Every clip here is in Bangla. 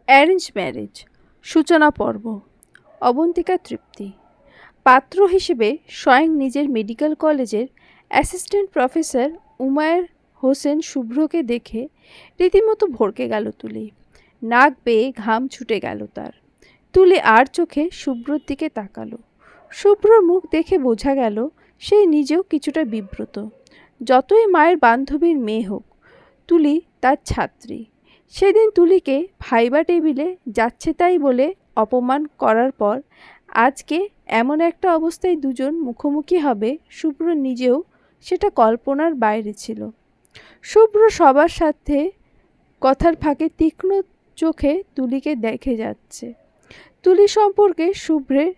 অ্যারেঞ্জ ম্যারেজ সূচনা পর্ব। অবন্তিকা তৃপ্তি পাত্র হিসেবে স্বয়ং নিজের মেডিকেল কলেজের অ্যাসিস্ট্যান্ট প্রফেসর উমায়ের হোসেন শুভ্রকে দেখে রীতিমতো ভড়কে গেল তুলি। নাক বেয়ে ঘাম ছুটে গেল তার। তুলি আর চোখে শুভ্রর দিকে তাকালো। শুভ্রর মুখ দেখে বোঝা গেল সে নিজেও কিছুটা বিব্রত। যতই মায়ের বান্ধবীর মেয়ে হোক, তুলি তার ছাত্রী। সেদিন তুলিকে ভাইবা টেবিলে যাচ্ছে তাই বলে অপমান করার পর আজকে এমন একটা অবস্থায় দুজন মুখোমুখি হবে, শুভ্র নিজেও সেটা কল্পনার বাইরে ছিল। শুভ্র সবার সাথে কথার ফাঁকে তীক্ষ্ণ চোখে তুলিকে দেখে যাচ্ছে। তুলি সম্পর্কে শুভ্রের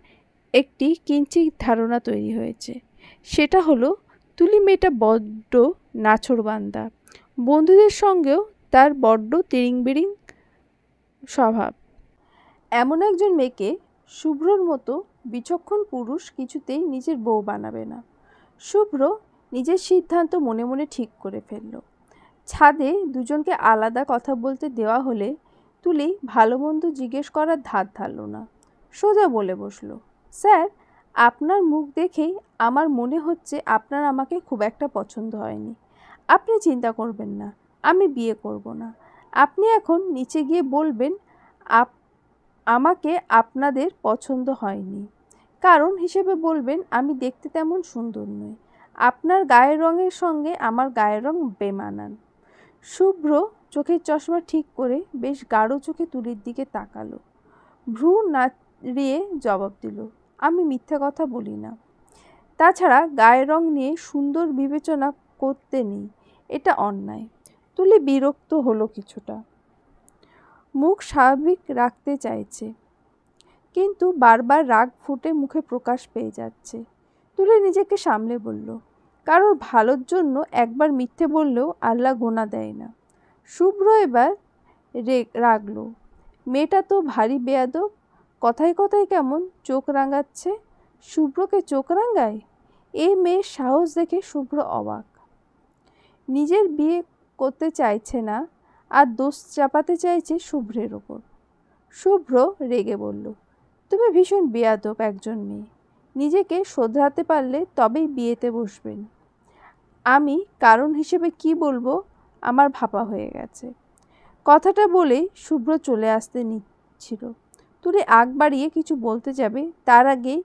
একটি কিঞ্চিত ধারণা তৈরি হয়েছে। সেটা হলো তুলি মেয়েটা বড্ড নাছোড়বান্দা। বন্ধুদের সঙ্গেও তার বড্ড তিরিংবিরিং স্বভাব। এমন একজন মেয়েকে শুভ্রর মতো বিচক্ষণ পুরুষ কিছুতেই নিজের বউ বানাবে না। শুভ্র নিজের সিদ্ধান্ত মনে মনে ঠিক করে ফেলল। ছাদে দুজনকে আলাদা কথা বলতে দেওয়া হলে তুলি ভালো মন্দ জিজ্ঞেস করার ধার ধারল না। সোজা বলে বসল, স্যার, আপনার মুখ দেখেই আমার মনে হচ্ছে আপনার আমাকে খুব একটা পছন্দ হয়নি। আপনি চিন্তা করবেন না, আমি বিয়ে করব না। আপনি এখন নিচে গিয়ে বলবেন আমাকে আপনাদের পছন্দ হয়নি। কারণ হিসেবে বলবেন আমি দেখতে তেমন সুন্দর নই। আপনার গায়ের রঙের সঙ্গে আমার গায়ের রং বেমানান। শুভ্র চোখের চশমা ঠিক করে বেশ গাঢ় চোখে তুলির দিকে তাকালো। ভ্রু নাড়িয়ে জবাব দিল, আমি মিথ্যা কথা বলি না। তাছাড়া গায়ের রং নিয়ে সুন্দর বিবেচনা করতে নেই, এটা অন্যায়। তুলি বিরক্ত হলো কিছুটা। মুখ স্বাভাবিক রাখতে চাইছে, কিন্তু বারবার রাগ ফুটে মুখে প্রকাশ পেয়ে যাচ্ছে। তুলি নিজেকে সামলে বলল, কারোর ভালোর জন্য একবার মিথ্যে বললেও আল্লাহ গোনা দেয় না। শুভ্র এবার রাগলো। মেয়েটা তো ভারী বেয়াদব, কথায় কথায় কেমন চোখ রাঙাচ্ছে। শুভ্রকে চোখ রাঙায়? এই মেয়ের সাহস দেখে শুভ্র অবাক। নিজের বিয়ে করতে চাইছে না আর দোষ চাপাতে চাইছে শুভ্রের ওপর। শুভ্র রেগে বলল, তুমি ভীষণ বেয়াদব একজন মেয়ে। নিজেকে শোধরাতে পারলে তবেই বিয়েতে বসবেন। আমি কারণ হিসেবে কি বলবো আমার ভাপা হয়ে গেছে। কথাটা বলেই শুভ্র চলে আসতে নিচ্ছিল। তুলি আগ বাড়িয়ে কিছু বলতে যাবে, তার আগেই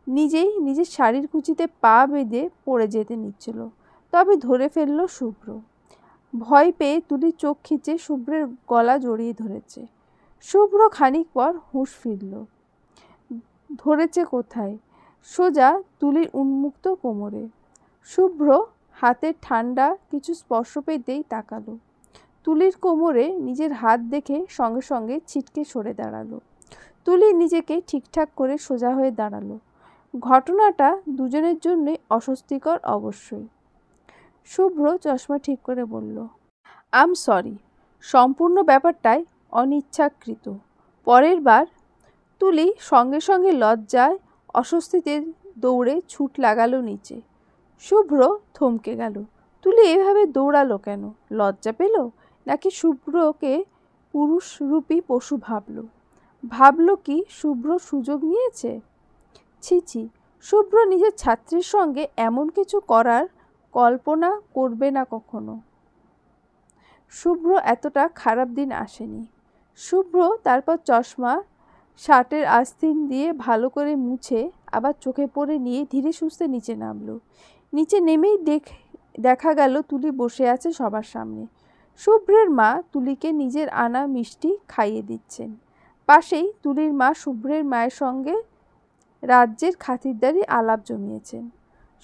নিজেই নিজের শাড়ির কুচিতে পা বেঁধে পড়ে যেতে নিচ্ছিল। তবে ধরে ফেলল শুভ্র। ভয় পেয়ে তুলি চোখ খিচে শুভ্রের গলা জড়িয়ে ধরেছে। শুভ্র খানিক পর হুঁশ ফিরল। ধরেছে কোথায়? সোজা তুলির উন্মুক্ত কোমরে। শুভ্র হাতের ঠান্ডা কিছু স্পর্শ পেতেই তাকালো। তুলির কোমরে নিজের হাত দেখে সঙ্গে সঙ্গে ছিটকে সরে দাঁড়ালো। তুলি নিজেকে ঠিকঠাক করে সোজা হয়ে দাঁড়ালো। ঘটনাটা দুজনের জন্যই অস্বস্তিকর অবশ্যই। শুভ্র চশমা ঠিক করে বলল, আম সরি, সম্পূর্ণ ব্যাপারটাই অনিচ্ছাকৃত। পরের বার। তুলি সঙ্গে সঙ্গে লজ্জায় অস্বস্তিতে দৌড়ে ছুট লাগালো নিচে। শুভ্র থমকে গেল। তুলি এভাবে দৌড়ালো কেন? লজ্জা পেল নাকি শুভ্রকে পুরুষরূপী পশু ভাবল? ভাবল কি শুভ্র সুযোগ নিয়েছে? ছি ছি, শুভ্র নিজের ছাত্রীর সঙ্গে এমন কিছু করার কল্পনা করবে না কখনো। শুভ্র এতটা খারাপ দিন আসেনি। শুভ্র তারপর চশমা শার্টের আস্তিন দিয়ে ভালো করে মুছে আবার চোখে পড়ে নিয়ে ধীরে সুস্থে নিচে নামলো। নিচে নেমেই দেখা গেল তুলি বসে আছে সবার সামনে। শুভ্রের মা তুলিকে নিজের আনা মিষ্টি খাইয়ে দিচ্ছেন। পাশেই তুলির মা শুভ্রের মায়ের সঙ্গে রাজ্যের খাতিরদারি আলাপ জমিয়েছেন।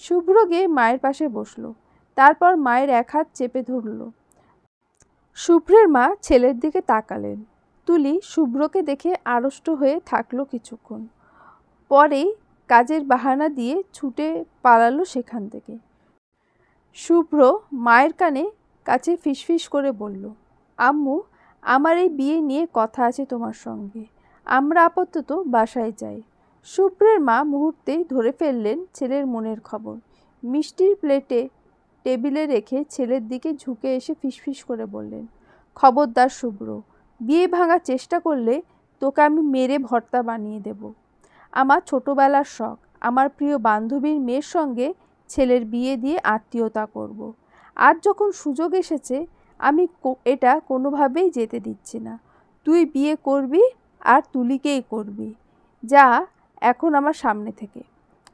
শুভ্র গিয়ে মায়ের পাশে বসলো। তারপর মায়ের এক হাত চেপে ধরল। শুভ্রের মা ছেলের দিকে তাকালেন। তুলি শুভ্রকে দেখে আড়ষ্ট হয়ে থাকলো কিছুক্ষণ। পরেই কাজের বাহানা দিয়ে ছুটে পালালো সেখান থেকে। শুভ্র মায়ের কাছে ফিসফিস করে বলল, আম্মু, আমার এই বিয়ে নিয়ে কথা আছে তোমার সঙ্গে। আমরা আপাতত বাসায় যাই। শুভ্রের মা মুহূর্তেই ধরে ফেললেন ছেলের মনের খবর। মিষ্টির প্লেটে টেবিলে রেখে ছেলের দিকে ঝুঁকে এসে ফিসফিস করে বললেন, খবরদার শুভ্র, বিয়ে ভাঙার চেষ্টা করলে তোকে আমি মেরে ভর্তা বানিয়ে দেব। আমার ছোটবেলার শখ, আমার প্রিয় বান্ধবীর মেয়ের সঙ্গে ছেলের বিয়ে দিয়ে আত্মীয়তা করব। আজ যখন সুযোগ এসেছে আমি এটা কোনোভাবেই যেতে দিচ্ছি না। তুই বিয়ে করবি আর তুলিকেই করবি। যা এখন আমার সামনে থেকে।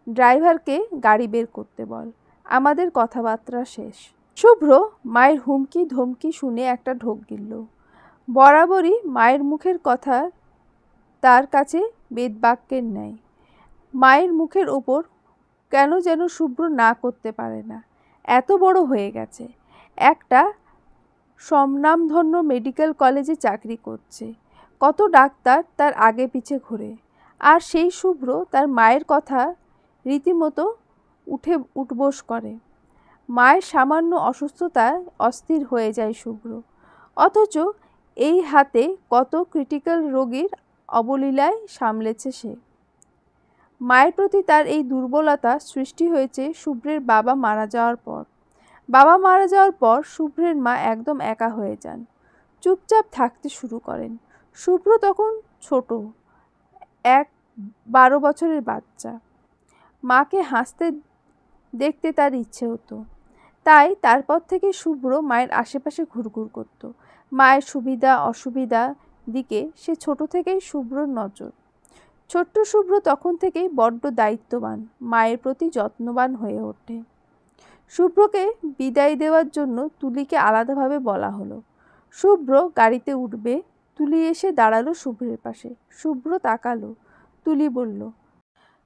ড্রাইভারকে গাড়ি বের করতে বল, আমাদের কথাবার্তা শেষ। শুভ্র মায়ের হুমকি ধমকি শুনে একটা ঢোক গিলল। বরাবরই মায়ের মুখের কথা তার কাছে বেদবাক্যের ন্যায়। মায়ের মুখের ওপর কেন যেন শুভ্র না করতে পারে না। এত বড় হয়ে গেছে, একটা স্বনামধন্য মেডিকেল কলেজে চাকরি করছে, কত ডাক্তার তার আগে পিছে ঘুরে, আর সেই শুভ্র তার মায়ের কথা রীতিমতো উঠবোস করে। মায়ের সামান্য অসুস্থতায় অস্থির হয়ে যায় শুভ্র, অথচ এই হাতে কত ক্রিটিক্যাল রোগীর অবলীলায় সামলেছে সে। মায়ের প্রতি তার এই দুর্বলতা সৃষ্টি হয়েছে শুভ্রের বাবা মারা যাওয়ার পর। বাবা মারা যাওয়ার পর শুভ্রের মা একদম একা হয়ে যান, চুপচাপ থাকতে শুরু করেন। শুভ্র তখন ছোট, 12 বছরের বাচ্চা। মাকে হাসতে দেখতে তার ইচ্ছে হতো, তাই তারপর থেকে শুভ্র মায়ের আশেপাশে ঘুরঘুর করত। মায়ের সুবিধা অসুবিধা দিকে সে ছোট থেকেই শুভ্রর নজর। ছোট্ট শুভ্র তখন থেকেই বড্ড দায়িত্ববান, মায়ের প্রতি যত্নবান হয়ে ওঠে। শুভ্রকে বিদায় দেওয়ার জন্য তুলিকে আলাদাভাবে বলা হলো। শুভ্র গাড়িতে উঠবে, তুলি এসে দাঁড়ালো শুভ্রের পাশে। শুভ্র তাকালো, তুলি বলল,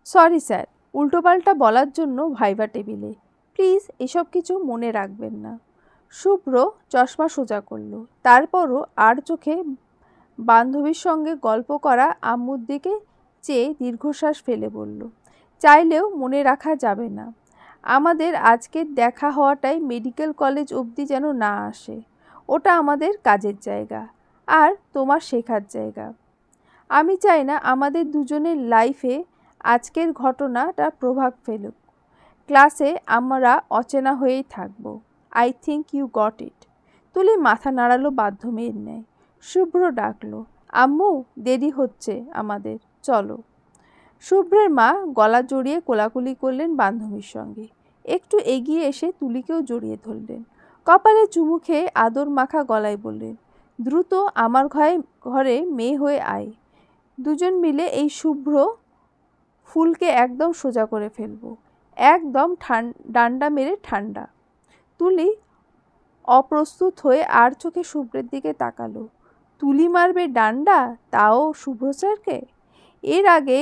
সরি স্যার, উল্টোপাল্টা বলার জন্য ভাইবা টেবিলে, প্লিজ এসব কিছু মনে রাখবেন না। শুভ্র চশমা সোজা করলো, তারপরও আর চোখে বান্ধবীর সঙ্গে গল্প করা আম্মুর দিকে চেয়ে দীর্ঘশ্বাস ফেলে বলল, চাইলেও মনে রাখা যাবে না। আমাদের আজকের দেখা হওয়াটাই মেডিকেল কলেজ অবধি যেন না আসে। ওটা আমাদের কাজের জায়গা আর তোমার শেখার জায়গা। আমি চাই না আমাদের দুজনের লাইফে আজকের ঘটনাটা প্রভাব ফেলুক। ক্লাসে আমরা অচেনা হয়েই থাকব। I think you got it. Tuli মাথা নাড়ালো বাধ্য মেয়ের ন্যায়। শুভ্র ডাকলো, আম্মু দেরি হচ্ছে আমাদের, চলো। শুভ্রের মা গলা জড়িয়ে কোলাকুলি করলেন বান্ধবীর সঙ্গে। একটু এগিয়ে এসে তুলিকেও জড়িয়ে ধরলেন। কপালে চুমু খেয়ে আদর মাখা গলায় বললেন, দ্রুত আমার ঘরে মেয়ে হয়ে আয়। দুজন মিলে এই শুভ্র ফুলকে একদম সোজা করে ফেলবো, একদম ডান্ডা মেরে ঠান্ডা। তুলি অপ্রস্তুত হয়ে আর চোখে শুভ্রের দিকে তাকালো। তুলি মারবে ডান্ডা, তাও শুভ্র স্যারকে? এর আগে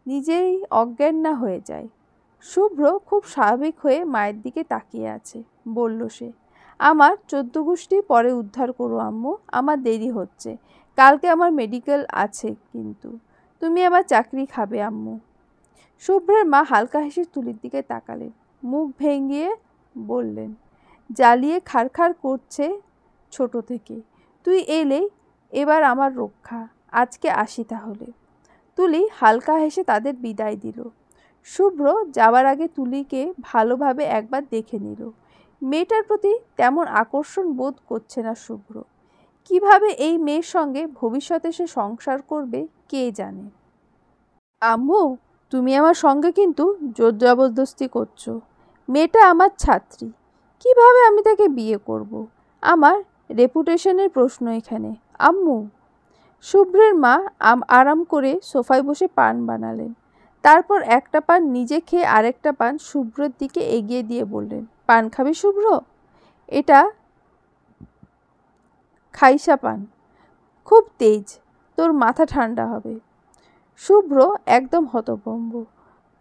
নিজেই অজ্ঞান না হয়ে যায়। শুভ্র খুব স্বাভাবিক হয়ে মায়ের দিকে তাকিয়ে আছে। বলল সে, আমার 14 গোষ্ঠী পরে উদ্ধার করো আম্মু, আমার দেরি হচ্ছে, কালকে আমার মেডিকেল আছে, কিন্তু তুমি আবার চাকরি খাবে আম্মু। শুভ্রের মা হালকা হেসে তুলির দিকে তাকালেন, মুখ ভেঙিয়ে বললেন, জ্বালিয়ে খাড়খাড় করছে ছোট থেকে, তুই এলেই এবার আমার রক্ষা, আজকে আসি তাহলে। তুলি হালকা হেসে তাদের বিদায় দিল। শুভ্র যাওয়ার আগে তুলিকে ভালোভাবে একবার দেখে নিল। মেয়েটার প্রতি তেমন আকর্ষণ বোধ করছে না শুভ্র। কিভাবে এই মেয়ের সঙ্গে ভবিষ্যতে সে সংসার করবে কে জানে। আম্মু, তুমি আমার সঙ্গে কিন্তু জোর জবরদস্তি করছো। মেয়েটা আমার ছাত্রী, কিভাবে আমি তাকে বিয়ে করব? আমার রেপুটেশনের প্রশ্ন এখানে আম্মু। শুভ্রের মা আরাম করে সোফায় বসে পান বানালেন। তারপর একটা পান নিজে খেয়ে আরেকটা পান শুভ্রের দিকে এগিয়ে দিয়ে বললেন, পান খাবি শুভ্র? এটা খাইসা পান, খুব তেজ, তোর মাথা ঠান্ডা হবে। শুভ্র একদম হতভম্ব,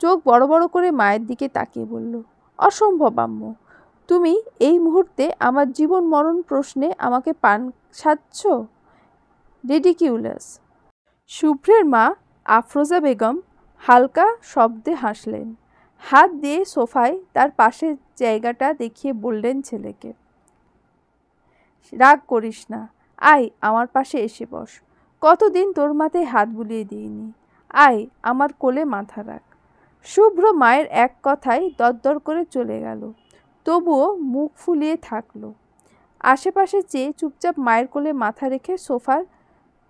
চোখ বড় বড় করে মায়ের দিকে তাকিয়ে বলল, অসম্ভব আম্মু, তুমি এই মুহূর্তে আমার জীবন মরণ প্রশ্নে আমাকে পান সাজছ? রিডিকিউলাস। শুভ্রের মা আফরোজা বেগম হালকা শব্দে হাসলেন, হাত দিয়ে সোফায় তার পাশের জায়গাটা দেখিয়ে বললেন ছেলেকে, রাগ করিস না, আয় আমার পাশে এসে বস, কতদিন তোর মাথায় হাত বুলিয়ে দিইনি, আয় আমার কোলে মাথা রাখ। শুভ্র মায়ের এক কথায় দরদর করে চলে গেল, তবুও মুখ ফুলিয়ে থাকলো। আশেপাশে চেয়ে চুপচাপ মায়ের কোলে মাথা রেখে সোফার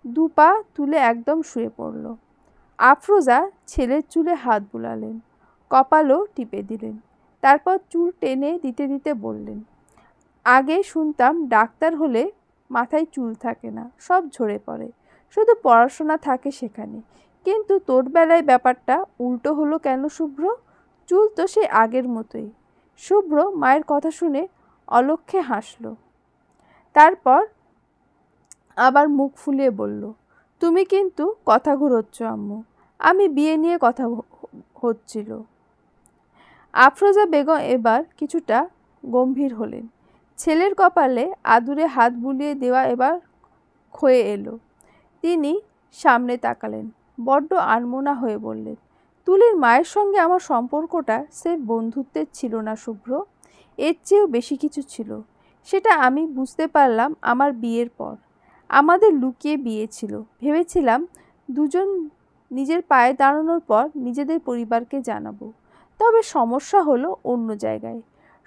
দুপা তুলে একদম শুয়ে পড়ল। আফরোজা ছেলের চুলে হাত বুলালেন, কপালও টিপে দিলেন। তারপর চুল টেনে দিতে দিতে বললেন, আগে শুনতাম ডাক্তার হলে মাথায় চুল থাকে না, সব ঝরে পড়ে, শুধু পড়াশোনা থাকে সেখানে। কিন্তু তোর বেলায় ব্যাপারটা উল্টো হলো কেন শুভ্র? চুল তো সে আগের মতোই। শুভ্র মায়ের কথা শুনে অলক্ষ্যে হাসল। তারপর আবার মুখ ফুলিয়ে বলল, তুমি কিন্তু কথা ঘুরোচ্ছ আম্মু, আমি বিয়ে নিয়ে কথা হচ্ছিল। আফরোজা বেগম এবার কিছুটা গম্ভীর হলেন। ছেলের কপালে আদুরে হাত বুলিয়ে দেওয়া এবার ক্ষয়ে এলো। তিনি সামনে তাকালেন, বড্ড আনমনা হয়ে বললেন, তুলির মায়ের সঙ্গে আমার সম্পর্কটা স্রেফ বন্ধুত্বের ছিল না শুভ্র, এর চেয়েও বেশি কিছু ছিল। সেটা আমি বুঝতে পারলাম আমার বিয়ের পর। আমাদের লুকিয়ে বিয়ে ছিল, ভেবেছিলাম দুজন নিজের পায়ে দাঁড়ানোর পর নিজেদের পরিবারকে জানাবো। তবে সমস্যা হলো অন্য জায়গায়।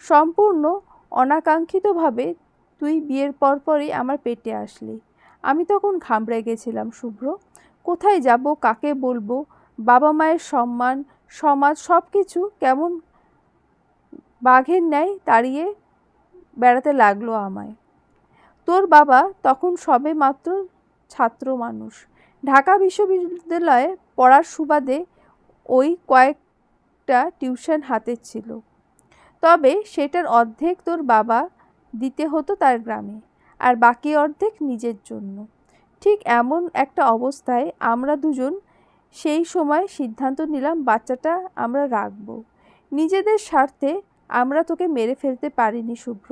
সম্পূর্ণ অনাকাঙ্ক্ষিতভাবে তুই বিয়ের পরপরই আমার পেটে আসলি। আমি তখন ঘাবড়ে গেছিলাম শুভ্র, কোথায় যাব, কাকে বলবো। বাবা মায়ের সম্মান, সমাজ সব কিছু কেমন বাঘের ন্যায় তাড়িয়ে বেড়াতে লাগলো আমায়। তোর বাবা তখন সবে মাত্র ছাত্র মানুষ, ঢাকা বিশ্ববিদ্যালয়ে পড়ার সুবাদে ওই কয়েকটা টিউশন হাতে ছিল। তবে সেটার অর্ধেক তোর বাবা দিতে হতো তার গ্রামে, আর বাকি অর্ধেক নিজের জন্য। ঠিক এমন একটা অবস্থায় আমরা দুজন সেই সময় সিদ্ধান্ত নিলাম বাচ্চাটা আমরা রাখব। নিজেদের স্বার্থে আমরা তোকে মেরে ফেলতে পারিনি শুভ্র।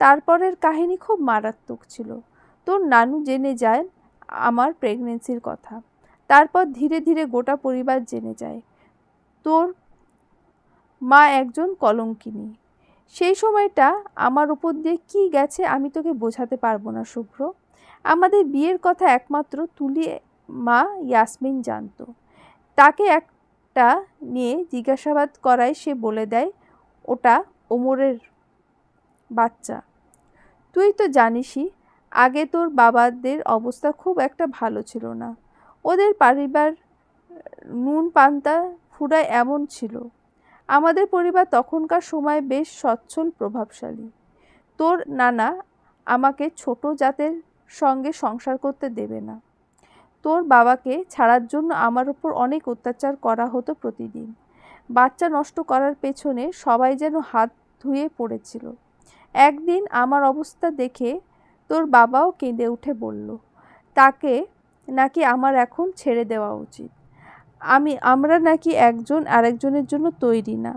তারপরের কাহিনী খুব মারাত্মক ছিল। তোর নানু জেনে যায় আমার প্রেগনেন্সির কথা। তারপর ধীরে ধীরে গোটা পরিবার জেনে যায় তোর মা একজন কলঙ্কিনী। সেই সময়টা আমার উপর দিয়ে কী গেছে আমি তোকে বোঝাতে পারবো না শুভ্র। আমাদের বিয়ের কথা একমাত্র তুলি মা ইয়াসমিন জানতো। তাকে একটা নিয়ে জিজ্ঞাসাবাদ করায় সে বলে দেয় ওটা ওমরের বাচ্চা। তুই তো জানিসই আগে তোর বাবাদের অবস্থা খুব একটা ভালো ছিল না। ওদের পরিবার নুন পান্তা ফুরায় এমন ছিল। আমাদের পরিবার তখনকার সময় বেশ সচ্ছল, প্রভাবশালী। তোর নানা আমাকে ছোট জাতের সঙ্গে সংসার করতে দেবে না। তোর বাবাকে ছাড়ার জন্য আমার উপর অনেক অত্যাচার করা হতো প্রতিদিন। বাচ্চা নষ্ট করার পেছনে সবাই যেন হাত ধুয়ে পড়েছিল। একদিন আমার অবস্থা দেখে তোর বাবাও কেঁদে উঠে বলল, তাকে নাকি আমার এখন ছেড়ে দেওয়া উচিত। আমরা নাকি একজন আরেকজনের জন্য তৈরি না।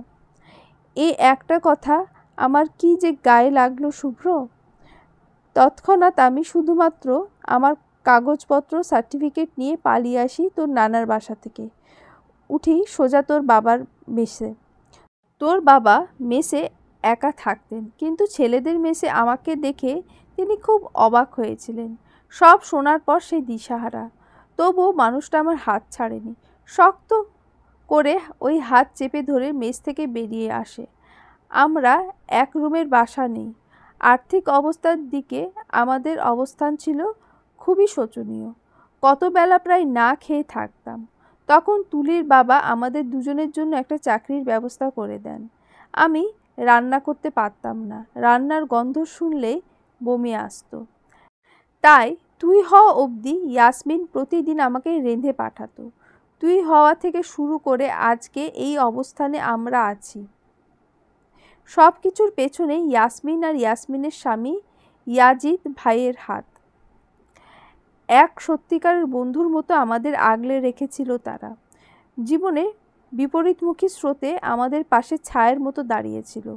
এই একটা কথা আমার কি যে গায়ে লাগলো শুভ্র। তৎক্ষণাৎ আমি শুধুমাত্র আমার কাগজপত্র সার্টিফিকেট নিয়ে পালিয়ে আসি তোর নানার বাসা থেকে। উঠি সোজা তোর বাবার মেসে। তোর বাবা মেসে একা থাকতেন, কিন্তু ছেলেদের মেসে আমাকে দেখে তিনি খুব অবাক হয়েছিলেন। সব শোনার পর সে দিশাহারা। তবুও মানুষটা আমার হাত ছাড়েনি। শক্ত করে ওই হাত চেপে ধরে মেস থেকে বেরিয়ে আসে। আমরা এক রুমের বাসা নেই। আর্থিক অবস্থার দিকে আমাদের অবস্থান ছিল খুবই শোচনীয়। কত বেলা প্রায় না খেয়ে থাকতাম। তখন তুলির বাবা আমাদের দুজনের জন্য একটা চাকরির ব্যবস্থা করে দেন। আমি রান্না করতে পারতাম না, রান্নার গন্ধ শুনলেই বমি আসতো। তাই তুই হওয়া অবধি ইয়াসমিন প্রতিদিন আমাকে রেঁধে পাঠাতো। তুই হওয়া থেকে শুরু করে আজকে এই অবস্থানে আমরা আছি, সব কিছুর পেছনে ইয়াসমিন আর ইয়াসমিনের স্বামী ইয়াজিদ ভাইয়ের হাত। এক সত্যিকারের বন্ধুর মতো আমাদের আগলে রেখেছিল তারা। জীবনে বিপরীতমুখী স্রোতে আমাদের পাশে ছায়ের মতো দাঁড়িয়েছিল।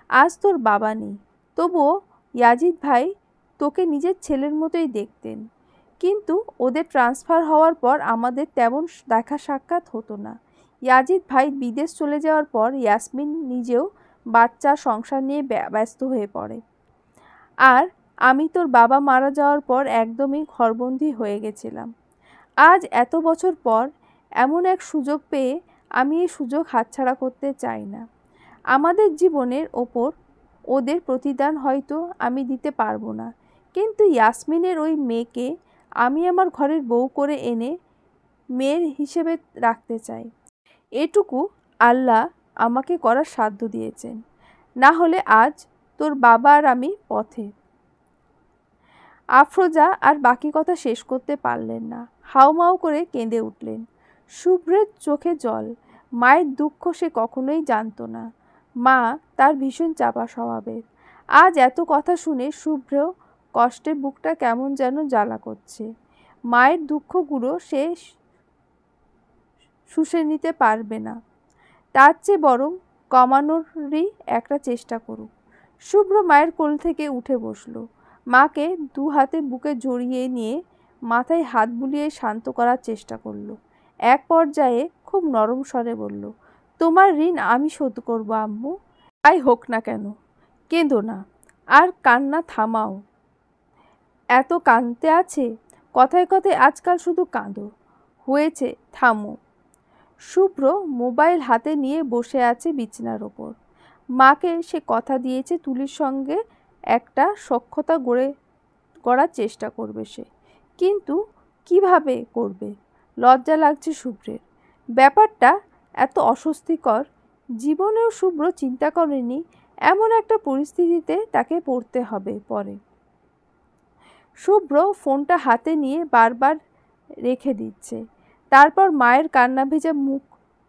আজ তোর বাবা নেই, তবুও ইয়াজিদ ভাই তোকে নিজের ছেলের মতোই দেখতেন। কিন্তু ওদের ট্রান্সফার হওয়ার পর আমাদের তেমন দেখা সাক্ষাৎ হতো না। ইয়াজিদ ভাই বিদেশ চলে যাওয়ার পর ইয়াসমিন নিজেও বাচ্চা সংসার নিয়ে ব্যস্ত হয়ে পড়ে। আর আমি তোর বাবা মারা যাওয়ার পর একদমই ঘরবন্দি হয়ে গেছিলাম। আজ এত বছর পর এমন এক সুযোগ পেয়ে আমি এই সুযোগ হাতছাড়া করতে চাই না। আমাদের জীবনের ওপর ওদের প্রতিদান হয়তো আমি দিতে পারবো না, কিন্তু ইয়াসমিনের ওই মেয়েকে আমি আমার ঘরের বউ করে এনে মেয়ের হিসেবে রাখতে চাই। এটুকু আল্লাহ আমাকে করার সাধ্য দিয়েছেন, না হলে আজ তোর বাবা আর আমি পথে। আফরোজা আর বাকি কথা শেষ করতে পারলেন না, হাউমাউ করে কেঁদে উঠলেন। শুভ্রের চোখে জল। মায়ের দুঃখ সে কখনোই জানত না। মা তার ভীষণ চাপা স্বভাবের। আজ এত কথা শুনে শুভ্র কষ্টে বুকটা কেমন যেন জ্বালা করছে। মায়ের দুঃখগুলো সে শুষে নিতে পারবে না, তার চেয়ে বরং কমানোরই একটা চেষ্টা করুক। শুভ্র মায়ের কোল থেকে উঠে বসল। মাকে দু হাতে বুকে জড়িয়ে নিয়ে মাথায় হাত বুলিয়ে শান্ত করার চেষ্টা করল। এক পর্যায়ে খুব নরম স্বরে বলল, তোমার ঋণ আমি শোধ করব আম্মু, তাই হোক না কেন। কেঁদো না, আর কান্না থামাও। এত কাঁদতে আছে, কথায় কথায় আজকাল শুধু কাঁদো। হয়েছে, থামো। শুভ্র মোবাইল হাতে নিয়ে বসে আছে বিছানার ওপর। মাকে সে কথা দিয়েছে তুলির সঙ্গে একটা সখ্যতা গড়ার চেষ্টা করবে সে, কিন্তু কিভাবে করবে? লজ্জা লাগছে শুভ্রের। ব্যাপারটা এত অস্বস্তিকর, জীবনেও শুভ্র চিন্তা করেনি এমন একটা পরিস্থিতিতে তাকে পড়তে হবে পরে। শুভ্র ফোনটা হাতে নিয়ে বারবার রেখে দিচ্ছে, তারপর মায়ের কান্না ভেজা মুখ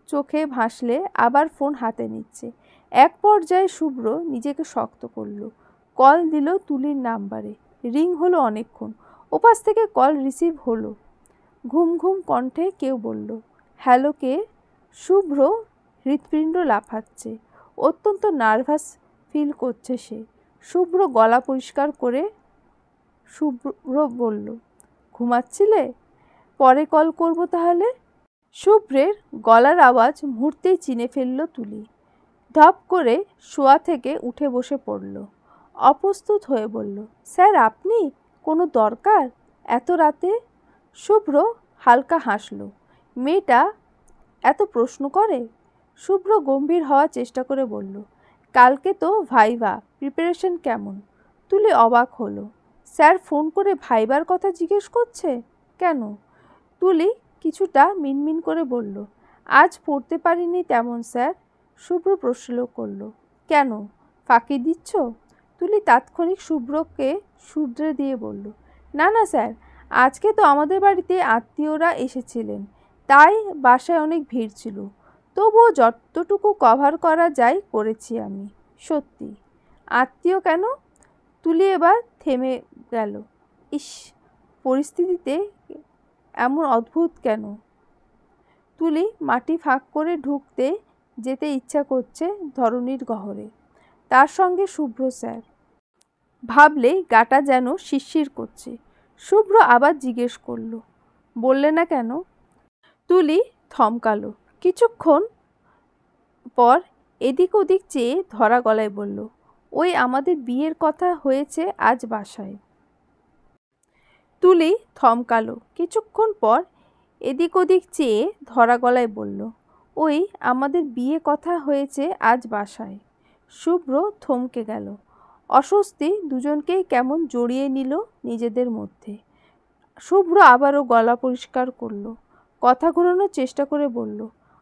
চোখে ভাসলে আবার ফোন হাতে নিচ্ছে। এক পর্যায়ে শুভ্র নিজেকে শক্ত করল। কল দিল তুলির নাম্বারে। রিং হলো অনেকক্ষণ। ওপাশ থেকে কল রিসিভ হলো। ঘুম ঘুম কণ্ঠে কেউ বলল, হ্যালো, কে? শুভ্র হৃৎপিণ্ড লাফাচ্ছে। অত্যন্ত নার্ভাস ফিল করছে সে। শুভ্র গলা পরিষ্কার করে শুভ্র বলল, ঘুমাচ্ছিলে? পরে কল করব তাহলে। শুভ্রের গলার আওয়াজ মুহূর্তেই চিনে ফেলল তুলি। ধপ করে শোয়া থেকে উঠে বসে পড়ল। অপ্রস্তুত হয়ে বলল, স্যার আপনি? কোনো দরকার এত রাতে? শুভ্র হালকা হাসল। মেয়েটা এত প্রশ্ন করে? শুভ্র গম্ভীর হওয়ার চেষ্টা করে বলল, কালকে তো ভাইভা, প্রিপারেশন কেমন? তুলি অবাক হলো। স্যার ফোন করে ভাইবার কথা জিজ্ঞেস করছে কেন? তুলি কিছুটা মিনমিন করে বলল, আজ পড়তে পারিনি তেমন স্যার। শুভ্র প্রশ্ন করল, কেন, ফাঁকি দিচ্ছ? তুলি তাৎক্ষণিক শুভ্রকে শুধরে দিয়ে বলল, না না স্যার, আজকে তো আমাদের বাড়িতে আত্মীয়রা এসেছিলেন, তাই বাসায় অনেক ভিড় ছিল। তবুও যতটুকু কভার করা যায় করেছি আমি। সত্যি। আত্মীয় কেন? তুলি এবার থেমে গেল। ইস, পরিস্থিতিতে এমন অদ্ভুত কেন? তুলি মাটি ফাঁক করে ঢুকতে যেতে ইচ্ছা করছে ধরণীর গহরে। তার সঙ্গে শুভ্র স্যার। ভাবলেই গাটা যেন শিরশির করছে। শুভ্র আবার জিজ্ঞেস করল, বললে না কেন? তুলি থমকালো। কিছুক্ষণ পর এদিক ওদিক চেয়ে ধরা গলায় বলল, ওই আমাদের বিয়ের কথা হয়েছে আজ বাসায়। তুলি থমকালো। কিছুক্ষণ পর এদিক ওদিক চেয়ে ধরা গলায় বলল, ওই আমাদের বিয়ে কথা হয়েছে আজ বাসায়। শুভ্র থমকে গেল। অস্বস্তি দুজনকেই কেমন জড়িয়ে নিল নিজেদের মধ্যে। শুভ্র আবারও গলা পরিষ্কার করল। কথা ঘোরানোর চেষ্টা করে বলল,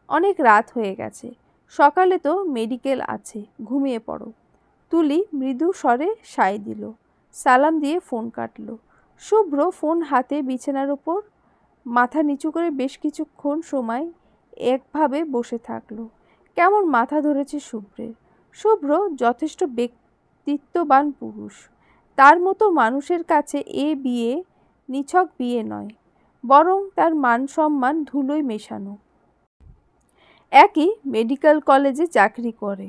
অনেক রাত হয়ে গেছে, সকালে তো মেডিকেল আছে, ঘুমিয়ে পড়ো। তুলি মৃদু স্বরে সায় দিল। সালাম দিয়ে ফোন কাটল। শুভ্র ফোন হাতে বিছানার উপর মাথা নিচু করে বেশ কিছুক্ষণ সময় একভাবে বসে থাকলো। কেমন মাথা ধরেছে শুভ্রের। শুভ্র যথেষ্ট ব্যক্তিত্ববান পুরুষ। তার মতো মানুষের কাছে এ বিয়ে নিছক বিয়ে নয়, বরং তার মান সম্মান ধুলোয় মেশানো। একই মেডিকেল কলেজে চাকরি করে।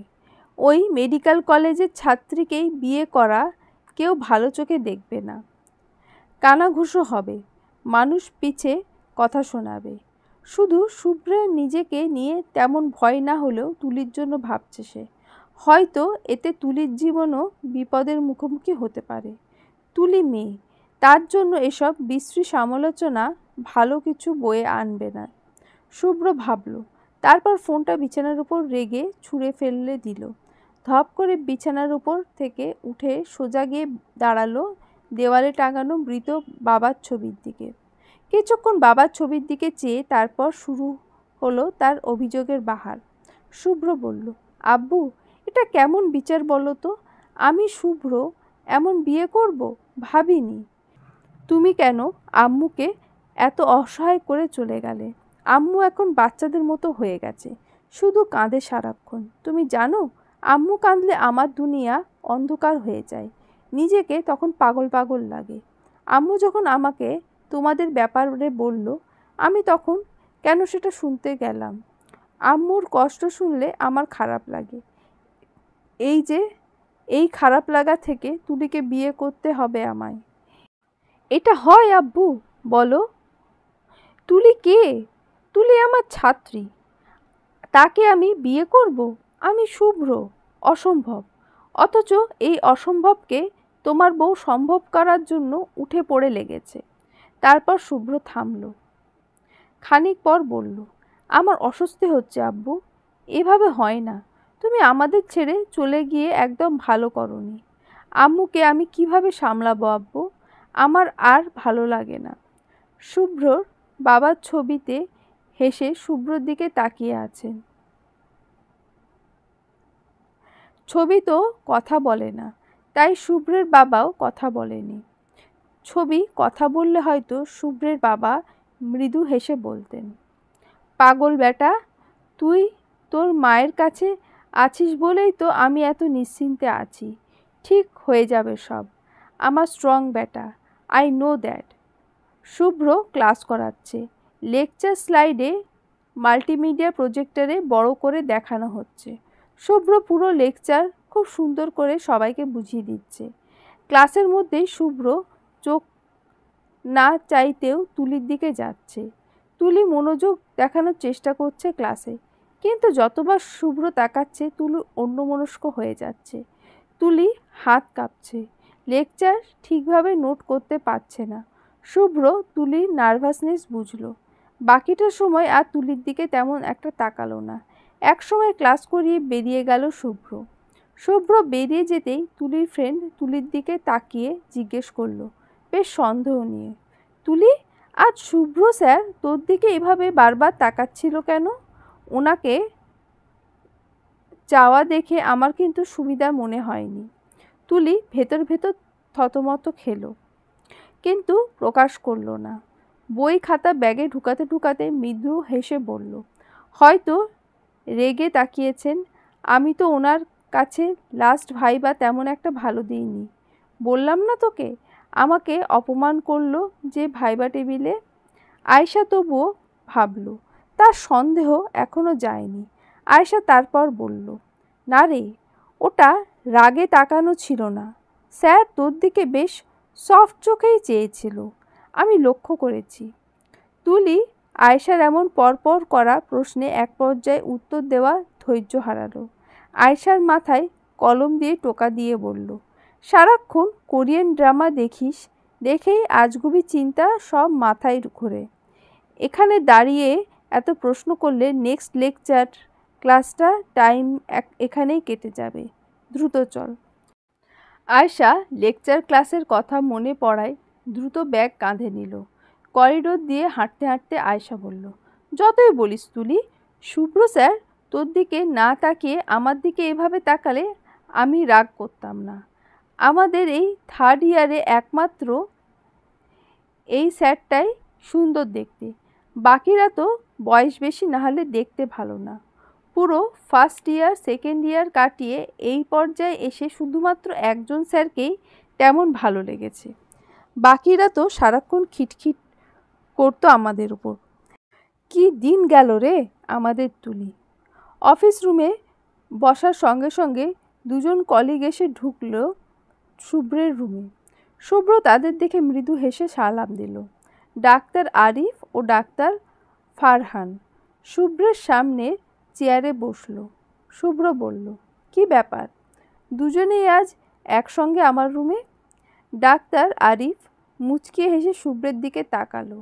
ওই মেডিকেল কলেজের ছাত্রীকেই বিয়ে করা কেউ ভালো চোখে দেখবে না। কানাঘুষো হবে, মানুষ পিছে কথা শোনাবে। শুধু শুভ্রের নিজেকে নিয়ে তেমন ভয় না হলেও তুলির জন্য ভাবছে সে। হয়তো এতে তুলির জীবনও বিপদের মুখোমুখি হতে পারে। তুলি মেয়ে, তার জন্য এসব বিশ্রী সমালোচনা ভালো কিছু বয়ে আনবে না, শুভ্র ভাবল। তারপর ফোনটা বিছানার উপর রেগে ছুঁড়ে ফেলে দিল। ধপ করে বিছানার উপর থেকে উঠে সোজা গিয়ে দাঁড়ালো দেওয়ালে টাঙানো মৃত বাবার ছবির দিকে। কিছুক্ষণ বাবার ছবির দিকে চেয়ে তারপর শুরু হলো তার অভিযোগের বাহার। শুভ্র বলল, আব্বু, এটা কেমন বিচার বলো তো? আমি শুভ্র এমন বিয়ে করব ভাবিনি। তুমি কেন আম্মুকে এত অসহায় করে চলে গেলে? আম্মু এখন বাচ্চাদের মতো হয়ে গেছে, শুধু কাঁদে সারাক্ষণ। তুমি জানো, আম্মু কাঁদলে আমার দুনিয়া অন্ধকার হয়ে যায়, নিজেকে তখন পাগল পাগল লাগে। আম্মু যখন আমাকে তোমাদের ব্যাপারে বলল, আমি তখন কেন সেটা শুনতে গেলাম। আম্মুর কষ্ট শুনলে আমার খারাপ লাগে। এই খারাপ লাগা থেকে তুলিকে বিয়ে করতে হবে আমায়। এটা হয় আব্বু? বলো। তুলি কে? তুলি আমার ছাত্রী, তাকে আমি বিয়ে করব? আমি শুভ্র, অসম্ভব। অথচ এই অসম্ভবকে তোমার বউ সম্ভব করার জন্য উঠে পড়ে লেগেছে। তারপর শুভ্র থামল। খানিক পর বলল, আমার অস্বস্তি হচ্ছে আব্বু, এভাবে হয় না। তুমি আমাদের ছেড়ে চলে গিয়ে একদম ভালো করনি। আম্মুকে আমি কিভাবে সামলাবো আব্বু? আমার আর ভালো লাগে না। শুভ্রর বাবার ছবিতে হেসে শুভ্রর দিকে তাকিয়ে আছেন। ছবি তো কথা বলে না, তাই শুভ্রের বাবাও কথা বলেনি। ছবি কথা বললে হয়তো শুভ্রের বাবা মৃদু হেসে বলতেন, পাগল বেটা, তুই তোর মায়ের কাছে আছিস বলেই তো আমি এত নিশ্চিন্তে আছি। ঠিক হয়ে যাবে সব, আমার স্ট্রং বেটা, I know that. Shubhra class করাচ্ছে। লেকচার স্লাইডে মাল্টিমিডিয়া প্রজেক্টরে বড় করে দেখানো হচ্ছে। শুভ্র পুরো লেকচার খুব সুন্দর করে সবাইকে বুঝিয়ে দিচ্ছে। ক্লাসের মধ্যেই শুভ্র চোখ না চাইতেও তুলির দিকে যাচ্ছে। তুলি মনোযোগ দেখানোর চেষ্টা করছে ক্লাসে, কিন্তু যতবার শুভ্র তাকাচ্ছে তুলি অন্যমনস্ক হয়ে যাচ্ছে। তুলি হাত কাঁপছে, লেকচার ঠিকভাবে নোট করতে পারছে না। শুভ্র তুলির নার্ভাসনেস বুঝলো। বাকিটা সময় আর তুলির দিকে তেমন একটা তাকালো না। একসময় ক্লাস করিয়ে বেরিয়ে গেল শুভ্র। শুভ্র বেরিয়ে যেতেই তুলির ফ্রেন্ড তুলির দিকে তাকিয়ে জিজ্ঞেস করলো, বেশ সন্দেহ নিয়ে, তুলি, আজ শুভ্র স্যার তোর দিকে এভাবে বারবার তাকাচ্ছিল কেন? ওনাকে চাওয়া দেখে আমার কিন্তু সুবিধা মনে হয়নি। তুলি ভেতর ভেতর থতমত খেলো, কিন্তু প্রকাশ করলো না। বই খাতা ব্যাগে ঢুকাতে ঢুকাতে মৃদু হেসে বলল, হয়তো রেগে তাকিয়েছেন। আমি তো ওনার কাছে লাস্ট ভাইবা তেমন একটা ভালো দিইনি। বললাম না তোকে, আমাকে অপমান করলো যে ভাইবা টেবিলে। আয়শা তবুও ভাবল, তার সন্দেহ এখনো যায়নি। আয়শা তারপর বলল, না রে, ওটা রাগে তাকানো ছিল না। স্যার তোর দিকে বেশ সফট চোখেই চেয়েছিল, আমি লক্ষ্য করেছি। তুলি আয়শার এমন পরপর করা প্রশ্নে এক পর্যায়ে উত্তর দেওয়া ধৈর্য হারালো। আয়শার মাথায় কলম দিয়ে টোকা দিয়ে বলল, সারাক্ষণ কোরিয়ান ড্রামা দেখিস দেখেই আজগুবি চিন্তা সব মাথায় ঘোরে। এখানে দাঁড়িয়ে এত প্রশ্ন করলে নেক্সট লেকচার ক্লাসটা টাইম এখানেই কেটে যাবে, দ্রুত চল। আয়শা লেকচার ক্লাসের কথা মনে পড়ায় দ্রুত ব্যাগ কাঁধে নিল। করিডোর দিয়ে হাঁটতে হাঁটতে আয়শা বলল, যতই বলিস তুলি, শুভ্র স্যার তোর দিকে না তাকিয়ে আমার দিকে এভাবে তাকালে আমি রাগ করতাম না। আমাদের এই থার্ড ইয়ারে একমাত্র এই স্যারটাই সুন্দর দেখতে, বাকিরা তো বয়স বেশি না হলে দেখতে ভালো না। পুরো ফার্স্ট ইয়ার সেকেন্ড ইয়ার কাটিয়ে এই পর্যায়ে এসে শুধুমাত্র একজন স্যারকেই তেমন ভালো লেগেছে, বাকিরা তো সারাক্ষণ খিটখিট করতো আমাদের উপর। কি দিন গেল রে আমাদের তুলি। অফিস রুমে বসার সঙ্গে সঙ্গে দুজন কলিগ এসে ঢুকলো শুভ্রের রুমে। শুভ্র তাদের দেখে মৃদু হেসে সালাম দিল। ডাক্তার আরিফ ও ডাক্তার ফারহান শুভ্রের সামনে চেয়ারে বসলো। শুভ্র বলল, কি ব্যাপার, দুজনেই আজ একসঙ্গে আমার রুমে? ডাক্তার আরিফ মুচকি হেসে শুভ্রের দিকে তাকালো,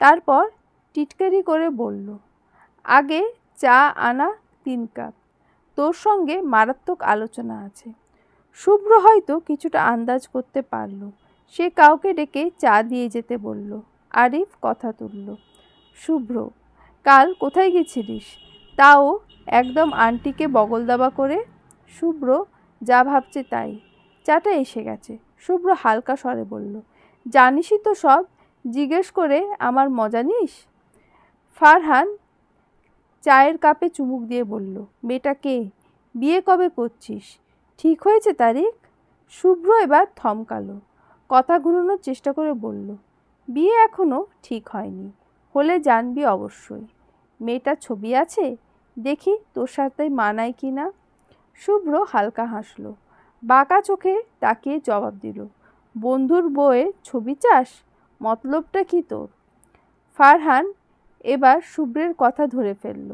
তারপর টিটকারি করে বলল, আগে চা আনা 3 কাপ, তোর সঙ্গে মারাত্মক আলোচনা আছে। শুভ্র হয়তো কিছুটা আন্দাজ করতে পারল সে কাউকে ডেকে চা দিয়ে যেতে বলল। আরিফ কথা তুলল। শুভ্র, কাল কোথায় গেছিলিস? তাও একদম আন্টিকে বগল দাবা করে। শুভ্র যা ভাবছে তাই। চাটা এসে গেছে, শুভ্র হালকা স্বরে বলল। জানিসই তো সব, জিজ্ঞেস করে আমার মজা নিস? ফারহান চায়ের কাপে চুমুক দিয়ে বলল, মেয়েটা কে? বিয়ে কবে করছিস? ঠিক হয়েছে তারিখ? শুভ্র এবার থমকালো, কথা ঘুরানোর চেষ্টা করে বলল, বিয়ে এখনো ঠিক হয়নি, হলে জানবি অবশ্যই। মেয়েটার ছবি আছে, দেখি তোর সাথে মানায় কি না। শুভ্র হালকা হাসল, বাঁকা চোখে তাকিয়ে জবাব দিল, বন্ধুর বউয়ের ছবি চাস? মতলবটা কি তোর? ফারহান এবার শুভ্রের কথা ধরে ফেলল।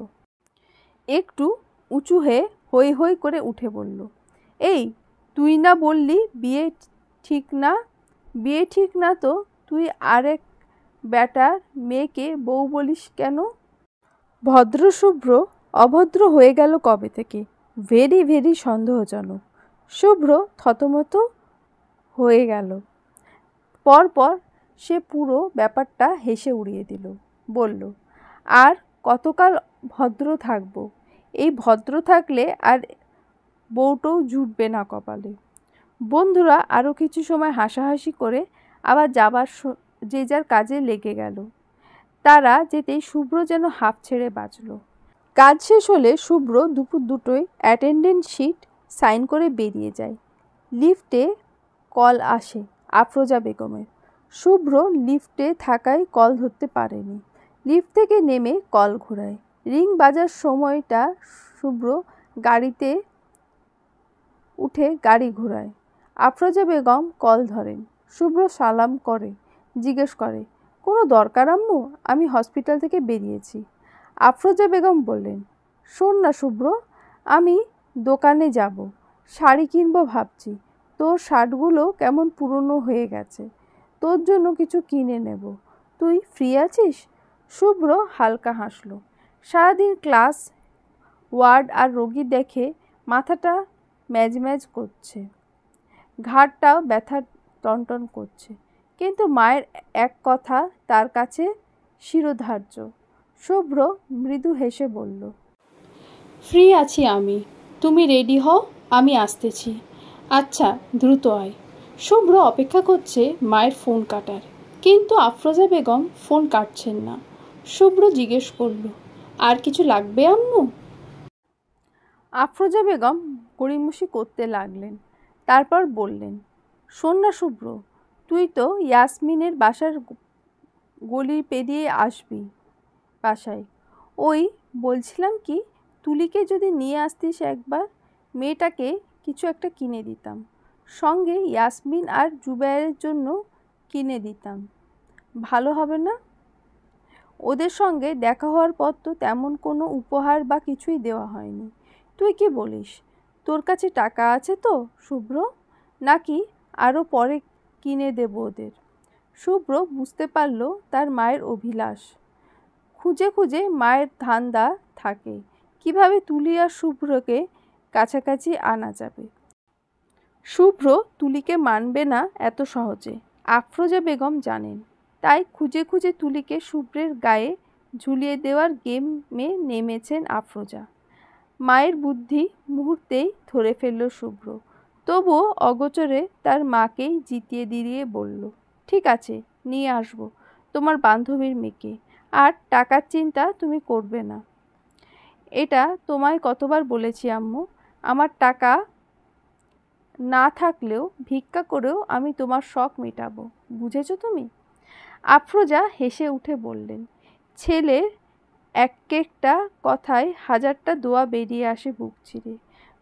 একটু উঁচু হয়ে হৈ হৈ করে উঠে বলল, এই তুই না বললি বিয়ে ঠিক না? বিয়ে ঠিক না তো তুই আরেক ব্যাটার মেয়েকে বউ বলিস কেন? ভদ্র শুভ্র অভদ্র হয়ে গেল কবে থেকে? ভেরি ভেরি সন্দেহজনক। শুভ্র থতমত হয়ে গেল। পরপর সে পুরো ব্যাপারটা হেসে উড়িয়ে দিল, বলল, আর কতকাল ভদ্র থাকবো? এই ভদ্র থাকলে আর বউটাও জুটবে না কপালে। বন্ধুরা আরও কিছু সময় হাসাহাসি করে আবার যে যার কাজে লেগে গেল। তারা যেতেই শুভ্র যেন হাঁফ ছেড়ে বাঁচল। কাজ শেষ হলে শুভ্র দুপুর 2টোয় অ্যাটেন্ডেন্স শিট সাইন করে বেরিয়ে যায়। লিফটে কল আসে আফরোজা বেগমের। শুভ্র লিফটে থাকায় কল ধরতে পারেনি। লিফট থেকে নেমে কল ঘোরায়। রিং বাজার সময়টা শুভ্র গাড়িতে উঠে গাড়ি ঘোরায়। আফরোজা বেগম কল ধরেন। শুভ্র সালাম করে, জিজ্ঞেস করে, কোনো দরকার আম্মু? আমি হসপিটাল থেকে বেরিয়েছি। আফরোজা বেগম বললেন, শোন না শুভ্র, আমি দোকানে যাব, শাড়ি কিনবো ভাবছি। তোর শার্টগুলো কেমন পুরনো হয়ে গেছে, তোর জন্য কিছু কিনে নেব। তুই ফ্রি আছিস? শুভ্র হালকা হাসল। সারাদিন ক্লাস, ওয়ার্ড আর রোগী দেখে মাথাটা ম্যাজম্যাজ করছে, ঘাড়টাও ব্যথা টনটন করছে, কিন্তু মায়ের এক কথা তার কাছে শিরোধার্য। শুভ্র মৃদু হেসে বলল, ফ্রি আছি আমি, তুমি রেডি হও, আমি আসতেছি। আচ্ছা দ্রুত আয়। শুভ্র অপেক্ষা করছে মায়ের ফোন কাটার, কিন্তু আফরোজা বেগম ফোন কাটছেন না। শুভ্র জিজ্ঞেস করল, আর কিছু লাগবে আম্মু? আফরোজা বেগম গড়িমসি করতে লাগলেন, তারপর বললেন, শোন না শুভ্র, তুই তো ইয়াসমিনের বাসার গলি পেরিয়ে আসবি বাসায়। ওই বলছিলাম কি, তুলিকে যদি নিয়ে আসতিস একবার, মেয়েটাকে কিছু একটা কিনে দিতাম, সঙ্গে ইয়াসমিন আর জুবাইরের জন্য কিনে দিতাম, ভালো হবে না? ওদের সঙ্গে দেখা হওয়ার পর তো তেমন কোনো উপহার বা কিছুই দেওয়া হয়নি। তুই কি বলিস? তোর কাছে টাকা আছে তো শুভ্র, নাকি আরও পরে কিনে দেব ওদের? শুভ্র বুঝতে পারল তার মায়ের অভিলাষ। খুঁজে খুঁজে মায়ের ধান্দা থাকে কিভাবে তুলি আর শুভ্রকে কাছাকাছি আনা যাবে। শুভ্র তুলিকে মানবে না এত সহজে, আফরোজা বেগম জানেন। তাই খুঁজে খুঁজে তুলিকে শুভ্রের গায়ে ঝুলিয়ে দেওয়ার গেমে নেমেছেন আফরোজা। মায়ের বুদ্ধি মুহূর্তেই ধরে ফেলল শুভ্র, তবুও অগোচরে তার মাকেই জিতিয়ে দিয়ে বলল, ঠিক আছে, নিয়ে আসবো তোমার বান্ধবীর মেয়েকে, আর টাকার চিন্তা তুমি করবে না। এটা তোমায় কতবার বলেছি আম্মু, আমার টাকা না থাকলেও ভিক্ষা করেও আমি তোমার শখ মেটাবো, বুঝেছো তুমি? আফরোজা হেসে উঠে বললেন, ছেলের একটা কথায় হাজারটা দোয়া বেরিয়ে আসে বুক চিরে।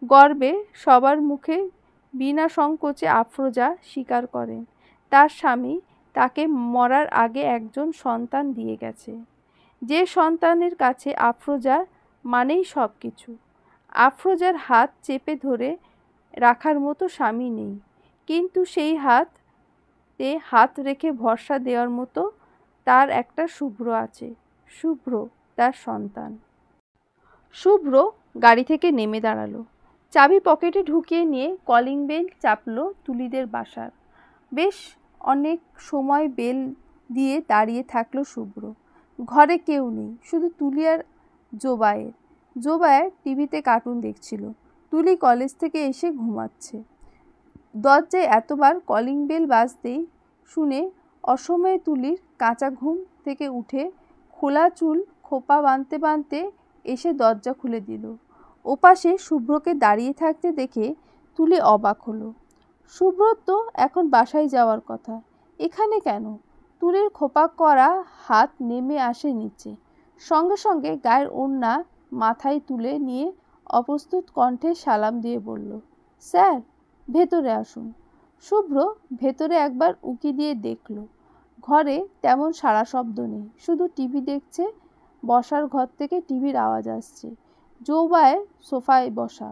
গর্বে সবার মুখে বিনা সংকোচে আফরোজা স্বীকার করেন, তার স্বামী তাকে মরার আগে একজন সন্তান দিয়ে গেছে, যে সন্তানের কাছে আফরোজা মানেই সব কিছু। আফরোজার হাত চেপে ধরে রাখার মতো স্বামী নেই, কিন্তু সেই হাতে হাত রেখে ভরসা দেওয়ার মতো তার একটা শুভ্র আছে। শুভ্র তার সন্তান। শুভ্র গাড়ি থেকে নেমে দাঁড়ালো, চাবি পকেটে ঢুকিয়ে নিয়ে কলিং বেল চাপলো তুলিদের বাসার। বেশ অনেক সময় বেল দিয়ে দাঁড়িয়ে থাকলো শুভ্র। ঘরে কেউ নেই, শুধু তুলি আর জোবায়ের। জোবায়ের টিভিতে কার্টুন দেখছিল, তুলি কলেজ থেকে এসে ঘুমাচ্ছে। দরজায় এতবার কলিং বেল বাজতেই শুনে অসময়ে তুলির কাঁচা ঘুম থেকে উঠে খোলা চুল খোপা বাঁধতে বাঁধতে এসে দরজা খুলে দিল। ওপাশে শুভ্রকে দাঁড়িয়ে থাকতে দেখে তুলি অবাক হলো। শুভ্রর তো এখন বাসায় যাওয়ার কথা, এখানে কেন? তুলির খোপা করা হাত নেমে আসে নিচে, সঙ্গে সঙ্গে গায়ের ওড়না মাথায় তুলে নিয়ে অপ্রস্তুত কণ্ঠে সালাম দিয়ে বলল, স্যার ভেতরে আসুন। শুভ্র ভেতরে একবার উকি দিয়ে দেখল, ঘরে তেমন সাড়া শব্দ নেই, শুধু টিভি দেখছে। বসার ঘর থেকে টিভির আওয়াজ আসছে। জোবায়ের সোফায় বসা।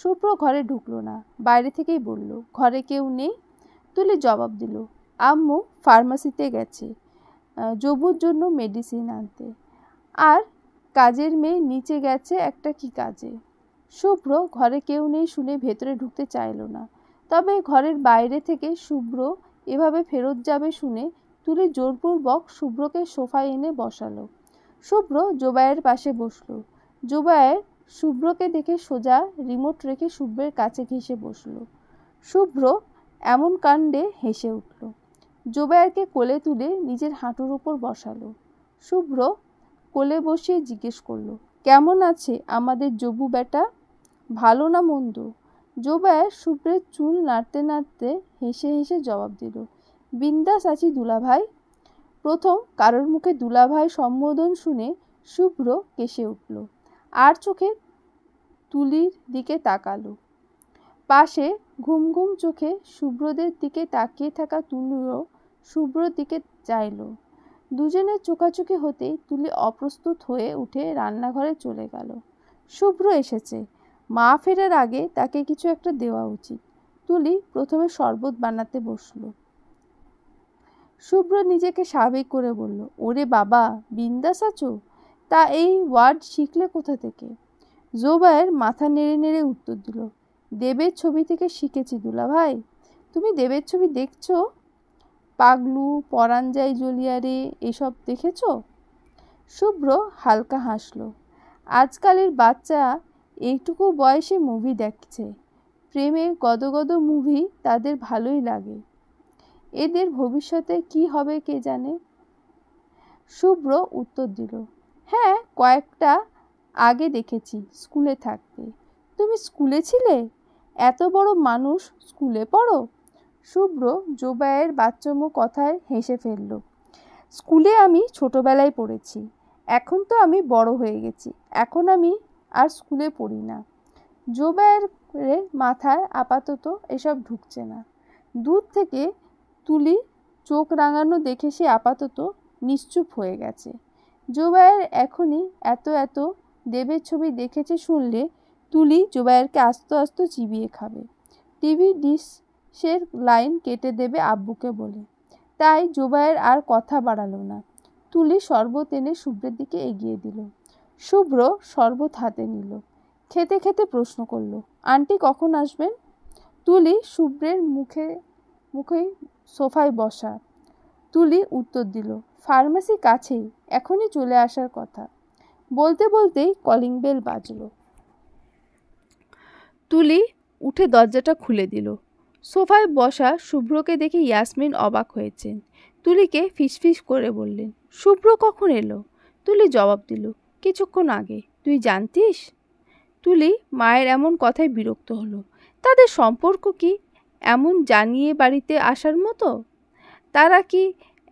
শুভ্র ঘরে ঢুকলো না, বাইরে থেকেই বলল, ঘরে কেউ নেই। তুলি জবাব দিল, আম্মু ফার্মাসিতে গেছে জবুর জন্য মেডিসিন আনতে, আর কাজের মেয়ে নিচে গেছে একটা কি কাজে। শুভ্র ঘরে কেউ নেই শুনে ভেতরে ঢুকতে চাইল না, তবে ঘরের বাইরে থেকে শুভ্র এভাবে ফেরত যাবে শুনে তুলি জোরপূর্বক শুভ্রকে সোফায় এনে বসালো। শুভ্র জোবায়ের পাশে বসলো। জোবায়ের শুভ্রকে দেখে সোজা রিমোট রেখে শুভ্রের কাছে ঘেঁষে বসলো। শুভ্র এমন কাণ্ডে হেসে উঠল। জোবায়েরকে কোলে তুলে নিজের হাঁটুর উপর বসালো। শুভ্র কোলে বসিয়ে জিজ্ঞেস করলো, কেমন আছে আমাদের জবু বেটা, ভালো না মন্দ? জোবায়ের শুভ্রের চুল নাড়তে নাড়তে হেসে হেসে জবাব দিল, বিন্দাস আছি দুলাভাই। প্রথম কারোর মুখে দুলাভাই সম্বোধন শুনে শুভ্র কেসে উঠল, আর চোখে তুলির দিকে তাকালো। পাশে ঘুম ঘুম চোখে শুভ্রদের দিকে তাকিয়ে থাকা তুলিও শুভ্রর দিকে চাইল। দুজনের চোখাচোখি হতেই তুলি অপ্রস্তুত হয়ে উঠে রান্নাঘরে চলে গেল। শুভ্র এসেছে, মা ফেরার আগে তাকে কিছু একটা দেওয়া উচিত। তুলি প্রথমে শরবত বানাতে বসলো। শুভ্র নিজেকে স্বাভাবিক করে বলল, ওরে বাবা বিন্দাস আছো? তা এই ওয়ার্ড শিখলে কোথা থেকে? জোবায়ের মাথা নেড়ে নেড়ে উত্তর দিল, দেবের ছবি থেকে শিখেছি দুলাভাই। তুমি দেবের ছবি দেখছো? পাগলু, পরাণ যায় জ্বলিয়ারে, এসব দেখেছো? শুভ্র হালকা হাসলো। আজকালের বাচ্চা এইটুকু বয়সে মুভি দেখছে, প্রেমে গদগদ মুভি তাদের ভালোই লাগে। এদের ভবিষ্যতে কি হবে কে জানে। শুভ্র উত্তর দিল, হ্যাঁ কয়েকটা আগে দেখেছি স্কুলে থাকতে। তুমি স্কুলে ছিলে? এত বড় মানুষ স্কুলে পড়ো? শুভ্র জোবায়ের বাচ্চামো কথায় হেসে ফেলল। স্কুলে আমি ছোটবেলায় পড়েছি, এখন তো আমি বড় হয়ে গেছি, এখন আমি আর স্কুলে পড়ি না। জোবায়ের মাথায় আপাতত এসব ঢুকছে না। দূর থেকে তুলি চোখ রাঙানো দেখে সে আপাতত নিশ্চুপ হয়ে গেছে। জোবায়ের এখনই এত দেবের ছবি দেখেছে শুনলে তুলি জোবায়েরকে আস্তে আস্তে চিবিয়ে খাবে, টিভি ডিশের লাইন কেটে দেবে আব্বুকে বলে। তাই জোবায়ের আর কথা বাড়ালো না। তুলি শরবত এনে শুভ্রের দিকে এগিয়ে দিল। শুভ্র শরবত হাতে নিল, খেতে খেতে প্রশ্ন করলো, আন্টি কখন আসবেন? তুলি শুভ্রের মুখেই সোফায় বসা। তুলি উত্তর দিল, ফার্মেসি কাছেই, এখনই চলে আসার কথা। বলতে বলতেই কলিং বেল বাজলো। তুলি উঠে দরজাটা খুলে দিল। সোফায় বসা শুভ্রকে দেখে ইয়াসমিন অবাক হয়েছেন। তুলিকে ফিসফিস করে বললেন, শুভ্র কখন এলো? তুলি জবাব দিল, কিছুক্ষণ আগে। তুই জানতিস? তুলি মায়ের এমন কথায় বিরক্ত হলো। তাদের সম্পর্ক কি এমন জানিয়ে বাড়িতে আসার মতো? তারা কি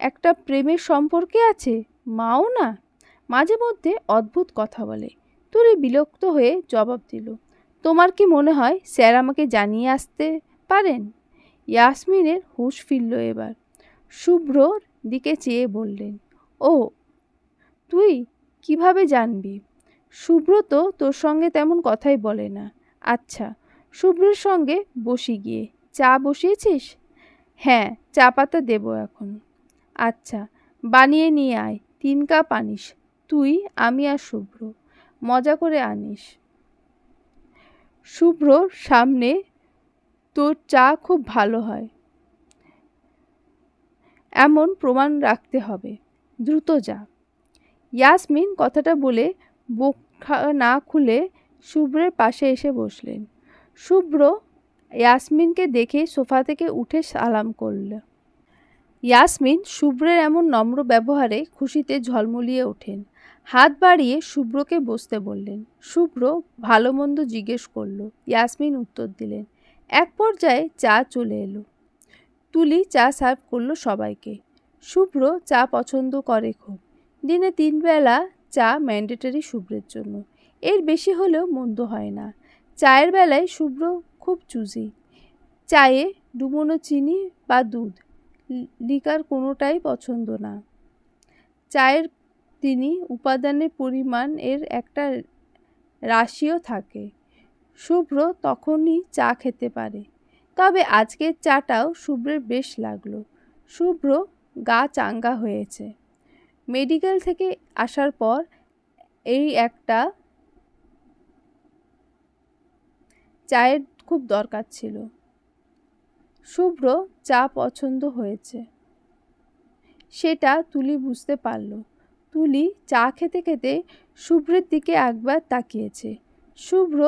একটা প্রেমের সম্পর্কে আছে? মাও না, মাঝে মধ্যে অদ্ভুত কথা বলে। তুলি বিরক্ত হয়ে জবাব দিল, তোমার কি মনে হয় স্যার আমাকে জানিয়ে আসতে পারেন? ইয়াসমিনের হুঁশ ফিরল এবার। শুভ্রর দিকে চেয়ে বললেন, ও তুই কিভাবে জানবি? শুভ্র তো তোর সঙ্গে তেমন কথাই বলে না। আচ্ছা, শুভ্রের সঙ্গে বসি গিয়ে। চা বসিয়েছিস? হ্যাঁ, চা পাতা দেবো এখন। আচ্ছা, বানিয়ে নিয়ে আয়, 3 কাপ আনিস। তুই, আমি আর শুভ্র, মজা করে আনিস। শুভ্রর সামনে তোর চা খুব ভালো হয়। এমন প্রমাণ রাখতে হবে, দ্রুত যা। ইয়াসমিন কথাটা বলে বুক না খুলে শুভ্রের পাশে এসে বসলেন। শুভ্র ইয়াসমিনকে দেখে সোফা থেকে উঠে সালাম করল। ইয়াসমিন শুভ্রের এমন নম্র ব্যবহারে খুশিতে ঝলমলিয়ে ওঠেন। হাত বাড়িয়ে শুভ্রকে বসতে বললেন। শুভ্র ভালো মন্দ জিজ্ঞেস করল। ইয়াসমিন উত্তর দিলেন। এক পর্যায়ে চা চলে এলো। তুলি চা সার্ভ করলো সবাইকে। শুভ্র চা পছন্দ করে খুব। দিনে 3 বেলা চা ম্যান্ডেটরি শুভ্রের জন্য। এর বেশি হলেও মন্দ হয় না। চায়ের বেলায় শুভ্র খুব চুজি। চায়ে ডুবোনো চিনি বা দুধ, লিকার কোনোটাই পছন্দ না। চায়ের তিনি উপাদানের পরিমাণ এর একটা রাশিও থাকে। শুভ্র তখনই চা খেতে পারে। তবে আজকের চাটাও শুভ্রের বেশ লাগলো। শুভ্র গা চাঙ্গা হয়েছে। মেডিকেল থেকে আসার পর এই একটা চায়ের খুব দরকার ছিল। শুভ্র চা পছন্দ হয়েছে সেটা তুলি বুঝতে পারল। তুলি চা খেতে খেতে শুভ্রের দিকে একবার তাকিয়েছে। শুভ্র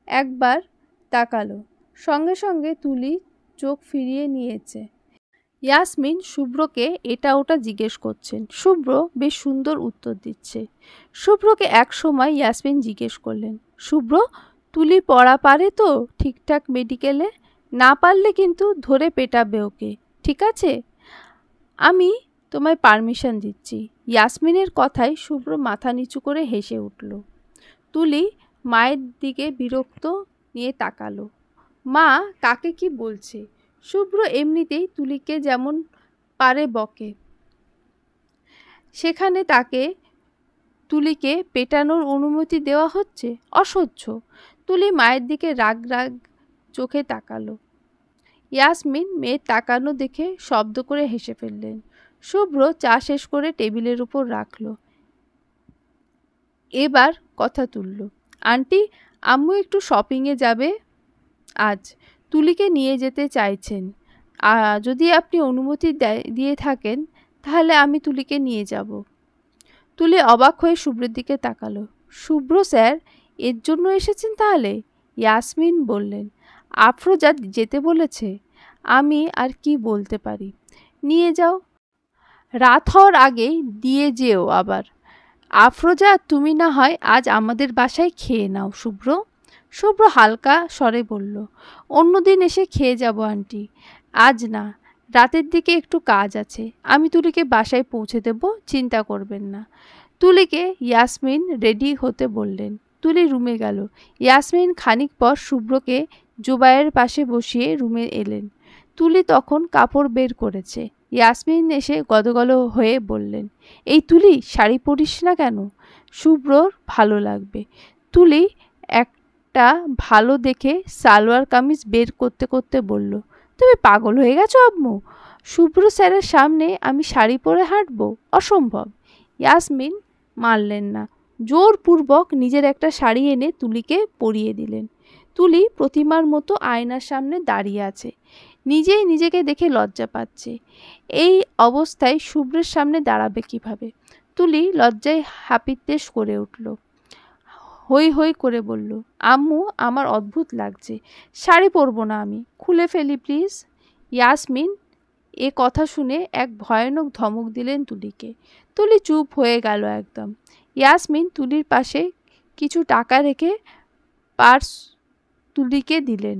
একবার তাকালো, সঙ্গে সঙ্গে তুলি চোখ ফিরিয়ে নিয়েছে। ইয়াসমিন শুভ্রকে এটা ওটা জিজ্ঞেস করছেন। শুভ্র বেশ সুন্দর উত্তর দিচ্ছে। শুভ্রকে এক সময় ইয়াসমিন জিজ্ঞেস করলেন, শুভ্র তুলি পড়া পারে তো ঠিকঠাক মেডিকেলে? না পারলে কিন্তু ধরে পেটাবে ওকে, ঠিক আছে? আমি তোমায় পারমিশন দিচ্ছি। ইয়াসমিনের কথায় শুভ্র মাথা নিচু করে হেসে উঠল। তুলি মায়ের দিকে বিরক্ত নিয়ে তাকালো। মা কাকে কি বলছে? শুভ্র এমনিতেই তুলিকে যেমন পারে বকে, সেখানে তাকে তুলিকে পেটানোর অনুমতি দেওয়া হচ্ছে? অসহ্য। তুলি মায়ের দিকে রাগ রাগ চোখে তাকালো। ইয়াসমিন মেয়ের তাকানো দেখে শব্দ করে হেসে ফেললেন। শুভ্র চা শেষ করে টেবিলের উপর রাখল। এবার কথা তুলল। আন্টি, আম্মু একটু শপিংয়ে যাবে আজ, তুলিকে নিয়ে যেতে চাইছেন। যদি আপনি অনুমতি দিয়ে থাকেন তাহলে আমি তুলিকে নিয়ে যাব। তুলি অবাক হয়ে শুভ্রের দিকে তাকালো। শুভ্র স্যার এর জন্য এসেছেন তাহলে? ইয়াসমিন বললেন। আফরোজা যেতে বলেছে, আমি আর কি বলতে পারি। নিয়ে যাও, রাত হওয়ার আগেই দিয়ে যেও আবার। আফরোজা তুমি না হয় আজ আমাদের বাসায় খেয়ে নাও শুভ্র। শুভ্র হালকা স্বরে বলল, অন্যদিন এসে খেয়ে যাব আন্টি, আজ না। রাতের দিকে একটু কাজ আছে, আমি তুলিকে বাসায় পৌঁছে দেব, চিন্তা করবেন না। তুলিকে ইয়াসমিন রেডি হতে বললেন। তুলি রুমে গেল। ইয়াসমিন খানিক পর শুভ্রকে জুবাইয়ের পাশে বসিয়ে রুমে এলেন। তুলি তখন কাপড় বের করেছে। ইয়াসমিন এসে গদগদ হয়ে বললেন, এই তুলি শাড়ি পরিস না কেন? শুভ্রর ভালো লাগবে। তুলি একটা ভালো দেখে সালোয়ার কামিজ বের করতে করতে বলল, তুমি পাগল হয়ে গেছো আম্মু? শুভ্র স্যারের সামনে আমি শাড়ি পরে হাঁটবো? অসম্ভব। ইয়াসমিন মানলেন না। জোরপূর্বক নিজের একটা শাড়ি এনে তুলিকে পরিয়ে দিলেন। তুলি প্রতিমার মতো আয়নার সামনে দাঁড়িয়ে আছে। নিজেই নিজেকে দেখে লজ্জা পাচ্ছে। এই অবস্থায় শুভ্রের সামনে দাঁড়াবে কিভাবে? তুলি লজ্জায় হাপিত্তেশ করে উঠল। হই হই করে বলল, আম্মু আমার অদ্ভুত লাগছে, শাড়ি পরবো না আমি, খুলে ফেলি প্লিজ। ইয়াসমিন এ কথা শুনে এক ভয়ানক ধমক দিলেন তুলিকে। তুলি চুপ হয়ে গেল একদম। ইয়াসমিন তুলির পাশে কিছু টাকা রেখে পার্স তুলিকে দিলেন।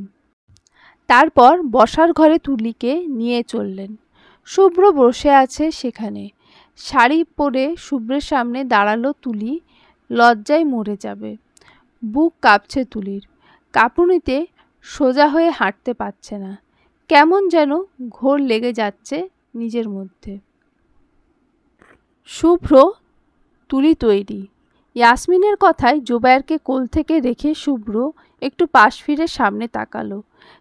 তারপর বসার ঘরে তুলিকে নিয়ে চললেন। শুভ্র বসে আছে সেখানে। শাড়ি পরে শুভ্রের সামনে দাঁড়ালো তুলি। লজ্জায় মরে যাবে। বুক কাঁপছে তুলির। কাঁপুনিতে সোজা হয়ে হাঁটতে পারছে না। কেমন যেন ঘোর লেগে যাচ্ছে নিজের মধ্যে। শুভ্র তুলি তৈরি। ইয়াসমিনের কথায় জুবায়েরকে কোল থেকে রেখে শুভ্র একটু পাশ ফিরে সামনে তাকালো।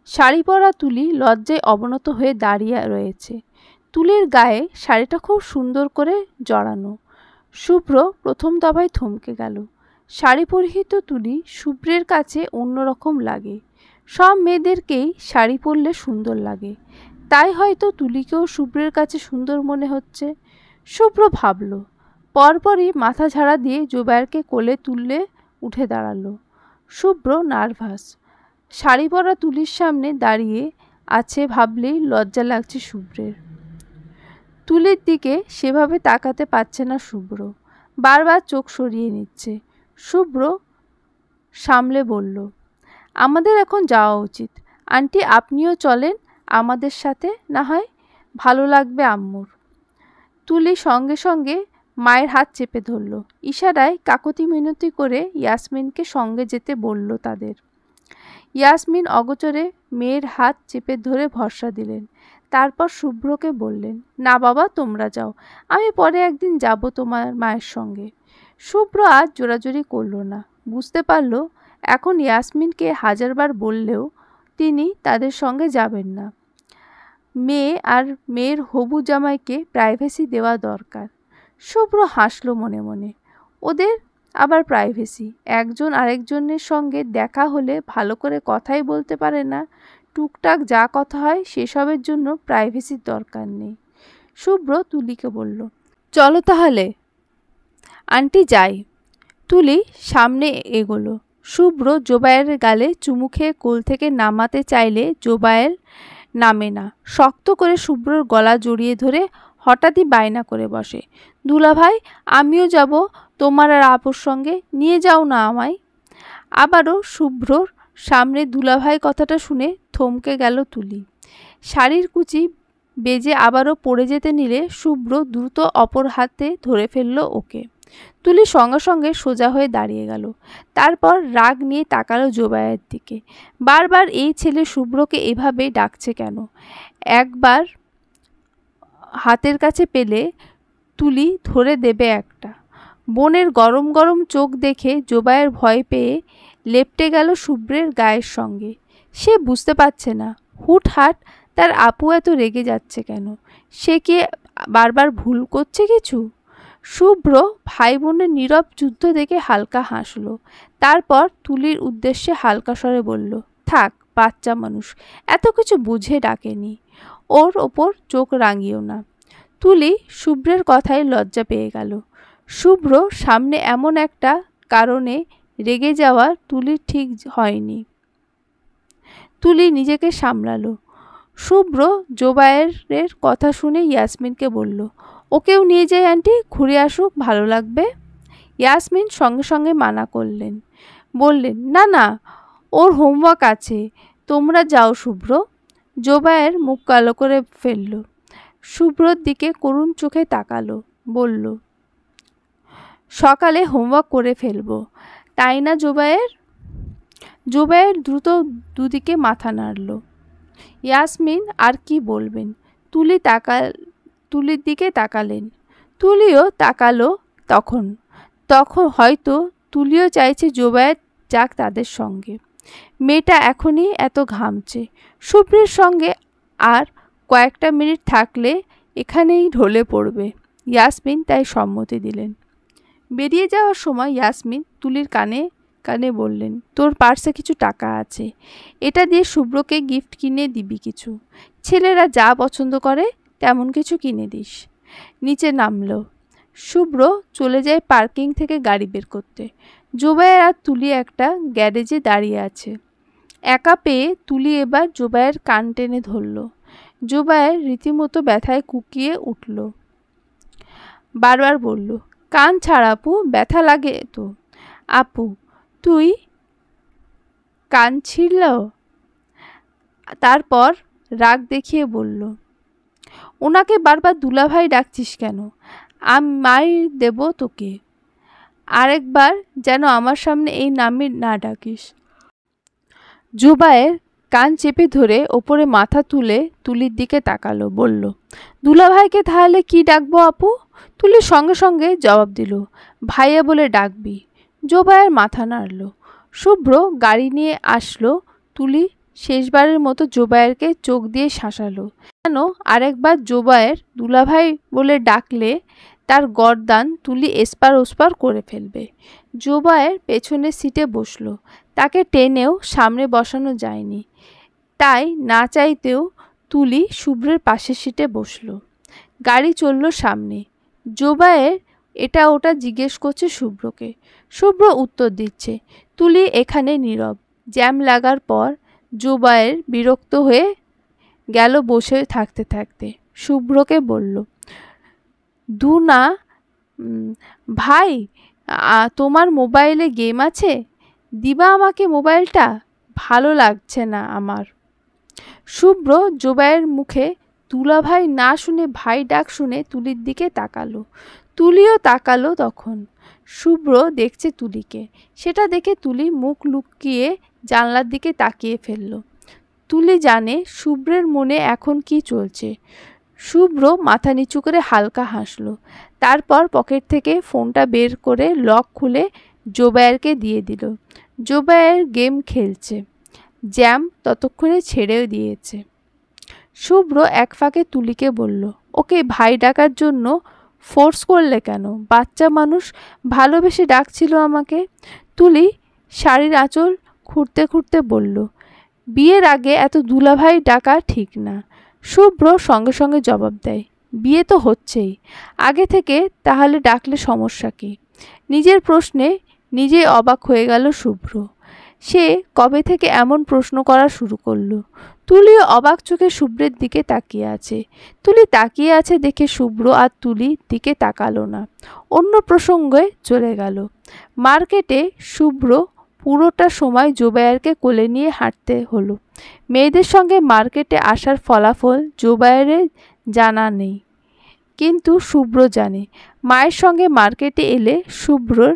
শাড়ি পরা তুলি লজ্জায় অবনত হয়ে দাঁড়িয়ে রয়েছে। তুলির গায়ে শাড়িটা খুব সুন্দর করে জড়ানো। শুভ্র প্রথম দফায় থমকে গেল। শাড়ি পরিহিত তুলি শুভ্রের কাছে অন্যরকম লাগে। সব মেয়েদেরকেই শাড়ি পরলে সুন্দর লাগে। তাই হয়তো তুলিকেও শুভ্রের কাছে সুন্দর মনে হচ্ছে। শুভ্র ভাবল। পরপরই মাথা ঝাড়া দিয়ে জুবায়েরকে কোলে তুললে উঠে দাঁড়ালো। শুভ্র নার্ভাস। শাড়ি পরা তুলির সামনে দাঁড়িয়ে আছে ভাবলেই লজ্জা লাগছে শুভ্রের। তুলির দিকে সেভাবে তাকাতে পারছে না শুভ্র, বারবার চোখ সরিয়ে নিচ্ছে। শুভ্র সামলে বলল, আমাদের এখন যাওয়া উচিত। আন্টি আপনিও চলেন আমাদের সাথে, না হয় ভালো লাগবে আম্মুর। তুলি সঙ্গে সঙ্গে মায়ের হাত চেপে ধরল। ইশারায় কাকতি মিনতি করে ইয়াসমিনকে সঙ্গে যেতে বলল তাদের। ইয়াসমিন অগোচরে মেয়ের হাত চেপে ধরে ভরসা দিলেন। তারপর শুভ্রকে বললেন, না বাবা তোমরা যাও, আমি পরে একদিন যাব তোমার মায়ের সঙ্গে। শুভ্র আজ জোরাজুরি করল না। বুঝতে পারল এখন ইয়াসমিনকে হাজারবার বললেও তিনি তাদের সঙ্গে যাবেন না। মেয়ে আর মেয়ের হবু জামাইকে প্রাইভেসি দেওয়া দরকার। শুভ্র হাসল মনে মনে। ওদের আবার প্রাইভেসি? একজন আরেকজনের সঙ্গে দেখা হলে ভালো করে কথাই বলতে পারে না, টুকটাক যা কথা হয় সেসবের জন্য প্রাইভেসির দরকার নেই। শুভ্র তুলিকে বলল, চলো তাহলে আন্টি যাই। তুলি সামনে এগোলো। শুভ্র জোবায়ের গালে চুমু খেয়ে কোল থেকে নামাতে চাইলে জোবায়ের নামে না। শক্ত করে শুভ্রর গলা জড়িয়ে ধরে হঠাৎই বায়না করে বসে, দুলাভাই আমিও যাব তোমার আর আপুর সঙ্গে, নিয়ে যাও না আমায়। আবারও শুভ্রর সামনে দুলাভাই কথাটা শুনে থমকে গেল তুলি। শাড়ির কুচি বেজে আবারও পড়ে যেতে নিলে শুভ্র দ্রুত অপর হাতে ধরে ফেলল ওকে। তুলি সঙ্গে সঙ্গে সোজা হয়ে দাঁড়িয়ে গেল। তারপর রাগ নিয়ে তাকালো জোবায়ের দিকে। বারবার এই ছেলে শুভ্রকে এভাবে ডাকছে কেন? একবার হাতের কাছে পেলে তুলি ধরে দেবে একটা। বোনের গরম গরম চোখ দেখে জোবায়ের ভয় পেয়ে লেপটে গেল শুভ্রের গায়ের সঙ্গে। সে বুঝতে পারছে না হুটহাট তার আপু এত রেগে যাচ্ছে কেন। সে কি বারবার ভুল করছে কিছু? শুভ্র ভাই বোনের নীরব যুদ্ধ দেখে হালকা হাসল। তারপর তুলির উদ্দেশ্যে হালকা স্বরে বলল, থাক বাচ্চা মানুষ, এত কিছু বুঝে ডাকেনি, ওর ওপর চোখ রাঙিও না। তুলি শুভ্রের কথায় লজ্জা পেয়ে গেল। শুভ্র সামনে এমন একটা কারণে রেগে যাওয়া তুলির ঠিক হয়নি। তুলি নিজেকে সামলালো। শুভ্র জোবায়ের কথা শুনে ইয়াসমিনকে বলল, ওকেও নিয়ে যাই আন্টি, ঘুরে আসুক, ভালো লাগবে। ইয়াসমিন সঙ্গে সঙ্গে মানা করলেন, বললেন, না না ওর হোমওয়ার্ক আছে, তোমরা যাও শুভ্র। জোবায়ের মুখ কালো করে ফেলল। শুভ্রর দিকে করুণ চোখে তাকালো, বলল, সকালে হোমওয়ার্ক করে ফেলবো, তাই না জোবায়ের? জোবায়ের দ্রুত দুদিকে মাথা নাড়ল। ইয়াসমিন আর কি বলবেন। তুলির দিকে তাকালেন। তুলিও তাকালো। তখন হয়তো তুলিও চাইছে জোবায়ের যাক তাদের সঙ্গে। মেয়েটা এখনই এত ঘামছে। শুভ্রের সঙ্গে আর কয়েকটা মিনিট থাকলে এখানেই ঢলে পড়বে। ইয়াসমিন তাই সম্মতি দিলেন। বেরিয়ে যাওয়ার সময় ইয়াসমিন তুলির কানে কানে বললেন, তোর পার্সে কিছু টাকা আছে, এটা দিয়ে শুভ্রকে গিফট কিনে দিবি কিছু। ছেলেরা যা পছন্দ করে তেমন কিছু কিনে দিস। নিচে নামল। শুভ্র চলে যায় পার্কিং থেকে গাড়ি বের করতে। জোবায়ের আর তুলি একটা গ্যারেজে দাঁড়িয়ে আছে। একা পেয়ে তুলি এবার জোবায়ের কান টেনে ধরল। জোবায়ের রীতিমতো ব্যথায় কুকিয়ে উঠল। বারবার বলল, কান ছাড় আপু, ব্যথা লাগে তো। আপু তুই কান ছিঁড়ল? তারপর রাগ দেখিয়ে বলল, ওনাকে বারবার দুলাভাই ডাকছিস কেন? আমি মাইর দেব তোকে। আরেকবার যেন আমার সামনে এই নামে না ডাকিস। জোবায়ের কান চেপে ধরে ওপরে মাথা তুলে তুলির দিকে তাকালো, বলল, দুলাভাইকে তাহলে কি ডাকবো আপু? তুলি সঙ্গে সঙ্গে জবাব দিল, ভাইয়া বলে ডাকবি। জোবায়ের মাথা নাড়ল। শুভ্র গাড়ি নিয়ে আসলো। তুলি শেষবারের মতো জোবায়েরকে চোখ দিয়ে শাসালো, যেন আরেকবার জোবায়ের দুলাভাই বলে ডাকলে তার গর্দান তুলি এসপার ওসপার করে ফেলবে। জোবায়ের পেছনের সিটে বসলো। তাকে টেনেও সামনে বসানো যায়নি। তাই না চাইতেও তুলি শুভ্রের পাশের সিটে বসলো। গাড়ি চলল সামনে। জোবায়ের এটা ওটা জিজ্ঞেস করছে শুভ্রকে। শুভ্র উত্তর দিচ্ছে। তুলি এখানে নীরব। জ্যাম লাগার পর জোবায়ের বিরক্ত হয়ে গেল বসে থাকতে থাকতে। শুভ্রকে বলল, না ভাই, তোমার মোবাইলে গেম আছে? দিবা আমাকে মোবাইলটা? ভালো লাগছে না আমার। শুভ্র জোবায়ের মুখে দুলাভাই না শুনে ভাই ডাক শুনে তুলির দিকে তাকালো। তুলিও তাকালো তখন। শুভ্র দেখছে তুলিকে। সেটা দেখে তুলি মুখ লুকিয়ে জানলার দিকে তাকিয়ে ফেলল। তুলি জানে শুভ্রের মনে এখন কি চলছে। শুভ্র মাথা নিচু করে হালকা হাসলো। তারপর পকেট থেকে ফোনটা বের করে লক খুলে জোবায়েরকে দিয়ে দিল। জোবায়ের গেম খেলছে। জ্যাম ততক্ষণে ছেড়েও দিয়েছে। শুভ্র এক ফাঁকে তুলিকে বলল, ওকে ভাই ডাকার জন্য ফোর্স করলে কেন? বাচ্চা মানুষ, ভালোবেসে ডাকছিল আমাকে। তুলি শাড়ির আঁচল খুঁড়তে খুঁড়তে বলল, বিয়ের আগে এত দুলাভাই ডাকা ঠিক না। শুভ্র সঙ্গে সঙ্গে জবাব দেয়, বিয়ে তো হচ্ছেই, আগে থেকে তাহলে ডাকলে সমস্যা কী? নিজের প্রশ্নে নিজেই অবাক হয়ে গেল শুভ্র। সে কবে থেকে এমন প্রশ্ন করা শুরু করলো? তুলিও অবাক চোখে শুভ্রের দিকে তাকিয়ে আছে। তুলি তাকিয়ে আছে দেখে শুভ্র আর তুলির দিকে তাকালো না, অন্য প্রসঙ্গে চলে গেল। মার্কেটে শুভ্র পুরোটা সময় জোবায়েরকে কোলে নিয়ে হাঁটতে হলো। মেয়েদের সঙ্গে মার্কেটে আসার ফলাফল জোবায়েরের জানা নেই, কিন্তু শুভ্র জানে মায়ের সঙ্গে মার্কেটে এলে শুভ্রর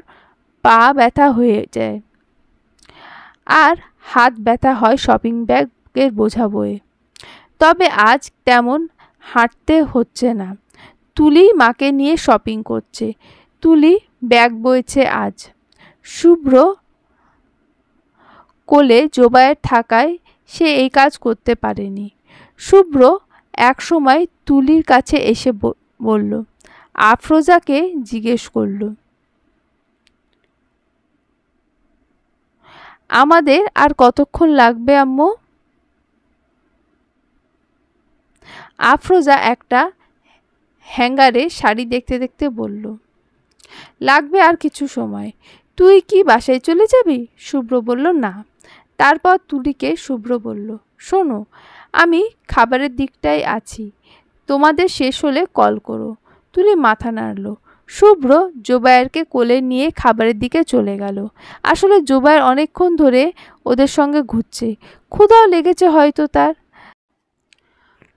পা ব্যথা হয়ে যায় আর হাত ব্যথা হয় শপিং ব্যাগের বোঝা বয়ে। তবে আজ তেমন হাঁটতে হচ্ছে না। তুলি মাকে নিয়ে শপিং করছে। তুলি ব্যাগ বইছে আজ। শুভ্র কোলে জোবায়ের থাকায় সে এই কাজ করতে পারেনি। শুভ্র এক সময় তুলির কাছে এসে বলল, আফরোজাকে জিজ্ঞেস করল, আমাদের আর কতক্ষণ লাগবে আম্মু? আফরোজা একটা হ্যাঙ্গারে শাড়ি দেখতে দেখতে বলল, লাগবে আর কিছু সময়। তুই কি বাসায় চলে যাবি? শুভ্র বলল, না। তারপর তুলিকে শুভ্র বলল, শোনো, আমি খাবারের দিকটাই আছি, তোমাদের শেষ হলে কল করো। তুলি মাথা নাড়ল। শুভ্র জোবায়েরকে কোলে নিয়ে খাবারের দিকে চলে গেল। আসলে জোবায়ের অনেকক্ষণ ধরে ওদের সঙ্গে ঘুরছে, ক্ষুধাও লেগেছে হয়তো তার,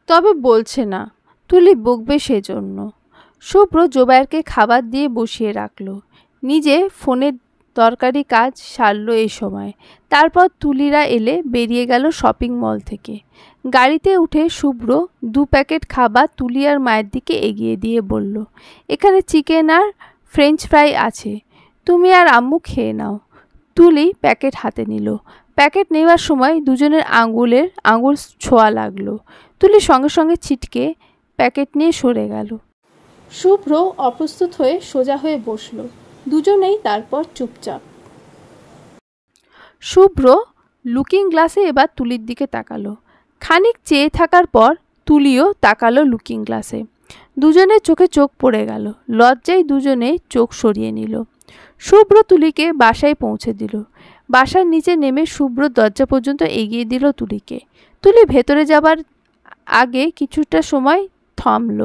তবে বলছে না, তুলি বকবে সেজন্য। শুভ্র জোবায়েরকে খাবার দিয়ে বসিয়ে রাখল, নিজে ফোনের দরকারি কাজ সারল এই সময়। তারপর তুলিরা এলে বেরিয়ে গেল শপিং মল থেকে। গাড়িতে উঠে শুভ্র 2 প্যাকেট খাবার তুলি আর মায়ের দিকে এগিয়ে দিয়ে বলল, এখানে চিকেন আর ফ্রেঞ্চ ফ্রাই আছে, তুমি আর আম্মু খেয়ে নাও। তুলি প্যাকেট হাতে নিল। প্যাকেট নেওয়ার সময় দুজনের আঙুল ছোঁয়া লাগলো। তুলি সঙ্গে সঙ্গে ছিটকে প্যাকেট নিয়ে সরে গেল। শুভ্র অপ্রস্তুত হয়ে সোজা হয়ে বসল। দুজনেই তারপর চুপচাপ। শুভ্র লুকিং গ্লাসে এবার তুলির দিকে তাকালো। খানিক চেয়ে থাকার পর তুলিও তাকালো লুকিং গ্লাসে। দুজনের চোখে চোখ পড়ে গেল। লজ্জায় দুজনেই চোখ সরিয়ে নিল। শুভ্র তুলিকে বাসায় পৌঁছে দিল। বাসার নিচে নেমে শুভ্র দরজা পর্যন্ত এগিয়ে দিল তুলিকে। তুলি ভেতরে যাবার আগে কিছুটা সময় থামল।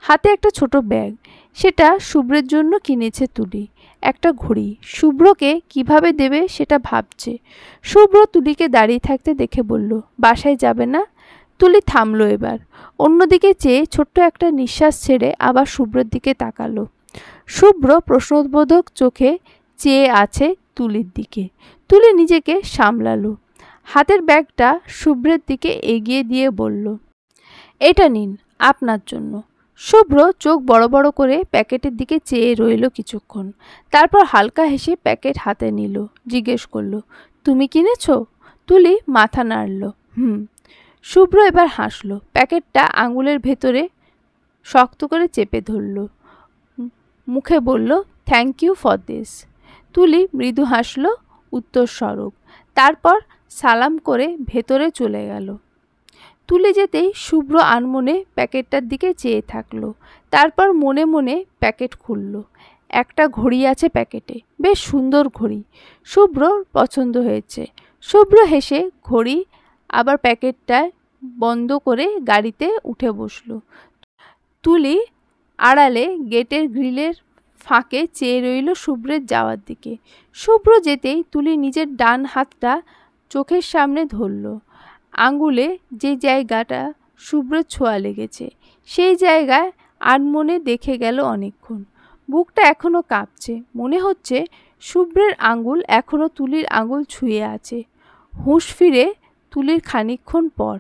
হাতে একটা ছোট ব্যাগ, সেটা শুভ্রের জন্য কিনেছে তুলি। একটা ঘড়ি, শুভ্রকে কিভাবে দেবে সেটা ভাবছে। শুভ্র তুলিকে দাঁড়িয়ে থাকতে দেখে বলল, বাসায় যাবে না? তুলি থামলো এবার। অন্যদিকে চেয়ে ছোট্ট একটা নিঃশ্বাস ছেড়ে আবার শুভ্রের দিকে তাকালো। শুভ্র প্রশ্নবোধক চোখে চেয়ে আছে তুলির দিকে। তুলি নিজেকে সামলালো। হাতের ব্যাগটা শুভ্রের দিকে এগিয়ে দিয়ে বলল, এটা নিন, আপনার জন্য। শুভ্র চোখ বড় বড় করে প্যাকেটের দিকে চেয়ে রইল কিছুক্ষণ। তারপর হালকা হেসে প্যাকেট হাতে নিল। জিজ্ঞেস করল, তুমি কিনেছো? তুলি মাথা নাড়ল, হুম। শুভ্র এবার হাসল। প্যাকেটটা আঙুলের ভেতরে শক্ত করে চেপে ধরল। মুখে বলল, থ্যাংক ইউ ফর দিস। তুলি মৃদু হাসল উত্তর স্বরূপ। তারপর সালাম করে ভেতরে চলে গেল। তুলে যেতেই শুভ্র আনমনে প্যাকেটটার দিকে চেয়ে থাকলো। তারপর মনে মনে প্যাকেট খুলল। একটা ঘড়ি আছে প্যাকেটে, বেশ সুন্দর ঘড়ি, শুভ্রর পছন্দ হয়েছে। শুভ্র হেসে ঘড়ি আবার প্যাকেটটা বন্ধ করে গাড়িতে উঠে বসলো। তুলি আড়ালে গেটের গ্রিলের ফাঁকে চেয়ে রইল শুভ্রের যাওয়ার দিকে। শুভ্র যেতেই তুলি নিজের ডান হাতটা চোখের সামনে ধরল। আঙুলে যে জায়গাটা শুভ্রের ছোঁয়া লেগেছে সেই জায়গায় আনমনে দেখে গেল অনেকক্ষণ। বুকটা এখনো কাঁপছে, মনে হচ্ছে শুভ্রের আঙুল এখনো তুলির আঙুল ছুঁয়ে আছে। হুঁশ ফিরে তুলির খানিকক্ষণ পর।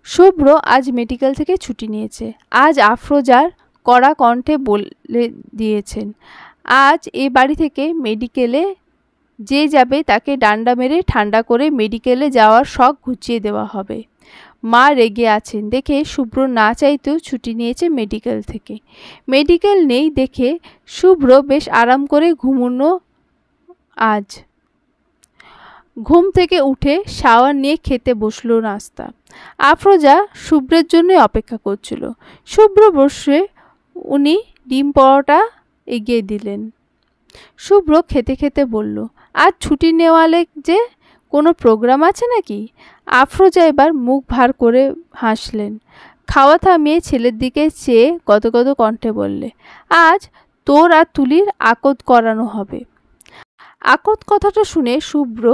শুভ্র আজ মেডিকেল থেকে ছুটি নিয়েছে। আজ আফরোজার কড়া কণ্ঠে বলে দিয়েছেন, আজ এ বাড়ি থেকে মেডিকেলে যে যাবে তাকে ডান্ডা মেরে ঠান্ডা করে মেডিকেলে যাওয়ার শখ ঘুচিয়ে দেওয়া হবে। মা রেগে আছেন দেখে শুভ্র না চাইতেও ছুটি নিয়েছে মেডিকেল থেকে। মেডিকেল নেই দেখে শুভ্র বেশ আরাম করে ঘুমোনো। আজ ঘুম থেকে উঠে শাওয়ার নিয়ে খেতে বসলো নাস্তা। আফরোজা শুভ্রের জন্য অপেক্ষা করছিল। শুভ্র বসে উনি ডিম পরোটা এগিয়ে দিলেন। শুভ্র খেতে খেতে বলল, আজ ছুটি নেওয়ালে যে কোনো প্রোগ্রাম আছে নাকি? আফরোজা এবার মুখ ভার করে হাসলেন। খাওয়া থামিয়ে ছেলের দিকে চেয়ে গদগদ কণ্ঠে বললে, আজ তোর আর তুলির আকদ করানো হবে। আকদ কথাটা শুনে শুভ্র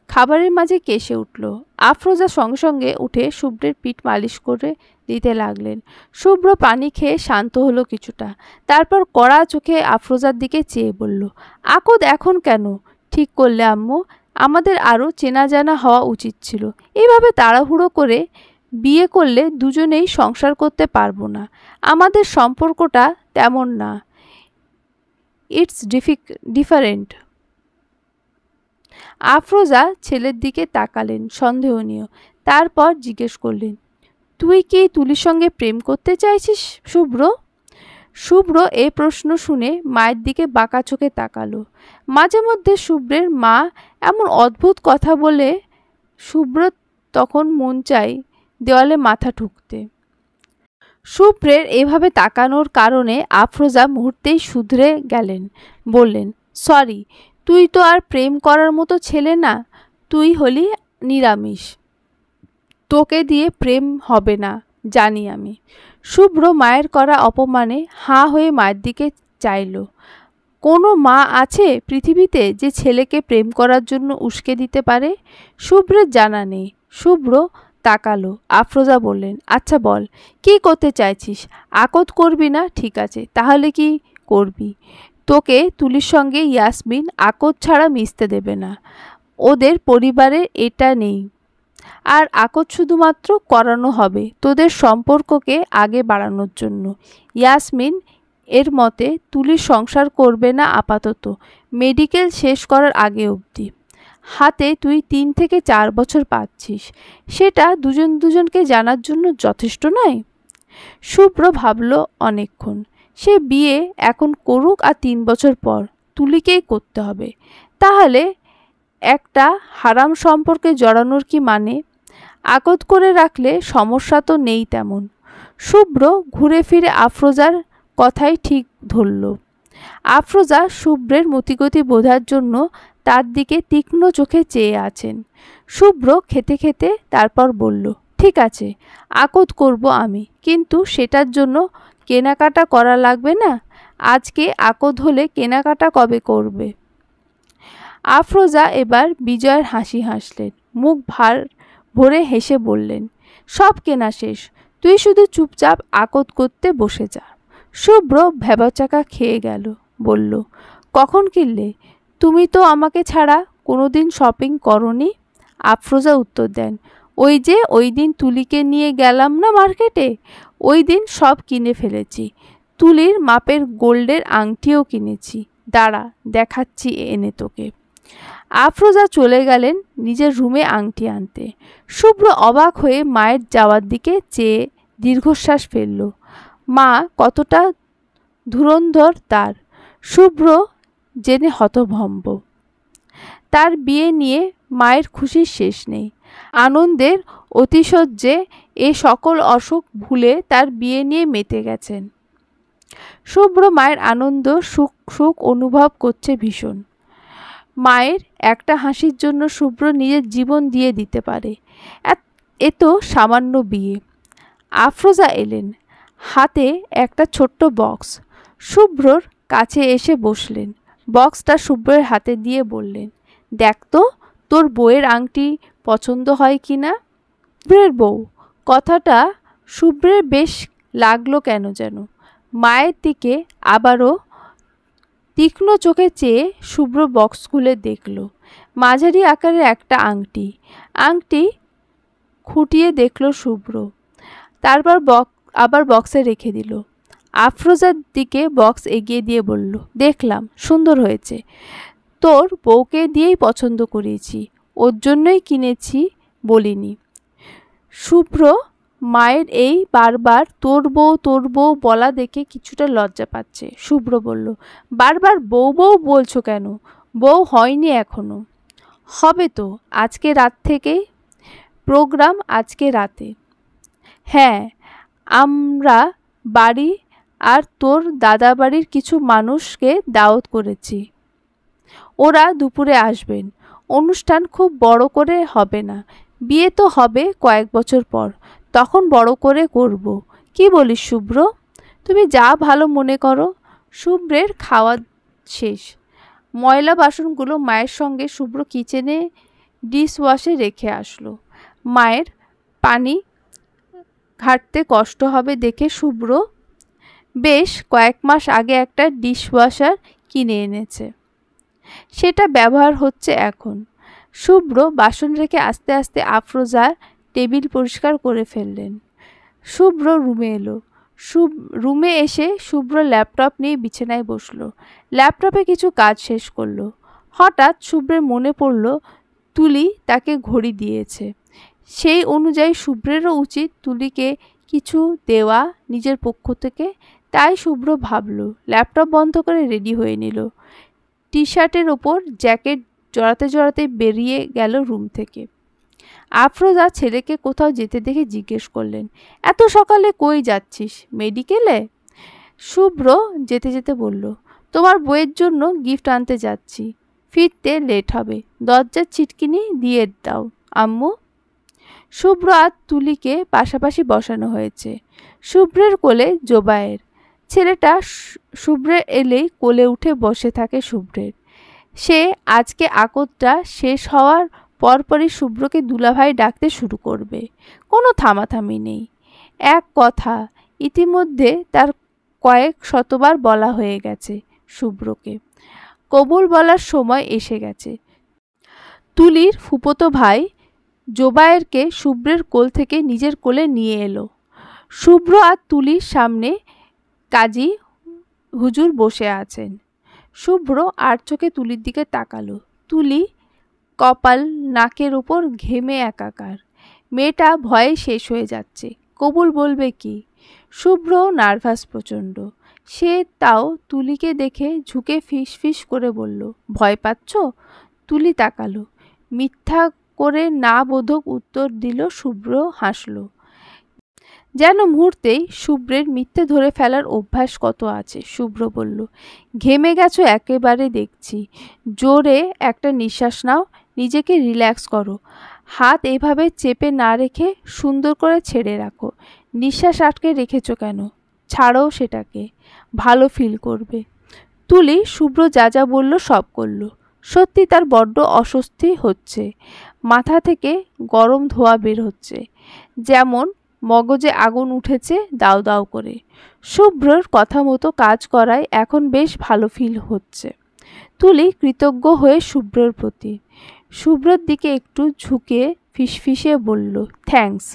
খাবারের মাঝে কেসে উঠল। আফরোজা সঙ্গে সঙ্গে উঠে শুভ্রের পিঠ মালিশ করে দিতে লাগলেন। শুভ্র পানি খেয়ে শান্ত হলো কিছুটা। তারপর কড়া চোখে আফরোজার দিকে চেয়ে বলল, আকদ এখন কেন ঠিক করলে আম্মু? আমাদের আরও চেনা জানা হওয়া উচিত ছিল। এইভাবে তাড়াহুড়ো করে বিয়ে করলে দুজনেই সংসার করতে পারবো না। আমাদের সম্পর্কটা তেমন না, ইটস ডিফারেন্ট। আফরোজা ছেলের দিকে তাকালেন সন্দেহ নিয়ে। তারপর জিজ্ঞেস করলেন, তুই কি তুলির সঙ্গে প্রেম করতে চাইছিস শুভ্র? শুভ্র এই প্রশ্ন শুনে মায়ের দিকে বাঁকা চোখে তাকালো। মাঝে মধ্যে শুভ্রের মা এমন অদ্ভুত কথা বলে শুভ্র তখন মন চাই দেওয়ালে মাথা ঠুকতে। শুভ্রের এভাবে তাকানোর কারণে আফরোজা মুহূর্তেই শুধরে গেলেন। বললেন, সরি, তুই তো আর প্রেম করার মতো ছেলে না, তুই হলি নিরামিষ, তোকে দিয়ে প্রেম হবে না জানি আমি। শুভ্র মায়ের করা অপমানে হাঁ হয়ে মায়ের দিকে চাইল। কোনো মা আছে পৃথিবীতে যে ছেলেকে প্রেম করার জন্য উস্কে দিতে পারে? শুভ্রের জানা নেই। শুভ্র তাকালো। আফরোজা বললেন, আচ্ছা বল, কি করতে চাইছিস? আকদ করবি না, ঠিক আছে, তাহলে কি করবি? তোকে তুলির সঙ্গে ইয়াসমিন আকদ ছাড়া মিশতে দেবে না। ওদের পরিবারে এটা নেই। আর আকদ শুধুমাত্র করানো হবে তোদের সম্পর্ককে আগে বাড়ানোর জন্য। ইয়াসমিন এর মতে তুলি সংসার করবে না আপাতত, মেডিকেল শেষ করার আগে অবধি। হাতে তুই 3 থেকে 4 বছর পাচ্ছিস, সেটা দুজন দুজনকে জানার জন্য যথেষ্ট নয়? শুভ্র ভাবল অনেকক্ষণ। সে বিয়ে এখন করুক আর 3 বছর পর তুলিকেই করতে হবে। তাহলে একটা হারাম সম্পর্কে জড়ানোর কি মানে? আকদ করে রাখলে সমস্যা তো নেই তেমন। শুভ্র ঘুরে ফিরে আফরোজার কথাই ঠিক ধরল। আফরোজা শুভ্রের মতিগতি বোঝার জন্য তার দিকে তীক্ষ্ণ চোখে চেয়ে আছেন। শুভ্র খেতে খেতে তারপর বলল, ঠিক আছে, আকদ করব আমি, কিন্তু সেটার জন্য কেনাকাটা করা লাগবে না? আজকে আকদ হলে কেনাকাটা কবে করবে? আফরোজা এবার বিজয়ের হাসি হাসলেন। মুখ ভরে হেসে বললেন, সব কেনা শেষ, তুই শুধু চুপচাপ আকদ করতে বসে যা। শুভ্র ভ্যাবাচাকা খেয়ে গেল। বলল, কখন কিনলে? তুমি তো আমাকে ছাড়া কোনোদিন শপিং করনি। আফরোজা উত্তর দেন, ওই দিন তুলিকে নিয়ে গেলাম না মার্কেটে, ওই দিন সব কিনে ফেলেছি। তুলির মাপের গোল্ডের আংটিও কিনেছি, দাঁড়া দেখাচ্ছি এনে তোকে। আফরোজা চলে গেলেন নিজের রুমে আংটি আনতে। শুভ্র অবাক হয়ে মায়ের যাওয়ার দিকে চেয়ে দীর্ঘশ্বাস ফেলল। মা কতটা ধুরন্ধর তার, শুভ্র জেনে হতভম্ব। তার বিয়ে নিয়ে মায়ের খুশির শেষ নেই। আনন্দের অতিশয্যে এ সকল অসুখ ভুলে তার বিয়ে নিয়ে মেতে গেছেন। শুভ্র মায়ের আনন্দ সুখ অনুভব করছে ভীষণ। মায়ের একটা হাসির জন্য শুভ্র নিজের জীবন দিয়ে দিতে পারে। এ তো সামান্য বিয়ে। আফরোজা এলেন, হাতে একটা ছোট্ট বক্স। শুভ্রর কাছে এসে বসলেন। বক্সটা শুভ্রের হাতে দিয়ে বললেন, দেখ তো তোর বউয়ের আংটি পছন্দ হয় কি না। শুভ্রের বউ কথাটা শুভ্রের বেশ লাগলো কেন যেন। মায়ের দিকে আবারও তীক্ষ্ণ চোখে চেয়ে শুভ্র বক্স খুলে দেখল। মাঝারি আকারের একটা আংটি খুঁটিয়ে দেখল শুভ্র, তারপর আবার বক্সে রেখে দিল। আফরোজার দিকে বক্স এগিয়ে দিয়ে বলল, দেখলাম সুন্দর হয়েছে, তোর বউকে দিয়েই পছন্দ করিয়েছি, ওর জন্যই কিনেছি বলিনি। শুভ্র মায়ের এই বারবার তোর বউ বলা দেখে কিছুটা লজ্জা পাচ্ছে। শুভ্র বলল, বারবার বউ বউ বলছো কেন? বউ হয়নি এখনো। হবে তো, আজকে রাত থেকেই প্রোগ্রাম, আজকে রাতে। হ্যাঁ, আমরা বাড়ি আর তোর দাদা বাড়ির কিছু মানুষকে দাওয়াত করেছি, ওরা দুপুরে আসবেন। অনুষ্ঠান খুব বড় করে হবে না, বিয়ে তো হবে কয়েক বছর পর, তখন বড় করে করব। কি বলিস শুভ্র? তুমি যা ভালো মনে করো। শুভ্রের খাওয়া শেষ। ময়লা বাসনগুলো মায়ের সঙ্গে শুভ্র কিচেনে ডিশওয়াশে রেখে আসলো। মায়ের পানি ঘাটতে কষ্ট হবে দেখে শুভ্র বেশ কয়েক মাস আগে একটা ডিশওয়াশার কিনে এনেছে, সেটা ব্যবহার হচ্ছে এখন। শুভ্র বাসন রেখে আস্তে আস্তে আফরোজার টেবিল পরিষ্কার করে ফেললেন। শুভ্র রুমে এলো। রুমে এসে শুভ্র ল্যাপটপ নিয়ে বিছানায় বসলো। ল্যাপটপে কিছু কাজ শেষ করলো। হঠাৎ শুভ্রের মনে পড়ল তুলি তাকে ঘড়ি দিয়েছে। সেই অনুযায়ী শুভ্রেরও উচিত তুলিকে কিছু দেওয়া নিজের পক্ষ থেকে। তাই শুভ্র ভাবল। ল্যাপটপ বন্ধ করে রেডি হয়ে নিল। টি শার্টের ওপর জ্যাকেট জড়াতে জড়াতে বেরিয়ে গেল রুম থেকে। আফরোজা ছেলেকে কোথাও যেতে দেখে জিজ্ঞেস করলেন, এত সকালে কই যাচ্ছিস? মেডিকেলে? শুভ্র যেতে যেতে বলল, তোমার বইয়ের জন্য গিফট আনতে যাচ্ছি, ফিরতে লেট হবে, দরজার ছিটকিনি দিয়ে দাও আম্মু। শুভ্র আর তুলিকে পাশাপাশি বসানো হয়েছে। শুভ্রের কোলে জোবায়ের। ছেলেটা শুভ্রের এলেই কোলে উঠে বসে থাকে শুভ্রের। সে আজকে আকদটা শেষ হওয়ার পরপরই শুভ্রকে দুলাভাই ডাকতে শুরু করবে। কোনো থামাথামি নেই। এক কথা ইতিমধ্যে তার কয়েক শতবার বলা হয়ে গেছে শুভ্রকে। কবুল বলার সময় এসে গেছে। তুলির ফুপোতো ভাই জোবায়েরকে শুভ্রের কোল থেকে নিজের কোলে নিয়ে এলো। শুভ্র আর তুলির সামনে কাজী হুজুর বসে আছেন। শুভ্র আর চোখে তুলির দিকে তাকালো। তুলি কপাল নাকের উপর ঘেমে একাকার। মেয়েটা ভয়ে শেষ হয়ে যাচ্ছে। কবুল বলবে কি? শুভ্র নার্ভাস প্রচণ্ড। সে তাও তুলিকে দেখে ঝুঁকে ফিস ফিস করে বলল, ভয় পাচ্ছ? তুলি তাকালো। মিথ্যা করে না বোধক উত্তর দিল। শুভ্র হাসল। যেন মুহূর্তেই শুভ্রের মিথ্যে ধরে ফেলার অভ্যাস কত আছে। শুভ্র বলল, ঘেমে গেছো একেবারে দেখছি, জোরে একটা নিঃশ্বাস নাও, নিজেকে রিল্যাক্স করো। হাত এভাবে চেপে না রেখে সুন্দর করে ছেড়ে রাখো। নিঃশ্বাস আটকে রেখেছো কেন? ছাড়ো সেটাকে, ভালো ফিল করবে। তুলি শুভ্র যা যা বলল সব করল। সত্যি তার বড্ড অস্বস্তি হচ্ছে। মাথা থেকে গরম ধোঁয়া বের হচ্ছে, যেমন মগজে আগুন উঠেছে দাউ দাউ করে। শুভ্রর কথা মতো কাজ করায় এখন বেশ ভালো ফিল হচ্ছে। তুলি কৃতজ্ঞ হয়ে শুভ্রর প্রতি। শুভ্রর দিকে একটু ঝুঁকে ফিসফিসে বলল, থ্যাঙ্কস।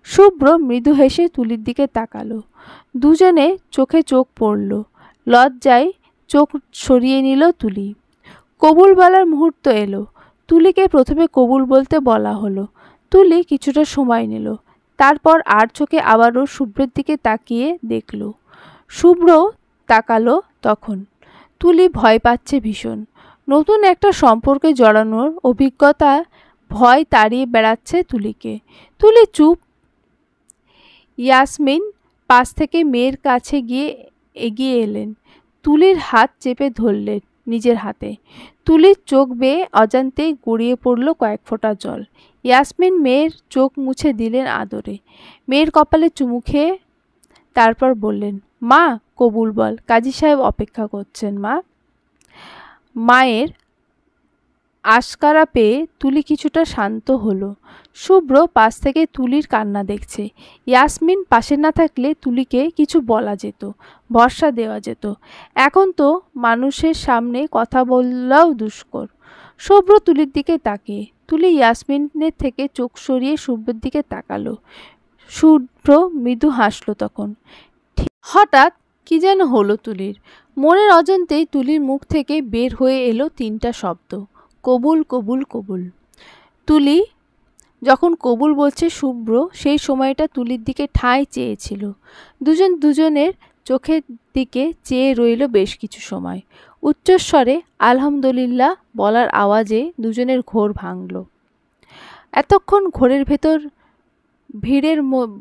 শুভ্র মৃদু হেসে তুলির দিকে তাকালো। দুজনে চোখে চোখ পড়ল। লজ্জায় চোখ সরিয়ে নিল তুলি। কবুল বলার মুহূর্ত এলো। তুলিকে প্রথমে কবুল বলতে বলা হলো। তুলি কিছুটা সময় নিল। তারপর আর চোখে আবারও শুভ্রের দিকে তাকিয়ে দেখল। শুভ্র তাকালো তখন। তুলি ভয় পাচ্ছে ভীষণ। নতুন একটা সম্পর্কে জড়ানোর অভিজ্ঞতা ভয় তাড়িয়ে বেড়াচ্ছে তুলিকে। তুলি চুপ। ইয়াসমিন পাশ থেকে মেয়ের কাছে গিয়ে এগিয়ে এলেন, তুলির হাত চেপে ধরলেন নিজের হাতে। তুলির চোখ বেয়ে অজান্তেই গড়িয়ে পড়ল কয়েক ফোঁটা জল। ইয়াসমিন মেয়ের চোখ মুছে দিলেন আদরে। মেয়ের কপালে চুমু খেয়ে তারপর বললেন, মা কবুল বল, কাজী সাহেব অপেক্ষা করছেন মা। মায়ের আশকারা পেয়ে তুলি কিছুটা শান্ত হলো। শুভ্র পাশ থেকে তুলির কান্না দেখছে। ইয়াসমিন পাশে না থাকলে তুলিকে কিছু বলা যেত, ভরসা দেওয়া যেত। এখন তো মানুষের সামনে কথা বলাও দুষ্কর। শুভ্র তুলির দিকে তাকিয়ে, তুলি ইয়াসমিনের থেকে চোখ সরিয়ে শুভ্রের দিকে তাকালো। শুভ্র মৃদু হাসল তখন। হঠাৎ কি যেন হলো তুলির। মনের অজান্তেই তুলির মুখ থেকে বের হয়ে এলো 3টা শব্দ, কবুল কবুল কবুল। তুলি যখন কবুল বলছে শুভ্র সেই সময়টা তুলির দিকে ঠাঁই চেয়েছিল। দুজন দুজনের চোখের দিকে চেয়ে রইল বেশ কিছু সময়। উচ্চস্বরে আলহামদুলিল্লাহ বলার আওয়াজে দুজনের ঘোর ভাঙল। এতক্ষণ ঘোরের ভেতর ভিড়ের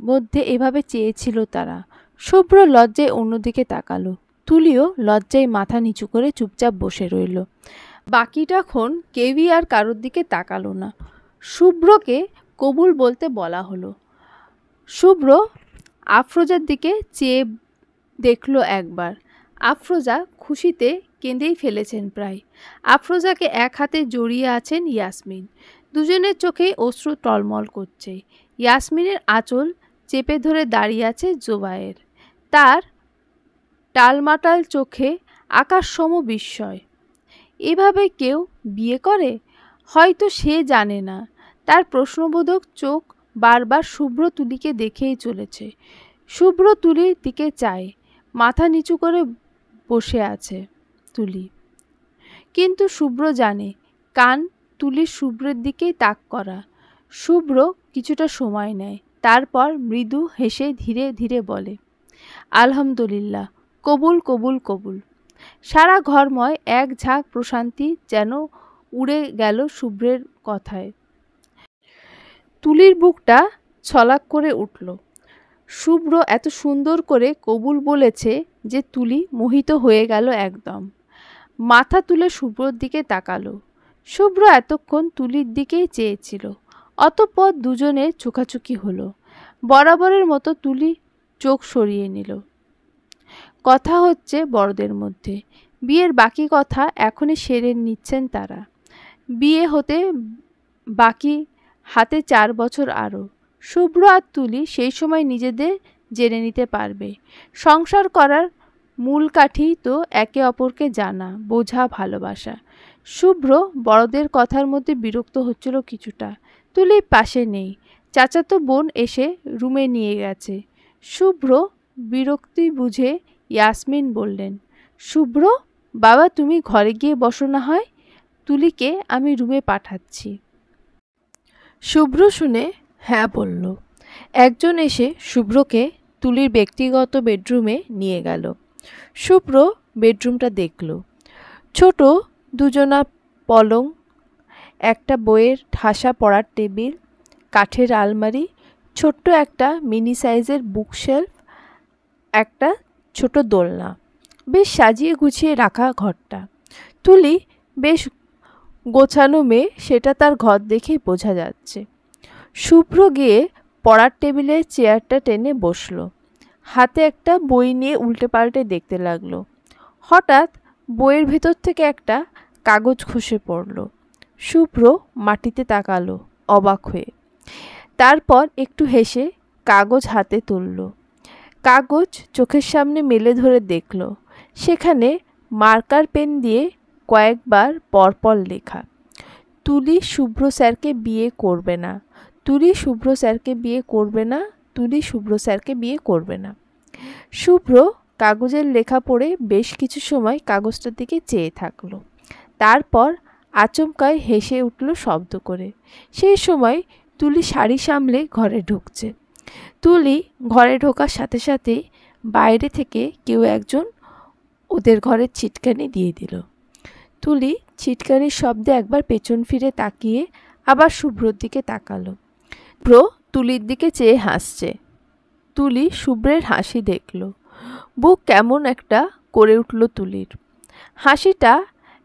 মধ্যে এভাবে চেয়েছিল তারা। শুভ্র লজ্জায় অন্যদিকে তাকালো। তুলিও লজ্জায় মাথা নিচু করে চুপচাপ বসে রইল। বাকিটাক্ষণ কেউই আর কারোর দিকে তাকালো না। শুভ্রকে কবুল বলতে বলা হলো। শুভ্র আফরোজার দিকে চেয়ে দেখলো একবার। আফরোজা খুশিতে কেঁদেই ফেলেছেন প্রায়। আফরোজাকে এক হাতে জড়িয়ে আছেন ইয়াসমিন। দুজনের চোখে অশ্রু টলমল করছে। ইয়াসমিনের আঁচল চেপে ধরে দাঁড়িয়ে আছে জোবায়ের, তার টালমাটাল চোখে আকাশসম বিস্ময়। এভাবে কেউ বিয়ে করে? হয়তো সে জানে না। তার প্রশ্নবোধক চোখ বারবার শুভ্র তুলিকে দেখেই চলেছে। শুভ্র তুলির দিকে চায়, মাথা নিচু করে বসে আছে তুলি। কিন্তু শুভ্র জানে কান তুলির শুভ্রের দিকেই তাক করা। শুভ্র কিছুটা সময় নেয়, তারপর মৃদু হেসে ধীরে ধীরে বলে, আলহামদুলিল্লাহ, কবুল কবুল কবুল। সারা ঘরময় এক ঝাঁক প্রশান্তি যেন উড়ে গেল শুভ্রের কথায়। তুলির বুকটা ছলাক করে উঠল। শুভ্র এত সুন্দর করে কবুল বলেছে যে তুলি মোহিত হয়ে গেল একদম। মাথা তুলে শুভ্রর দিকে তাকালো। শুভ্র এতক্ষণ তুলির দিকেই চেয়েছিল। অতঃপর দুজনের চোখাচোখি হলো। বরাবরের মতো তুলি চোখ সরিয়ে নিল। কথা হচ্ছে বড়দের মধ্যে। বিয়ের বাকি কথা এখনই সেরে নিচ্ছেন তারা। বিয়ে হতে বাকি হাতে 4 বছর আরও। শুভ্র আর তুলি সেই সময় নিজেদের জেনে নিতে পারবে। সংসার করার মূল কাঠি তো একে অপরকে জানা, বোঝা, ভালোবাসা। শুভ্র বড়দের কথার মধ্যে বিরক্ত হচ্ছিল কিছুটা। তুলি পাশে নেই। চাচাতো বোন এসে রুমে নিয়ে গেছে। শুভ্র বিরক্তি বুঝে ইয়াসমিন বললেন, শুভ্র বাবা তুমি ঘরে গিয়ে বসো না হয়, তুলিকে আমি রুমে পাঠাচ্ছি। শুভ্র শুনে হ্যাঁ বলল। একজন এসে শুভ্রকে তুলির ব্যক্তিগত বেডরুমে নিয়ে গেল। শুভ্র বেডরুমটা দেখল। ছোট দুজনা পলং, একটা বইয়ের ঠাসা পড়ার টেবিল, কাঠের আলমারি, ছোট্ট একটা মিনি সাইজের বুকশেলফ, একটা ছোট দোলনা। বেশ সাজিয়ে গুছিয়ে রাখা ঘরটা। তুলি বেশ গোছানো মেয়ে, সেটা তার ঘর দেখেই বোঝা যাচ্ছে। শুভ্র গিয়ে পড়ার টেবিলের চেয়ারটা টেনে বসলো। হাতে একটা বই নিয়ে উল্টে পাল্টে দেখতে লাগলো। হঠাৎ বইয়ের ভেতর থেকে একটা কাগজ খসে পড়ল। শুভ্র মাটিতে তাকালো অবাক হয়ে। তারপর একটু হেসে কাগজ হাতে তুলল। কাগজ চোখের সামনে মেলে ধরে দেখল, সেখানে মার্কার পেন দিয়ে কয়েকবার পরপর লেখা, তুলি শুভ্র স্যারকে বিয়ে করবে না, তুলি শুভ্র স্যারকে বিয়ে করবে না, তুলি শুভ্র স্যারকে বিয়ে করবে না। শুভ্র কাগজের লেখা পড়ে বেশ কিছু সময় কাগজটার দিকে চেয়ে থাকলো। তারপর আচমকায় হেসে উঠল শব্দ করে। সেই সময় তুলি শাড়ি সামলে ঘরে ঢুকছে। তুলি ঘরে ঢোকার সাথে সাথে বাইরে থেকে কেউ একজন ওদের ঘরের ছিটকানি দিয়ে দিল। তুলি ছিটকানির শব্দে একবার পেছন ফিরে তাকিয়ে আবার শুভ্রর দিকে তাকালো। শুভ্র তুলির দিকে চেয়ে হাসছে। তুলি শুভ্রের হাসি দেখল। বুক কেমন একটা করে উঠল তুলির। হাসিটা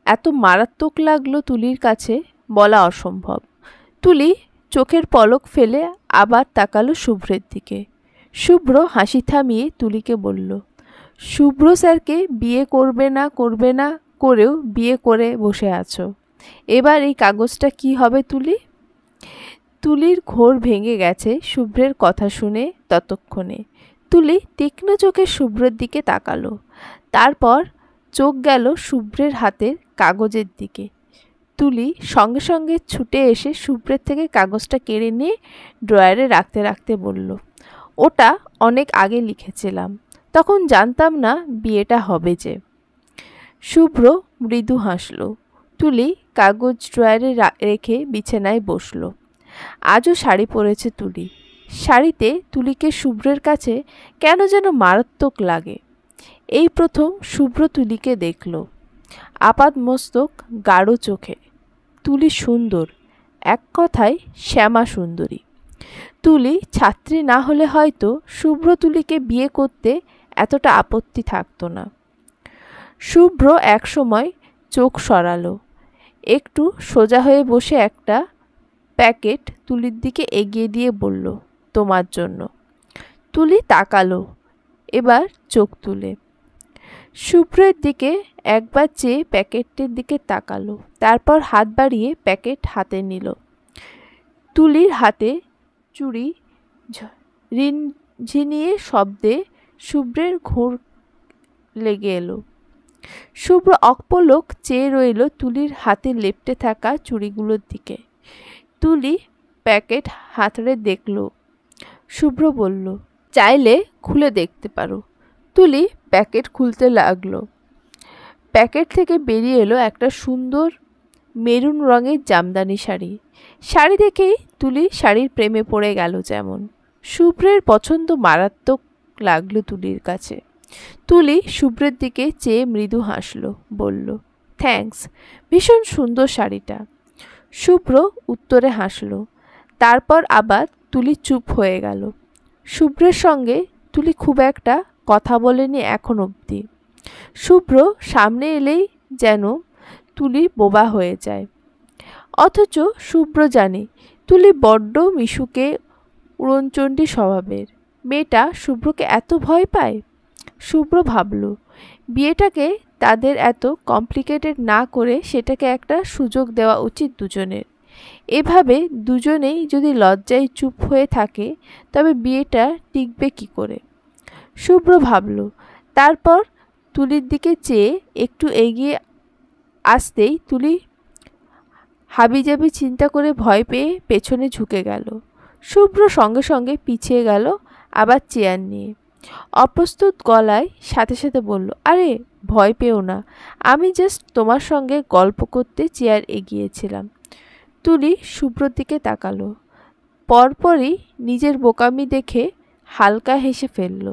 এত মারাত্মক লাগলো তুলির কাছে, বলা অসম্ভব। তুলি চোখের পলক ফেলে আবার তাকালো শুভ্রের দিকে। শুভ্র হাসি থামিয়ে তুলিকে বলল, শুভ্র স্যারকে বিয়ে করবে না করেও বিয়ে করে বসে আছো। এবার এই কাগজটা কি হবে তুলি? তুলির ঘোর ভেঙে গেছে শুভ্রের কথা শুনে ততক্ষণে। তুলি তীক্ষ্ণ চোখে শুভ্রের দিকে তাকালো। তারপর চোখ গেল শুভ্রের হাতের কাগজের দিকে। তুলি সঙ্গে সঙ্গে ছুটে এসে শুভ্রের থেকে কাগজটা কেড়ে নিয়ে ড্রয়ারে রাখতে রাখতে বলল, ওটা অনেক আগে লিখেছিলাম, তখন জানতাম না বিয়েটা হবে যে। শুভ্র মৃদু হাসল। তুলি কাগজ ড্রয়ারে রেখে বিছানায় বসল। আজও শাড়ি পরেছে তুলি। শাড়িতে তুলিকে শুভ্রের কাছে কেন যেন মারাত্মক লাগে। এই প্রথম শুভ্র তুলিকে দেখল। আপাদ মস্তক, গাঢ় চোখে। তুলি সুন্দর, এক কথায় শ্যামা সুন্দরী। তুলি ছাত্রী না হলে হয়তো শুভ্র তুলিকে বিয়ে করতে এতটা আপত্তি থাকতো না। শুভ্র একসময় চোখ সরালো, একটু সোজা হয়ে বসে একটা প্যাকেট তুলির দিকে এগিয়ে দিয়ে বলল, তোমার জন্য। তুলি তাকালো, এবার চোখ তুলে। শুভ্রের দিকে একবার চেয়ে প্যাকেটটির দিকে তাকালো, তারপর হাত বাড়িয়ে প্যাকেট হাতে নিল। তুলির হাতে চুড়ি রিনঝিনিয়ে শব্দে শুভ্রের ঘোর লেগে এলো। শুভ্র অপলক চেয়ে রইল তুলির হাতে লেপ্টে থাকা চুড়িগুলোর দিকে। তুলি প্যাকেট হাতড়ে দেখল। শুভ্র বলল, চাইলে খুলে দেখতে পারো। তুলি প্যাকেট খুলতে লাগলো। প্যাকেট থেকে বেরিয়ে এলো একটা সুন্দর মেরুন রঙের জামদানি শাড়ি। শাড়ি দেখেই তুলি শাড়ির প্রেমে পড়ে গেল যেমন। শুভ্রের পছন্দ মারাত্মক লাগলো তুলির কাছে। তুলি শুভ্রের দিকে চেয়ে মৃদু হাসল, বলল, থ্যাঙ্কস, ভীষণ সুন্দর শাড়িটা। শুভ্র উত্তরে হাসল। তারপর আবার তুলি চুপ হয়ে গেল। শুভ্রের সঙ্গে তুলি খুব একটা কথা বলেনি এখন অবধি। শুভ্র সামনে এলেই যেন তুলি বোবা হয়ে যায়। অথচ শুভ্র জানে তুলি বড্ড মিশুকে উড়নচণ্ডী স্বভাবের। মেয়েটা শুভ্রকে এত ভয় পায়। শুভ্র ভাবল, বিয়েটাকে তাদের এত কমপ্লিকেটেড না করে সেটাকে একটা সুযোগ দেওয়া উচিত দুজনের। এভাবে দুজনেই যদি লজ্জায় চুপ হয়ে থাকে তবে বিয়েটা টিকবে কি করে? শুভ্র ভাবল। তারপর তুলির দিকে চেয়ে একটু এগিয়ে আসতেই তুলি হাবিজাবি চিন্তা করে ভয় পেয়ে পেছনে ঝুঁকে গেল। শুভ্র সঙ্গে সঙ্গে পিছিয়ে গেল, আবার চেয়ার নিয়ে। অপ্রস্তুত গলায় সাথে সাথে বলল, আরে ভয় পেও না, আমি জাস্ট তোমার সঙ্গে গল্প করতে চেয়ার এগিয়েছিলাম। তুলি শুভ্রর দিকে তাকালো। পরপরই নিজের বোকামি দেখে হালকা হেসে ফেলল।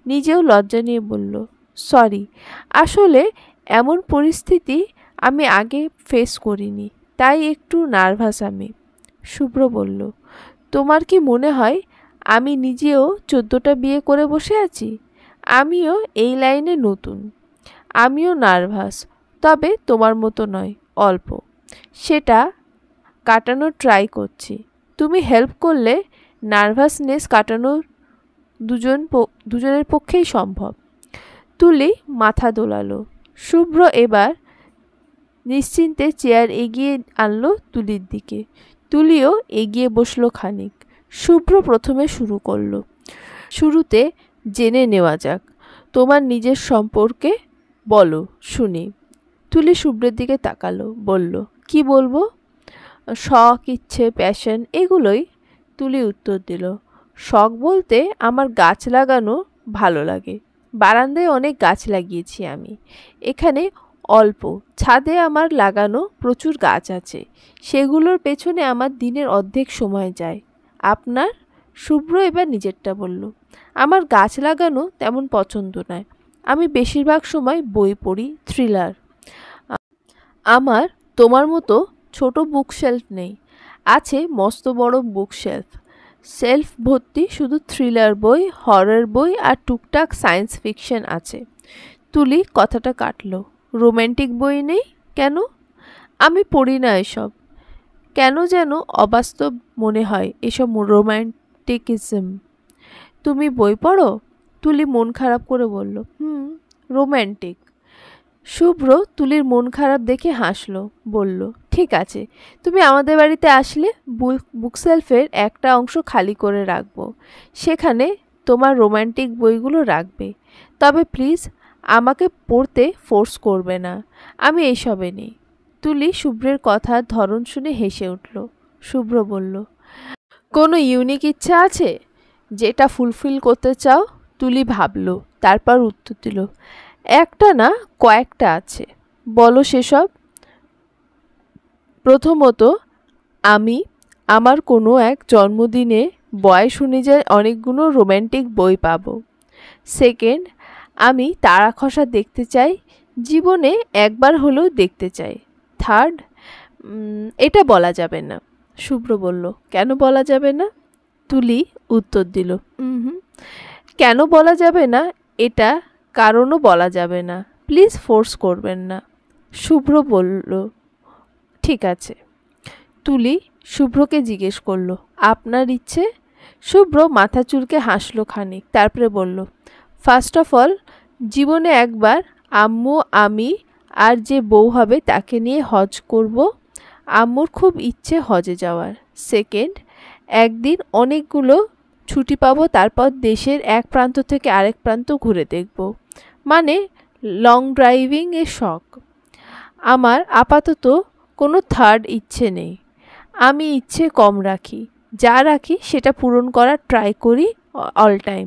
নিজেও লজ্জা নিয়ে বলল, সরি, আসলে এমন পরিস্থিতি আমি আগে ফেস করিনি, তাই একটু নার্ভাস আমি। শুভ্র বলল, তোমার কি মনে হয় আমি নিজেও 14টা বিয়ে করে বসে আছি? আমিও এই লাইনে নতুন। আমিও নার্ভাস, তবে তোমার মতো নয়, অল্প। সেটা কাটানোর ট্রাই করছি। তুমি হেল্প করলে নার্ভাসনেস কাটানোর দুজনের পক্ষেই সম্ভব। তুলি মাথা দোলালো। শুভ্র এবার নিশ্চিন্তে চেয়ার এগিয়ে আনলো তুলির দিকে। তুলিও এগিয়ে বসলো খানিক। শুভ্র প্রথমে শুরু করলো, শুরুতে জেনে নেওয়া যাক, তোমার নিজের সম্পর্কে বলো শুনি। তুলি শুভ্রের দিকে তাকালো, বলল, কি বলবো? শখ, ইচ্ছে, প্যাশন, এগুলোই। তুলি উত্তর দিল, শখ বলতে আমার গাছ লাগানো ভালো লাগে। বারান্দায় অনেক গাছ লাগিয়েছি আমি। এখানে অল্প, ছাদে আমার লাগানো প্রচুর গাছ আছে, সেগুলোর পেছনে আমার দিনের অর্ধেক সময় যায়। আপনার? শুভ্র এবার নিজেরটা বলল, আমার গাছ লাগানো তেমন পছন্দ নয়। আমি বেশিরভাগ সময় বই পড়ি, থ্রিলার। আমার তোমার মতো ছোট বুকশেলফ নেই। আছে মস্ত বড় বুকশেলফ, সেলফ ভর্তি শুধু থ্রিলার বই, হরর বই আর টুকটাক সায়েন্স ফিকশন আছে। তুলি কথাটা কাটল। রোম্যান্টিক বই নেই কেন? আমি পড়ি না এসব। কেন যেন অবাস্তব মনে হয় এসব রোম্যান্টিকিজম। তুমি বই পড়ো? তুলি মন খারাপ করে বলল, রোম্যান্টিক। শুভ্র তুলির মন খারাপ দেখে হাসলো, বলল, ঠিক আছে, তুমি আমাদের বাড়িতে আসলে বুকশেলফের একটা অংশ খালি করে রাখবো, সেখানে তোমার রোম্যান্টিক বইগুলো রাখবে। তবে প্লিজ আমাকে পড়তে ফোর্স করবে না, আমি এইসবে নেই। তুলি শুভ্রের কথার ধরন শুনে হেসে উঠল। শুভ্র বলল, কোনো ইউনিক ইচ্ছা আছে যেটা ফুলফিল করতে চাও? তুলি ভাবল, তারপর উত্তর দিল, একটা না, কয়েকটা আছে। বলো সেসব। প্রথমত, আমি আমার কোনো এক জন্মদিনে বয়স অনুযায়ী অনেকগুলো রোম্যান্টিক বই পাবো। সেকেন্ড, আমি তারা খসা দেখতে চাই, জীবনে একবার হলেও দেখতে চাই। থার্ড, এটা বলা যাবে না। শুভ্র বলল, কেন বলা যাবে না? তুলি উত্তর দিল, কেন বলা যাবে না এটা কারণও বলা যাবে না, প্লিজ ফোর্স করবেন না। শুভ্র বলল, ঠিক আছে। তুলি শুভ্রকে জিজ্ঞেস করল, আপনার ইচ্ছে? শুভ্র মাথা চুলকে হাসল খানিক, তারপরে বলল, ফার্স্ট অফ অল, জীবনে একবার আম্মু, আমি আর যে বউ হবে তাকে নিয়ে হজ করব। আম্মুর খুব ইচ্ছে হজে যাওয়ার। সেকেন্ড, একদিন অনেকগুলো ছুটি পাবো, তারপর দেশের এক প্রান্ত থেকে আরেক প্রান্ত ঘুরে দেখব, মানে লং ড্রাইভিং এর শখ। আমার আপাতত কোনো থার্ড ইচ্ছে নেই। আমি ইচ্ছে কম রাখি, যা রাখি সেটা পূরণ করার ট্রাই করি অল টাইম।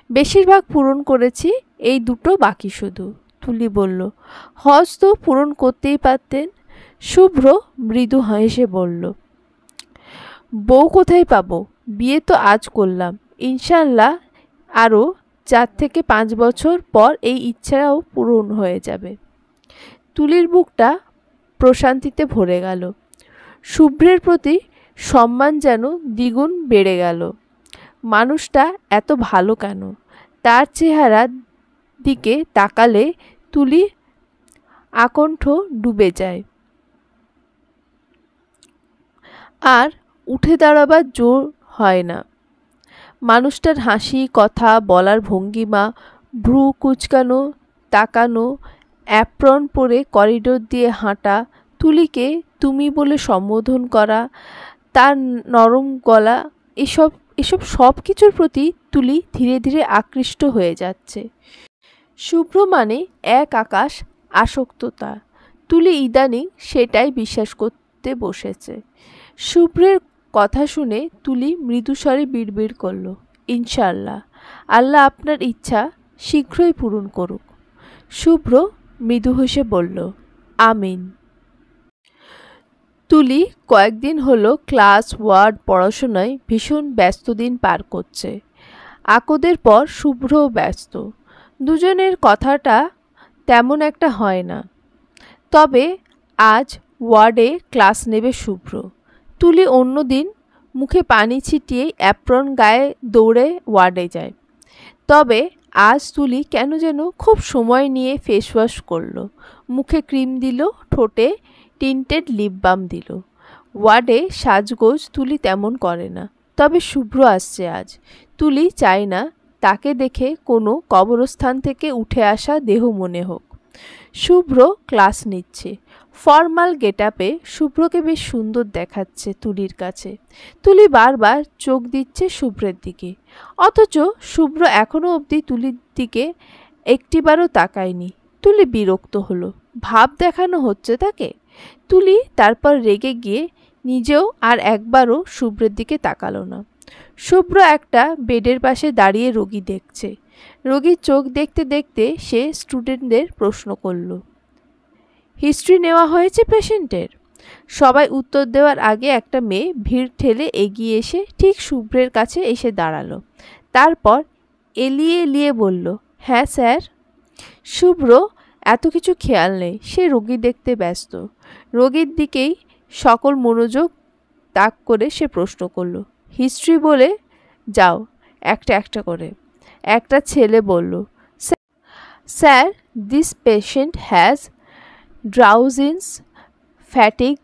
বেশিরভাগ পূরণ করেছি, এই দুটো বাকি শুধু। তুলি বলল, হজ তো পূরণ করতেই পারতেন। শুভ্র মৃদু হেসে বলল, বউ কোথায় পাবো? বিয়ে তো আজ করলাম, ইনশাল্লাহ আরও 4 থেকে 5 বছর পর এই ইচ্ছাও পূরণ হয়ে যাবে। তুলির বুকটা প্রশান্তিতে ভরে গেল। শুভ্রের প্রতি সম্মান যেন দ্বিগুণ বেড়ে গেল। মানুষটা এত ভালো কেন? তার চেহারার দিকে তাকালে তুলি আকণ্ঠ ডুবে যায়, আর উঠে দাঁড়াবার জোর হয় না। মানুষটার হাসি, কথা বলার ভঙ্গিমা, ভ্রু কুঁচকানো, তাকানো, অ্যাপ্রন পরে করিডোর দিয়ে হাঁটা, তুলিকে তুমি বলে সম্বোধন করা, তার নরম গলা, এসব সব কিছুর প্রতি তুলি ধীরে ধীরে আকৃষ্ট হয়ে যাচ্ছে। শুভ্র মানে এক আকাশ আসক্ততা। তুলি ইদানিং সেটাই বিশ্বাস করতে বসেছে। শুভ্রের কথা শুনে তুলি মৃদুস্বরে বিড়বিড় করল, ইনশাআল্লাহ, আল্লাহ আপনার ইচ্ছা শীঘ্রই পূরণ করুক। শুভ্র মৃদু হেসে বলল, আমিন। তুলি কয়েকদিন হলো ক্লাস, ওয়ার্ড, পড়াশোনায় ভীষণ ব্যস্ত দিন পার করছে। আকদের পর শুভ্রও ব্যস্ত। দুজনের কথাটা তেমন একটা হয় না। তবে আজ ওয়ার্ডে ক্লাস নেবে শুভ্র। তুলি অন্যদিন মুখে পানি ছিটিয়ে অ্যাপ্রন গায়ে দৌড়ে ওয়ার্ডে যায়। তবে আজ তুলি কেন যেন খুব সময় নিয়ে ফেস ওয়াশ করলো, মুখে ক্রিম দিল, ঠোঁটে টিন্টেড লিপ বাম দিল। ওয়ার্ডে সাজগোজ তুলি তেমন করে না, তবে শুভ্র আসছে আজ। তুলি চায় না তাকে দেখে কোনো কবরস্থান থেকে উঠে আসা দেহ মনে হোক। শুভ্র ক্লাস নিচ্ছে। ফর্মাল গেটআপে শুভ্রকে বেশ সুন্দর দেখাচ্ছে তুলির কাছে। তুলি বারবার চোখ দিচ্ছে শুভ্রের দিকে, অথচ শুভ্র এখনও অবধি তুলির দিকে একটিবারও তাকায়নি। তুলি বিরক্ত হলো, ভাব দেখানো হচ্ছে তাকে। তুলি তারপর রেগে গিয়ে নিজেও আর একবারও শুভ্রের দিকে তাকালো না। শুভ্র একটা বেডের পাশে দাঁড়িয়ে রোগী দেখছে। রোগীর চোখ দেখতে দেখতে সে স্টুডেন্টদের প্রশ্ন করল, হিস্ট্রি নেওয়া হয়েছে পেশেন্টের? সবাই উত্তর দেওয়ার আগে একটা মেয়ে ভিড় ঠেলে এগিয়ে এসে ঠিক শুভ্রের কাছে এসে দাঁড়ালো। তারপর এলিয়ে এলিয়ে বলল, হ্যাঁ স্যার। শুভ্র এত কিছু খেয়াল নেই, সে রোগী দেখতে ব্যস্ত। রোগীর দিকেই সকল মনোযোগ তাক করে সে প্রশ্ন করল, হিস্ট্রি বলে যাও একটা একটা করে। একটা ছেলে বলল, sir, this patient has drowsiness, fatigue,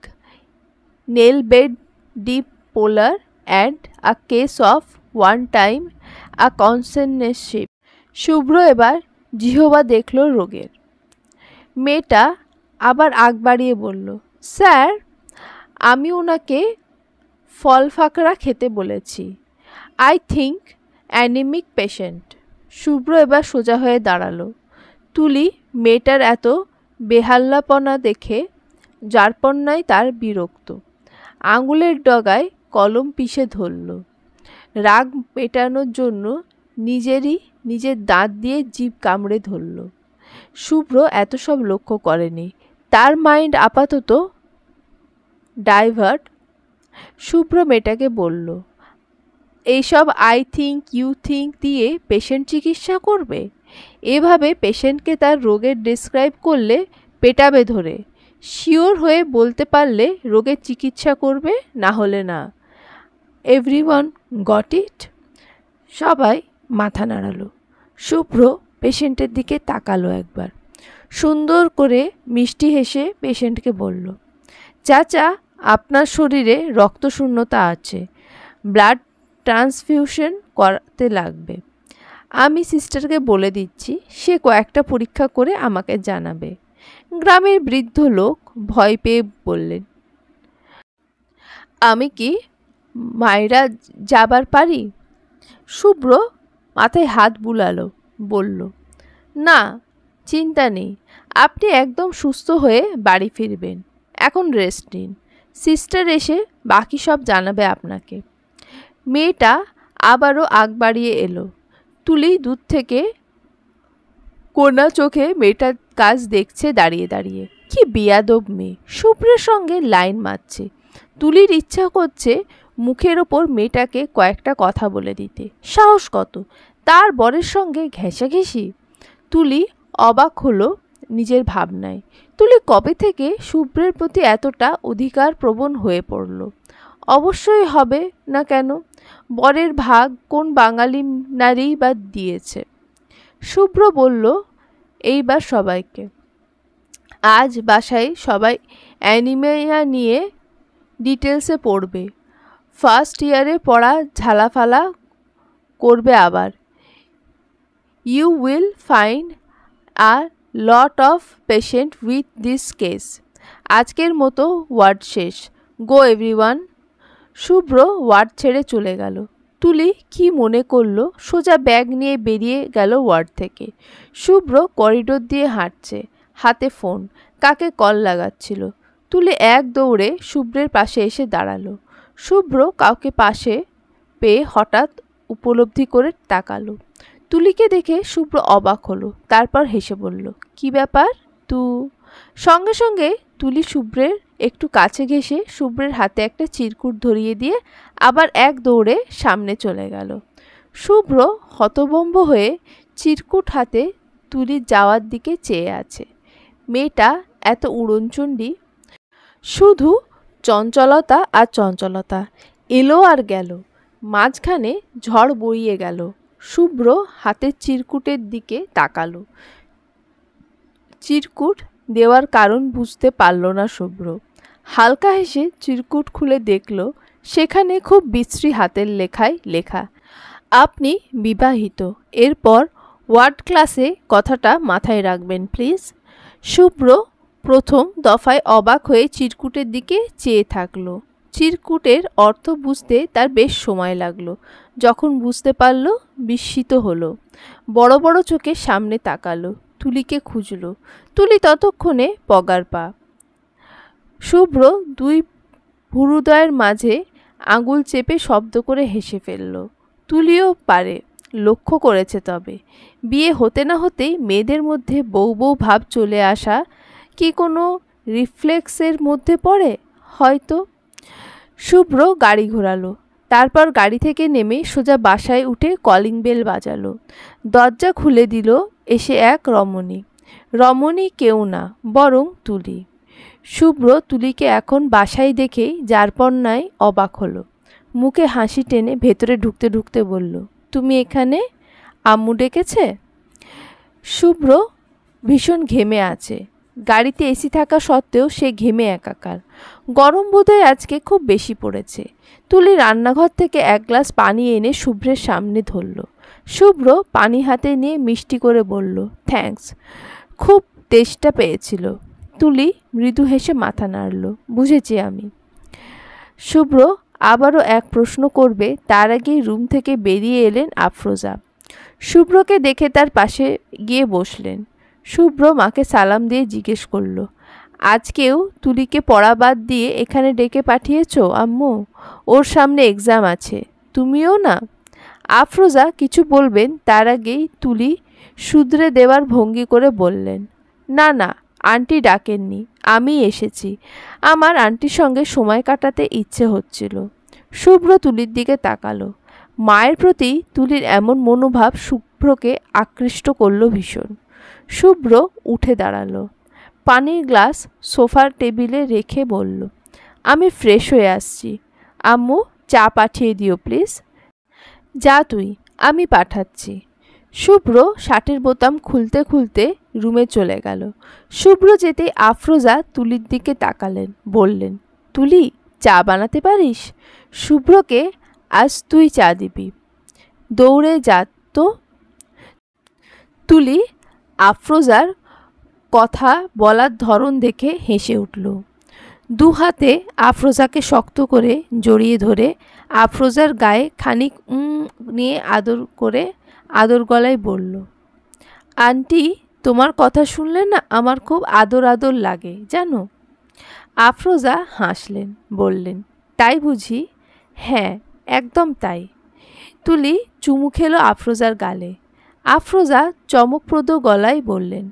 nail bed bipolar and a case of one time a consensorship. শুভ্র এবার জিহবা দেখল রোগের। মেয়েটা আবার আগ বাড়িয়ে বলল, স্যার, আমি ওনাকে ফল ফাকড়া খেতে বলেছি। I think anaemic patient. Shubhro এবার সোজা হয়ে দাঁড়ালো। তুলি মেয়েটার এত বেহাল্লাপনা দেখে যারপন্নায় তার বিরক্ত। আঙুলের ডগায় কলম পিষে ধরল। রাগ মেটানোর জন্য নিজের দাঁত দিয়ে জিভ কামড়ে ধরল। শুভ্র এত সব লক্ষ্য করেনি। তার মাইন্ড আপাতত ডাইভার্ট। শুভ্র মেয়েটাকে বলল, এইসব আই থিঙ্ক ইউ থিঙ্ক দিয়ে পেশেন্ট চিকিৎসা করবে? এভাবে পেশেন্টকে তার রোগের ডিসক্রাইব করলে পেটাবে ধরে। শিওর হয়ে বলতে পারলে রোগের চিকিৎসা করবে, না হলে না। Everyone got it? সবাই মাথা নাড়ালো। শুভ্র পেশেন্টের দিকে তাকালো একবার। সুন্দর করে মিষ্টি হেসে পেশেন্টকে বলল, চাচা, আপনার শরীরে রক্তশূন্যতা আছে, ব্লাড ট্রান্সফিউশন করাতে লাগবে। আমি সিস্টারকে বলে দিচ্ছি, সে কয়েকটা পরীক্ষা করে আমাকে জানাবে। গ্রামের বৃদ্ধ লোক ভয় পেয়ে বললেন, আমি কি মায়েরা যাবার পারি? শুভ্র মাথায় হাত বুলালো, বলল, না, চিন্তা নেই, আপনি একদম সুস্থ হয়ে বাড়ি ফিরবেন। এখন রেস্ট নিন, সিস্টার এসে বাকি সব জানাবে আপনাকে। মেয়েটা আবারও আগ বাড়িয়ে এলো। তুলি দূর থেকে কোনা চোখে মেয়েটার কাজ দেখছে দাঁড়িয়ে দাঁড়িয়ে। কি বেয়াদব মেয়ে, শুভ্রের সঙ্গে লাইন মারছে। তুলির ইচ্ছা করছে মুখের ওপর মেয়েটাকে কয়েকটা কথা বলে দিতে। সাহস কত তার বরের সঙ্গে ঘেঁষাঘেঁষি! তুলি অবাক হলো নিজের ভাবনায়। তুলি কবে থেকে শুভ্রের প্রতি এতটা অধিকার প্রবণ হয়ে পড়ল? অবশ্যই হবে না কেন, বরের ভাগ কোন বাঙালি নারী বা দিয়েছে? শুভ্র বলল এইবার সবাইকে, আজ বাসায় সবাই অ্যানিমিয়া নিয়ে ডিটেলসে পড়বে। ফার্স্ট ইয়ারে পড়া ঝালাফালা করবে আবার। You will find a lot of patient with this case. আজকের মতো ওয়ার্ড শেষ। গো এভরিওয়ান। শুভ্র ওয়ার্ড ছেড়ে চলে গেল। তুলি কি মনে করলো, সোজা ব্যাগ নিয়ে বেরিয়ে গেল ওয়ার্ড থেকে। শুভ্র করিডোর দিয়ে হাঁটছে, হাতে ফোন, কাকে কল লাগাচ্ছিল। তুলি এক দৌড়ে শুভ্রের পাশে এসে দাঁড়ালো। শুভ্র কাউকে পাশে পেয়ে হঠাৎ উপলব্ধি করে তাকালো। তুলিকে দেখে শুভ্র অবাক হলো, তারপর হেসে বলল, কি ব্যাপার সঙ্গে সঙ্গে তুলি শুভ্রের একটু কাছে ঘেঁষে শুভ্রের হাতে একটা চিরকুট ধরিয়ে দিয়ে আবার এক দৌড়ে সামনে চলে গেল। শুভ্র হতভম্ব হয়ে চিরকুট হাতে তুলির যাওয়ার দিকে চেয়ে আছে। মেয়েটা এত উড়নচণ্ডী, শুধু চঞ্চলতা আর চঞ্চলতা, এলো আর গেল, মাঝখানে ঝড় বইয়ে গেল। শুভ্র হাতের চিরকুটের দিকে তাকালো। চিরকুট দেওয়ার কারণ বুঝতে পারল না শুভ্র। হালকা হেসে চিরকুট খুলে দেখল সেখানে খুব বিশ্রী হাতের লেখায় লেখা, আপনি বিবাহিত। এরপর ওয়ার্ড ক্লাসে কথাটা মাথায় রাখবেন প্লিজ। শুভ্র প্রথম দফায় অবাক হয়ে চিরকুটের দিকে চেয়ে থাকলো। চিরকুটের অর্থ বুঝতে তার বেশ সময় লাগলো। যখন বুঝতে পারল বিস্মিত হলো, বড় বড় চোখে সামনে তাকালো, তুলিকে খুঁজল। তুলি ততক্ষণে পগার পা। শুভ্র দুই ভুরুদয়ের মাঝে আঙুল চেপে শব্দ করে হেসে ফেলল। তুলিও পারে, লক্ষ্য করেছে। তবে বিয়ে হতে না হতেই মেয়েদের মধ্যে বউ বউ ভাব চলে আসা কি কোনো রিফ্লেক্সের মধ্যে পড়ে হয়তো। শুভ্র গাড়ি ঘোরালো, তারপর গাড়ি থেকে নেমে সোজা বাসায় উঠে কলিং বেল বাজালো। দরজা খুলে দিল এসে এক রমণী। রমণী কেউ না, বরং তুলি। শুভ্র তুলিকে এখন বাসায় দেখেই যারপরনায় অবাক হলো। মুখে হাসি টেনে ভেতরে ঢুকতে ঢুকতে বলল, তুমি এখানে? আম্মু ডেকেছে? শুভ্র ভীষণ ঘেমে আছে। গাড়িতে এসি থাকা সত্ত্বেও সে ঘেমে একাকার। গরম বোধহয় আজকে খুব বেশি পড়েছে। তুলি রান্নাঘর থেকে এক গ্লাস পানি এনে শুভ্রের সামনে ধরল। শুভ্র পানি হাতে নিয়ে মিষ্টি করে বলল, থ্যাঙ্কস, খুব তেষ্টা পেয়েছিল। তুলি মৃদু হেসে মাথা নাড়ল, বুঝেছি আমি। শুভ্র আবারও এক প্রশ্ন করবে তার আগেই রুম থেকে বেরিয়ে এলেন আফরোজা। শুভ্রকে দেখে তার পাশে গিয়ে বসলেন। শুভ্র মাকে সালাম দিয়ে জিজ্ঞেস করল, আজকেও তুলিকে পড়া বাদ দিয়ে এখানে ডেকে পাঠিয়েছ আম্মু? ওর সামনে এক্সাম আছে, তুমিও না? আফরোজা কিছু বলবেন তার আগেই তুলি শুধরে দেওয়ার ভঙ্গি করে বললেন, না না, আন্টি ডাকেননি, আমি এসেছি। আমার আন্টির সঙ্গে সময় কাটাতে ইচ্ছে হচ্ছিল। শুভ্র তুলির দিকে তাকালো। মায়ের প্রতি তুলির এমন মনোভাব শুভ্রকে আকৃষ্ট করল ভীষণ। শুভ্র উঠে দাঁড়ালো, পানির গ্লাস সোফার টেবিলে রেখে বলল, আমি ফ্রেশ হয়ে আসছি। আম্মু চা পাঠিয়ে দিও প্লিজ। যা তুই, আমি পাঠাচ্ছি। শুভ্র শার্টের বোতাম খুলতে খুলতে রুমে চলে গেল। শুভ্র যেতেই আফরোজা তুলির দিকে তাকালেন, বললেন, তুলি চা বানাতে পারিস? শুভ্রকে আজ তুই চা দিবি, দৌড়ে যা তো। তুলি আফরোজার কথা বলার ধরন দেখে হেসে উঠল। দু হাতে আফরোজাকে শক্ত করে জড়িয়ে ধরে আফরোজার গায়ে খানিক নিয়ে আদর গলায় বলল, আন্টি তোমার কথা শুনলে না আমার খুব আদর আদর লাগে জানো। আফরোজা হাসলেন, বললেন, তাই বুঝি? হ্যাঁ একদম তাই। তুলি চুমু খেলো আফরোজার গালে। আফরোজা চমকপ্রদ গলায় বললেন,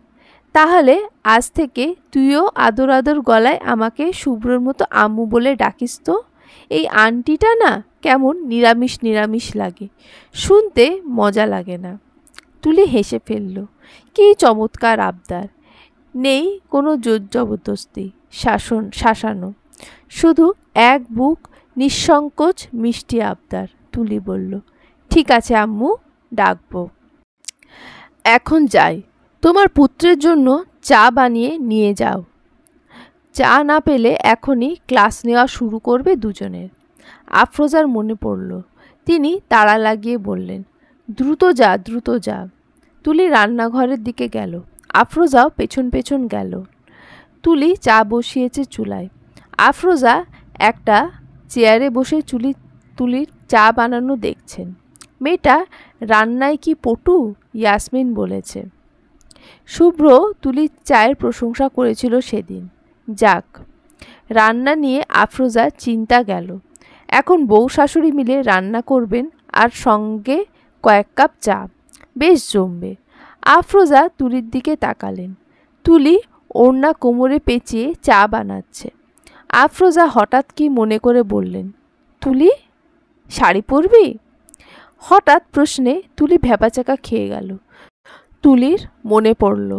তাহলে আজ থেকে তুইও আদর আদর গলায় আমাকে শুভ্রর মতো আম্মু বলে ডাকিস তো। এই আন্টিটা না কেমন নিরামিষ নিরামিষ লাগে, শুনতে মজা লাগে না। তুলি হেসে ফেলল, কী চমৎকার আবদার, নেই কোনো জোর জবরদস্তি, শাসানো, শুধু এক বুক নিঃসংকোচ মিষ্টি আবদার। তুলি বলল, ঠিক আছে আম্মু, ডাকবো। এখন যাই, তোমার পুত্রের জন্য চা বানিয়ে নিয়ে যাও। চা না পেলে এখনই ক্লাস নেওয়া শুরু করবে দুজনের। আফরোজার মনে পড়ল। তিনি তাড়া লাগিয়ে বললেন, দ্রুত যা দ্রুত যা। তুলি রান্নাঘরের দিকে গেল, আফরোজাও পেছন পেছন গেল। তুলি চা বসিয়েছে চুলায়। আফরোজা একটা চেয়ারে বসে তুলির চা বানানো দেখছেন। মেয়েটা রান্নায় কি পটু, ইয়াসমিন বলেছে। শুভ্র তুলির চায়ের প্রশংসা করেছিল সেদিন। যাক, রান্না নিয়ে আফরোজার চিন্তা গেল। এখন বউ শাশুড়ি মিলে রান্না করবেন আর সঙ্গে কয়েক কাপ চা, বেশ জমবে। আফরোজা তুলির দিকে তাকালেন। তুলি ওড়না কোমরে পেঁচিয়ে চা বানাচ্ছে। আফরোজা হঠাৎ কি মনে করে বললেন, তুলি শাড়ি পরবি? হঠাৎ প্রশ্নে তুলি ভ্যাবাচাকা খেয়ে গেল। তুলির মনে পড়ল,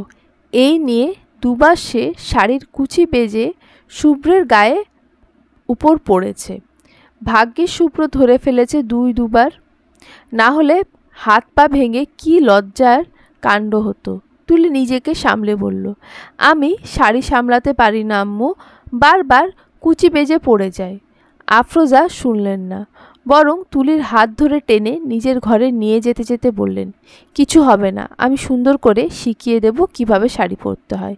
এই নিয়ে দুবার সে শাড়ির কুচি বেজে শুভ্রের গায়ে উপর পড়েছে। ভাগ্যে শুভ্র ধরে ফেলেছে দুবার, না হলে হাত পা ভেঙে কি লজ্জার কাণ্ড হতো। তুলি নিজেকে সামলে বলল, আমি শাড়ি সামলাতে পারি না আম্মু, বারবার কুচি বেজে পড়ে যায়। আফরোজা শুনলেন না, বরং তুলির হাত ধরে টেনে নিজের ঘরে নিয়ে যেতে যেতে বললেন, কিছু হবে না, আমি সুন্দর করে শিখিয়ে দেব কিভাবে শাড়ি পরতে হয়।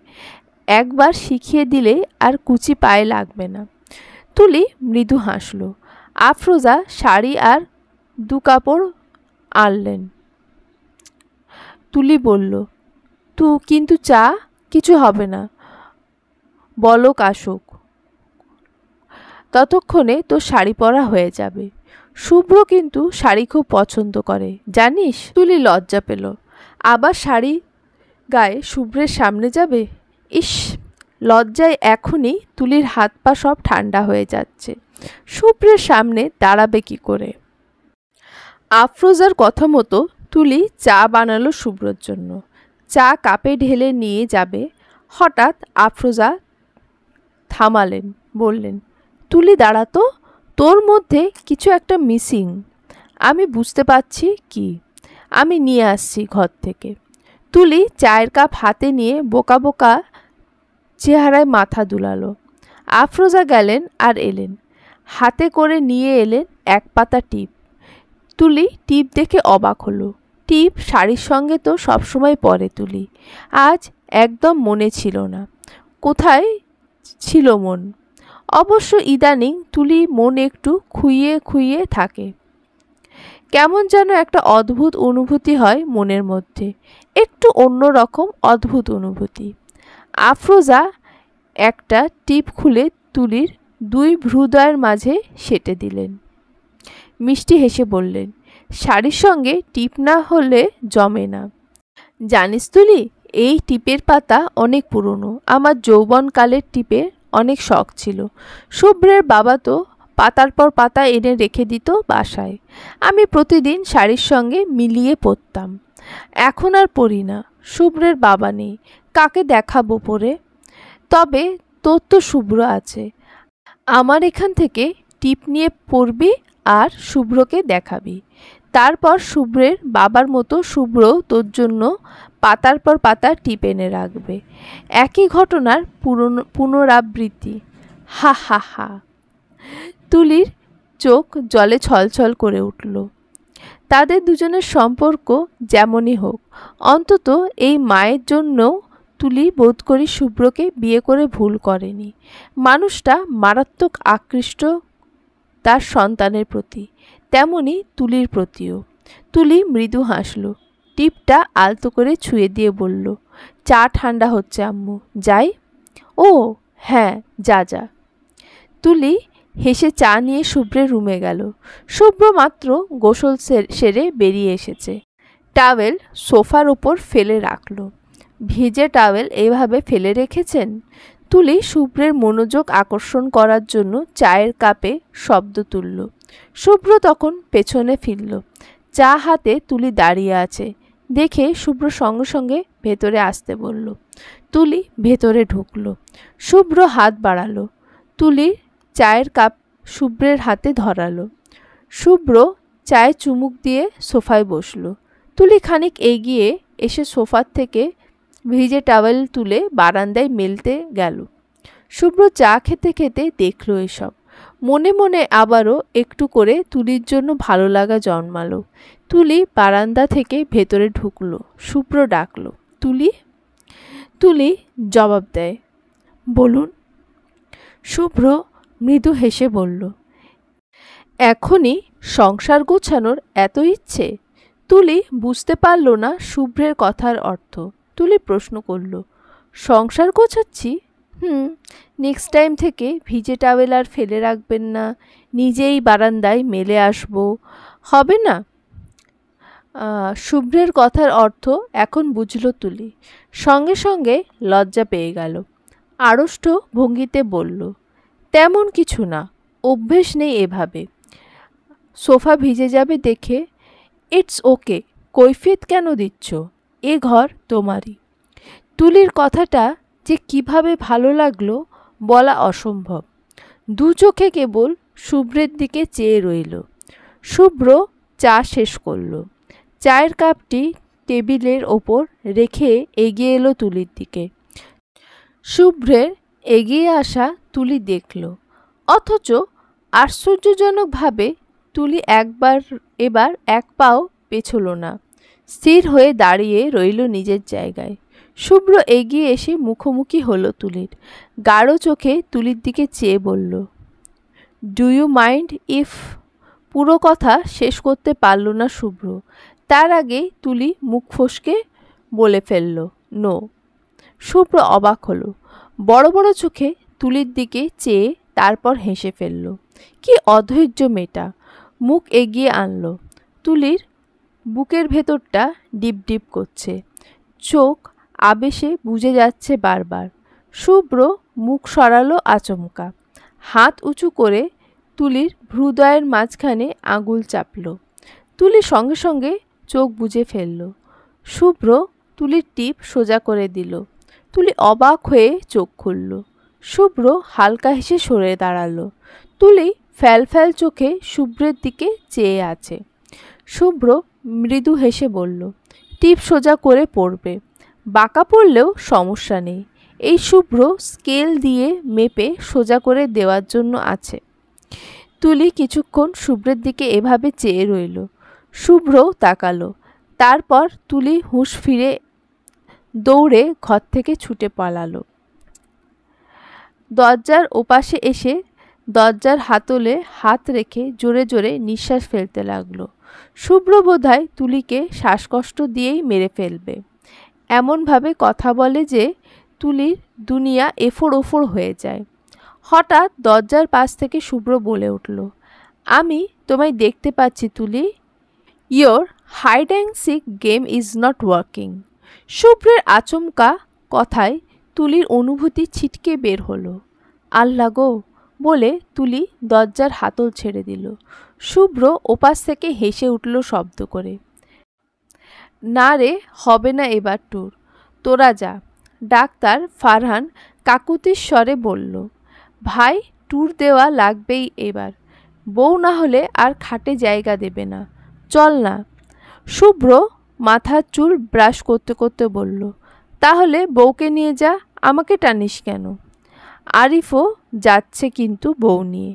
একবার শিখিয়ে দিলে আর কুচি পায়ে লাগবে না। তুলি মৃদু হাসল। আফরোজা শাড়ি আর দু কাপড় আনলেন। তুলি বলল, কিন্তু চা? কিছু হবে না, বলক আসুক, ততক্ষণে তোর শাড়ি পরা হয়ে যাবে। শুভ্র কিন্তু শাড়ি খুব পছন্দ করে জানিস। তুলি লজ্জা পেল, আবার শাড়ি গায়ে শুভ্রের সামনে যাবে। ইস, লজ্জায় এখনই তুলির হাত পা সব ঠান্ডা হয়ে যাচ্ছে। শুভ্রের সামনে দাঁড়াবে কি করে? আফরোজার কথা মতো তুলি চা বানালো শুভ্রর জন্য। চা কাপে ঢেলে নিয়ে যাবে, হঠাৎ আফরোজা থামালেন, বললেন, তুলি দাঁড়াতো, তোর মধ্যে কিছু একটা মিসিং। আমি বুঝতে পারছি কি, আমি নিয়ে আসছি ঘর থেকে। তুলি চায়ের কাপ হাতে নিয়ে বোকা বোকা চেহারায় মাথা দুলালো। আফরোজা গেলেন আর এলেন, হাতে করে নিয়ে এলেন এক পাতা টিপ। তুলি টিপ দেখে অবাক হলো। টিপ শাড়ির সঙ্গে তো সবসময় পরে তুলি, আজ একদম মনে ছিল না। কোথায় ছিল মন? অবশ্য ইদানিং তুলি মন একটু খুইয়ে খুইয়ে থাকে। কেমন যেন একটা অদ্ভুত অনুভূতি হয় মনের মধ্যে, একটু অন্যরকম অদ্ভুত অনুভূতি। আফরোজা একটা টিপ খুলে তুলির দুই ভ্রুদয়ের মাঝে সেঁটে দিলেন। মিষ্টি হেসে বললেন, শাড়ির সঙ্গে টিপ না হলে জমে না। জানিস তুলি, এই টিপের পাতা অনেক পুরনো। আমার যৌবনকালের টিপের অনেক শখ ছিল। শুভ্রের বাবা তো পাতার পর পাতা এনে রেখে দিত বাসায়। আমি প্রতিদিন শাড়ির সঙ্গে মিলিয়ে পরতাম। এখন আর পরি না। শুভ্রের বাবা নেই, কাকে দেখাবো পরে? তবে তোর তো শুভ্র আছে, আমার এখান থেকে টিপ নিয়ে পরবি আর শুভ্রকে দেখাবি। তারপর শুভ্রের বাবার মতো শুভ্র তোর জন্য পাতার পর পাতা টিপ এনে রাখবে। একই ঘটনার পুনরাবৃত্তি। হা হা হা। তুলির চোখ জলে ছলছল করে উঠল। তাদের দুজনের সম্পর্ক যেমনই হোক, অন্তত এই মায়ের জন্যও তুলি বোধ করি শুভ্রকে বিয়ে করে ভুল করেনি। মানুষটা মারাত্মক আকৃষ্ট তার সন্তানের প্রতি, তেমনি তুলির প্রতিও। তুলি মৃদু হাসল, টিপটা আলতো করে ছুঁয়ে দিয়ে বলল, চা ঠান্ডা হচ্ছে আম্মু, যাই? ও হ্যাঁ, যা যা। তুলি হেসে চা নিয়ে শুভ্রের রুমে গেল। শুভ্র মাত্র গোসল সেরে বেরিয়ে এসেছে। টাওয়েল সোফার ওপর ফেলে রাখল। ভিজে টাওয়েল এভাবে ফেলে রেখেছেন? তুলি শুভ্রের মনোযোগ আকর্ষণ করার জন্য চায়ের কাপে শব্দ তুলল। শুভ্র তখন পেছনে ফিরল। চা হাতে তুলি দাঁড়িয়ে আছে দেখে শুভ্র সঙ্গে সঙ্গে ভেতরে আসতে বলল। তুলি ভেতরে ঢুকল। শুভ্র হাত বাড়ালো। তুলি চায়ের কাপ শুভ্রের হাতে ধরালো। শুভ্র চায়ে চুমুক দিয়ে সোফায় বসল। তুলি খানিক এগিয়ে এসে সোফার থেকে ভিজে টাওয়েল তুলে বারান্দায় মেলতে গেল। শুভ্র চা খেতে খেতে দেখল এসব। মনে মনে আবারও একটু করে তুলির জন্য ভালো লাগা জন্মালো। তুলি বারান্দা থেকে ভেতরে ঢুকল। শুভ্র ডাকল, তুলি। তুলি জবাব দেয়, বলুন। শুভ্র মৃদু হেসে বলল, এখনই সংসার গোছানোর এত ইচ্ছে? তুলি বুঝতে পারল না শুভ্রের কথার অর্থ। তুলি প্রশ্ন করল, সংসার গোছাচ্ছি? নেক্সট টাইম থেকে ভিজে টাওয়েল আর ফেলে রাখবেন না, নিজেই বারান্দায় মেলে আসবো, হবে না? শুভ্রের কথার অর্থ এখন বুঝল তুলি। সঙ্গে সঙ্গে লজ্জা পেয়ে গেল। আড়ষ্ট ভঙ্গিতে বলল, তেমন কিছু না, অভ্যেস নেই এভাবে। সোফা ভিজে যাবে দেখে। ইটস ওকে, কৈফিয়ত কেন দিচ্ছ? এ ঘর তোমারই। তুলির কথাটা যে কিভাবে ভালো লাগলো বলা অসম্ভব। দু চোখে কেবল শুভ্রের দিকে চেয়ে রইল। শুভ্র চা শেষ করল। চায়ের কাপটি টেবিলের ওপর রেখে এগিয়ে এলো তুলির দিকে। শুভ্রের এগিয়ে আসা তুলি দেখল, অথচ আশ্চর্যজনকভাবে তুলি এবার এক পাও পেছল না, স্থির হয়ে দাঁড়িয়ে রইল নিজের জায়গায়। শুভ্র এগিয়ে এসে মুখোমুখি হলো তুলির। গাঢ় চোখে তুলির দিকে চেয়ে বলল, ডু ইউ মাইন্ড ইফ? পুরো কথা শেষ করতে পারল না শুভ্র। তার আগেই তুলি মুখ ফসকে বলে ফেলল, নো। শুভ্র অবাক হলো। বড় বড় চোখে তুলির দিকে চেয়ে তারপর হেসে ফেলল। কি অধৈর্য মেয়েটা! মুখ এগিয়ে আনল। তুলির বুকের ভেতরটা ডিপ ডিপ করছে, চোখ আবেশে বুজে যাচ্ছে বারবার। শুভ্র মুখ সরালো আচমকা। হাত উঁচু করে তুলির ভ্রুদয়ের মাঝখানে আঙুল চাপল। তুলি সঙ্গে সঙ্গে চোখ বুজে ফেলল। শুভ্র তুলির টিপ সোজা করে দিল। তুলি অবাক হয়ে চোখ খুলল। শুভ্র হালকা হেসে সরে দাঁড়ালো। তুলি ফ্যাল ফ্যাল চোখে শুভ্রের দিকে চেয়ে আছে। শুভ্র মৃদু হেসে বলল, টিপ সোজা করে পড়বে, বাঁকা পড়লেও সমস্যা নেই, এই শুভ্র স্কেল দিয়ে মেপে সোজা করে দেওয়ার জন্য আছে। তুলি কিছুক্ষণ শুভ্রের দিকে এভাবে চেয়ে রইল। শুভ্রও তাকালো। তারপর তুলি হুঁশ ফিরে দৌড়ে ঘর থেকে ছুটে পালালো। দরজার ওপাশে এসে দরজার হাতলে হাত রেখে জোরে জোরে নিঃশ্বাস ফেলতে লাগলো। শুভ্র বোধহয় তুলিকে শ্বাসকষ্ট দিয়েই মেরে ফেলবে, এমনভাবে কথা বলে যে তুলির দুনিয়া এফোড় ওফোড় হয়ে যায়। হঠাৎ দরজার পাশ থেকে শুভ্র বলে উঠল, আমি তোমায় দেখতে পাচ্ছি Tuli, your hide and seek game is not working. শুভ্রের আচমকা কথায় তুলির অনুভূতি ছিটকে বের হলো। আল্লাহ গো বলে তুলি দরজার হাতল ছেড়ে দিল। শুভ্র ওপাশ থেকে হেসে উঠল শব্দ করে। না রে, হবে না এবার ট্যুর, তোরা যা। ডাক্তার ফারহান কাকুতির স্বরে বলল, ভাই ট্যুর দেওয়া লাগবেই এবার, বউ না হলে আর খাটে জায়গা দেবে না, চল না। শুভ্র মাথার চুল ব্রাশ করতে করতে বলল, তাহলে বউকে নিয়ে যা, আমাকে টানিস কেন? আরিফও যাচ্ছে কিন্তু বউ নিয়ে,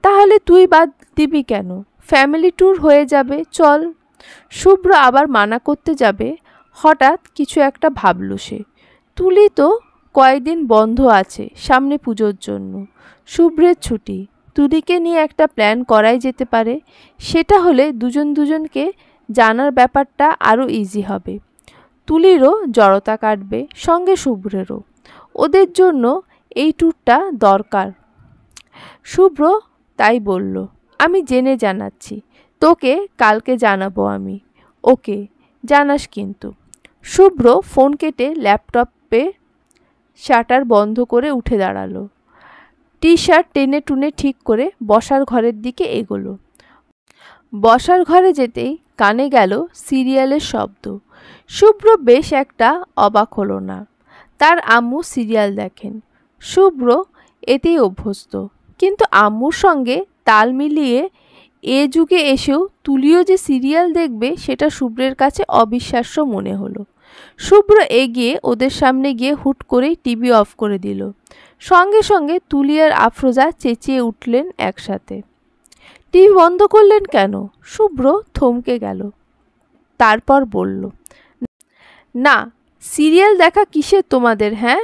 তাহলে তুই বাদ দিবি কেন? ফ্যামিলি ট্যুর হয়ে যাবে, চল। শুভ্র আবার মানা করতে যাবে, হঠাৎ কিছু একটা ভাবল সে। তুলি তো কয়েকদিন বন্ধ আছে সামনে পুজোর জন্য, শুভ্রের ছুটি, তুলিকে নিয়ে একটা প্ল্যান করাই যেতে পারে। সেটা হলে দুজন দুজনকে জানার ব্যাপারটা আরও ইজি হবে। তুলিরও জড়তা কাটবে, সঙ্গে শুভ্রেরও। ওদের জন্য এই ট্যুরটা দরকার। শুভ্র তাই বলল, আমি জেনে জানাচ্ছি, তোকে কালকে জানাবো আমি। ওকে, জানাস কিন্তু। শুভ্র ফোন কেটে ল্যাপটপে শাটার বন্ধ করে উঠে দাঁড়ালো। টি শার্ট টেনে টুনে ঠিক করে বসার ঘরের দিকে এগোলো। বসার ঘরে যেতেই কানে গেল সিরিয়ালের শব্দ। শুভ্র বেশ একটা অবাক হলো না। তার আম্মু সিরিয়াল দেখেন, শুভ্র এতেই অভ্যস্ত, কিন্তু আম্মুর সঙ্গে তাল মিলিয়ে এ যুগে এসেও তুলিও যে সিরিয়াল দেখবে সেটা শুভ্রের কাছে অবিশ্বাস্য মনে হলো। শুভ্র এগিয়ে ওদের সামনে গিয়ে হুট করেই টিভি অফ করে দিল। সঙ্গে সঙ্গে তুলি আর আফরোজা চেঁচিয়ে উঠলেন একসাথে। টিভি বন্ধ করলেন কেন? শুভ্র থমকে গেল, তারপর বলল, না সিরিয়াল দেখা কিসের তোমাদের, হ্যাঁ?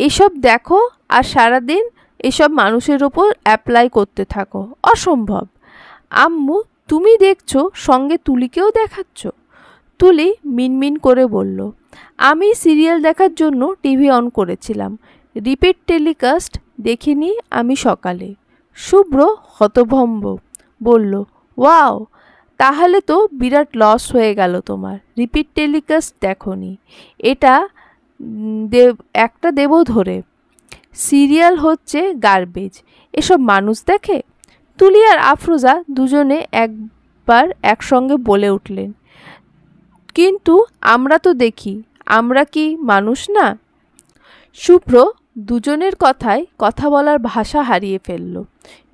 এসব দেখো আর সারাদিন এসব মানুষের ওপর অ্যাপ্লাই করতে থাকো, অসম্ভব। আম্মু তুমি দেখছো, সঙ্গে তুলিকেও দেখাচ্ছ? তুলি মিনমিন করে বলল, আমি সিরিয়াল দেখার জন্য টিভি অন করেছিলাম, রিপিট টেলিকাস্ট দেখিনি আমি সকালে। শুভ্র হতভম্ব বলল, ওয়াও, তাহলে তো বিরাট লস হয়ে গেল তোমার, রিপিট টেলিকাস্ট দেখনি। এটা একটা দেব ধরে, সিরিয়াল হচ্ছে গার্বেজ, এসব মানুষ দেখে? তুলি আর আফরোজা দুজনে একবার একসঙ্গে বলে উঠলেন, কিন্তু আমরা তো দেখি, আমরা কি মানুষ না? শুভ্র দুজনের কথায় কথা বলার ভাষা হারিয়ে ফেলল।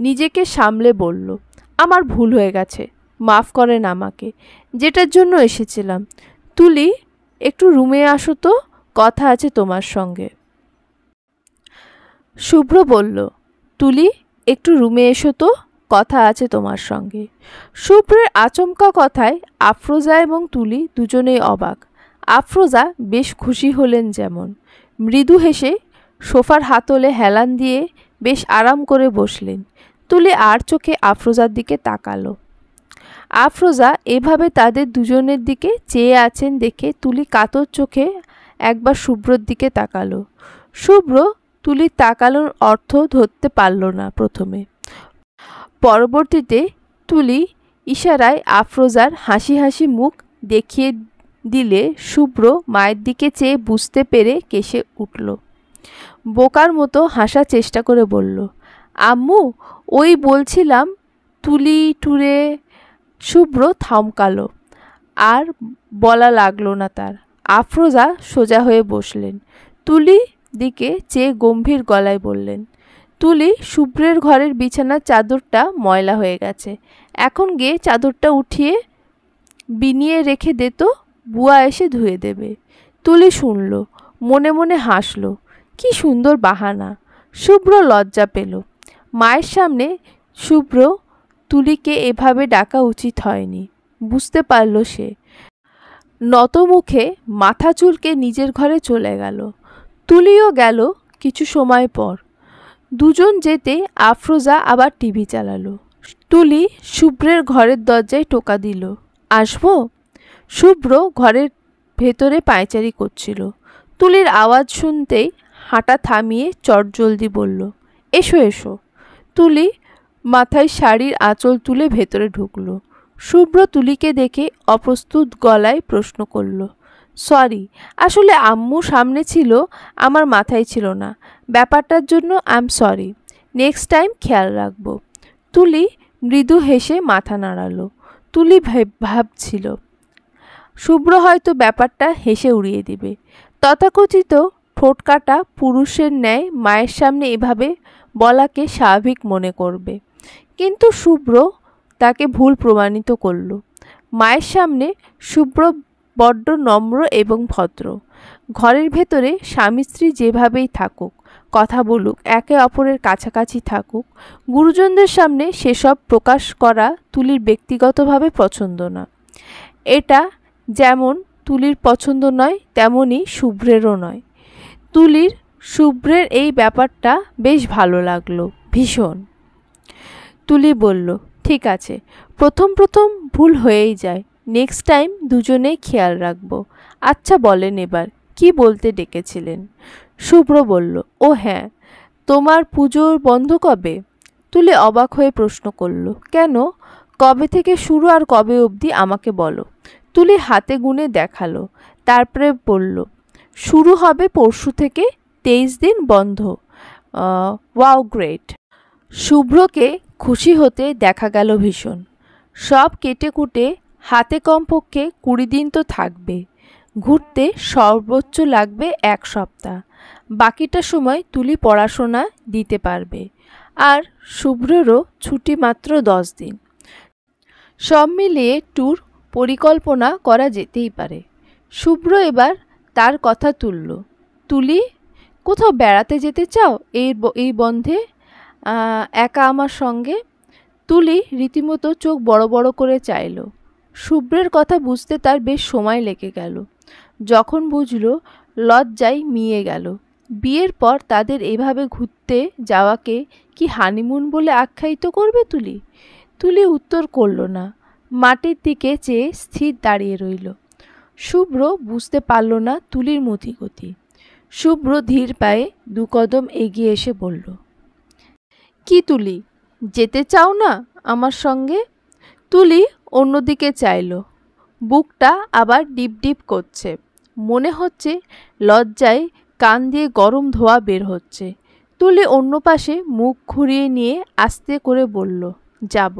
নিজেকে সামলে বলল, আমার ভুল হয়ে গেছে, মাফ করেন আমাকে, যেটার জন্য এসেছিলাম। তুলি একটু রুমে আসো তো, কথা আছে তোমার সঙ্গে। শুভ্র বলল, তুলি একটু রুমে এসো তো, কথা আছে তোমার সঙ্গে। শুভ্রের আচমকা কথায় আফরোজা এবং তুলি দুজনেই অবাক। আফরোজা বেশ খুশি হলেন যেমন, মৃদু হেসে সোফার হাতলে হেলান দিয়ে বেশ আরাম করে বসলেন। তুলি আর চোখে আফরোজার দিকে তাকালো। আফরোজা এভাবে তাদের দুজনের দিকে চেয়ে আছেন দেখে তুলি কাতর চোখে একবার শুভ্রর দিকে তাকালো। শুভ্র তুলির তাকানোর অর্থ ধরতে পারল না প্রথমে। পরবর্তীতে তুলি ইশারায় আফরোজার হাসি হাসি মুখ দেখিয়ে দিলে শুভ্র মায়ের দিকে চেয়ে বুঝতে পেরে কেসে উঠল। বোকার মতো হাসার চেষ্টা করে বলল, আম্মু ওই বলছিলাম তুলি ট্যুরে। শুভ্র থমকালো, আর বলা লাগলো না তার। আফরোজা সোজা হয়ে বসলেন। তুলি দিকে চেয়ে গম্ভীর গলায় বললেন, তুলি, শুভ্রের ঘরের বিছানার চাদরটা ময়লা হয়ে গেছে, এখন গিয়ে চাদরটা উঠিয়ে বিনিয়ে রেখে দে তো, বুয়া এসে ধুয়ে দেবে। তুলি শুনল, মনে মনে হাসল, কি সুন্দর বাহানা। শুভ্র লজ্জা পেল। মায়ের সামনে শুভ্র তুলিকে এভাবে ডাকা উচিত হয়নি, বুঝতে পারল সে। নত মুখে মাথা চুলকে নিজের ঘরে চলে গেল। তুলিও গেল কিছু সময় পর। দুজন যেতে আফরোজা আবার টিভি চালালো। তুলি শুভ্রের ঘরের দরজায় টোকা দিল, আসবো? শুভ্র ঘরের ভেতরে পায়চারি করছিল। তুলির আওয়াজ শুনতেই হাঁটা থামিয়ে চটজলদি বলল, এসো এসো। তুলি মাথায় শাড়ির আঁচল তুলে ভেতরে ঢুকলো। শুভ্র তুলিকে দেখে অপ্রস্তুত গলায় প্রশ্ন করল, সরি, আসলে আম্মু সামনে ছিল, আমার মাথায় ছিল না। ব্যাপারটার জন্য I am sorry, next time খেয়াল রাখবো। তুলি মৃদু হেসে মাথা নাড়ালো। তুলি ভাবছিল শুভ্র হয়তো ব্যাপারটা হেসে উড়িয়ে দিবে, তথাকথিত ঠোঁটকাটা পুরুষের ন্যায় মায়ের সামনে এভাবে বলাকে স্বাভাবিক মনে করবে। কিন্তু শুভ্র তাকে ভুল প্রমাণিত করল। মায়ের সামনে শুভ্র বড্ড নম্র এবং ভদ্র। ঘরের ভেতরে স্বামী স্ত্রী যেভাবেই থাকুক, কথা বলুক, একে অপরের কাছাকাছি থাকুক, গুরুজনদের সামনে সেসব প্রকাশ করা তুলির ব্যক্তিগতভাবে পছন্দ না। এটা যেমন তুলির পছন্দ নয়, তেমনি শুভ্রেরও নয়। তুলির শুভ্রের এই ব্যাপারটা বেশ ভালো লাগলো, ভীষণ। তুলি বলল, ঠিক আছে, প্রথম প্রথম ভুল হয়েই যায়, নেক্সট টাইম দুজনেই খেয়াল রাখবো। আচ্ছা বলেন, এবার কি বলতে ডেকেছিলেন? শুভ্র বলল, ও হ্যাঁ, তোমার পুজোর বন্ধ কবে? তুলি অবাক হয়ে প্রশ্ন করল, কেন, কবে থেকে শুরু আর কবে অবধি আমাকে বলো। তুলি হাতে গুনে দেখালো, তারপরে বলল, শুরু হবে পরশু থেকে, 23 দিন বন্ধ। Wow, great. শুভ্রকে খুশি হতে দেখা গেল ভীষণ। সব কেটে কুটে হাতে কমপক্ষে 20 দিন তো থাকবে। ঘুরতে সর্বোচ্চ লাগবে 1 সপ্তাহ। বাকিটা সময় তুলি পড়াশোনা দিতে পারবে। আর শুভ্রেরও ছুটি মাত্র 10 দিন। সব মিলিয়ে ট্যুর পরিকল্পনা করা যেতেই পারে। শুভ্র এবার তার কথা তুলল, তুলি, কোথাও বেড়াতে যেতে চাও এই বন্ধে? একা আমার সঙ্গে? তুলি রীতিমতো চোখ বড় বড় করে চাইল। শুভ্রের কথা বুঝতে তার বেশ সময় লেগে গেল। যখন বুঝল, লজ্জায় মিয়ে গেল। বিয়ের পর তাদের এভাবে ঘুরতে যাওয়াকে কি হানিমুন বলে আখ্যায়িত করবে তুলি? তুলি উত্তর করল না, মাটির দিকে চেয়ে স্থির দাঁড়িয়ে রইল। শুভ্র বুঝতে পারল না তুলির মতিগতি। শুভ্র ধীর পায়ে 2 কদম এগিয়ে এসে বলল, কি তুলি, যেতে চাও না আমার সঙ্গে? তুলি অন্যদিকে চাইল। বুকটা আবার ডিপ ডিপ করছে। মনে হচ্ছে লজ্জায় কান দিয়ে গরম ধোঁয়া বের হচ্ছে। তুলি অন্য পাশে মুখ ঘুরিয়ে নিয়ে আস্তে করে বলল, যাব।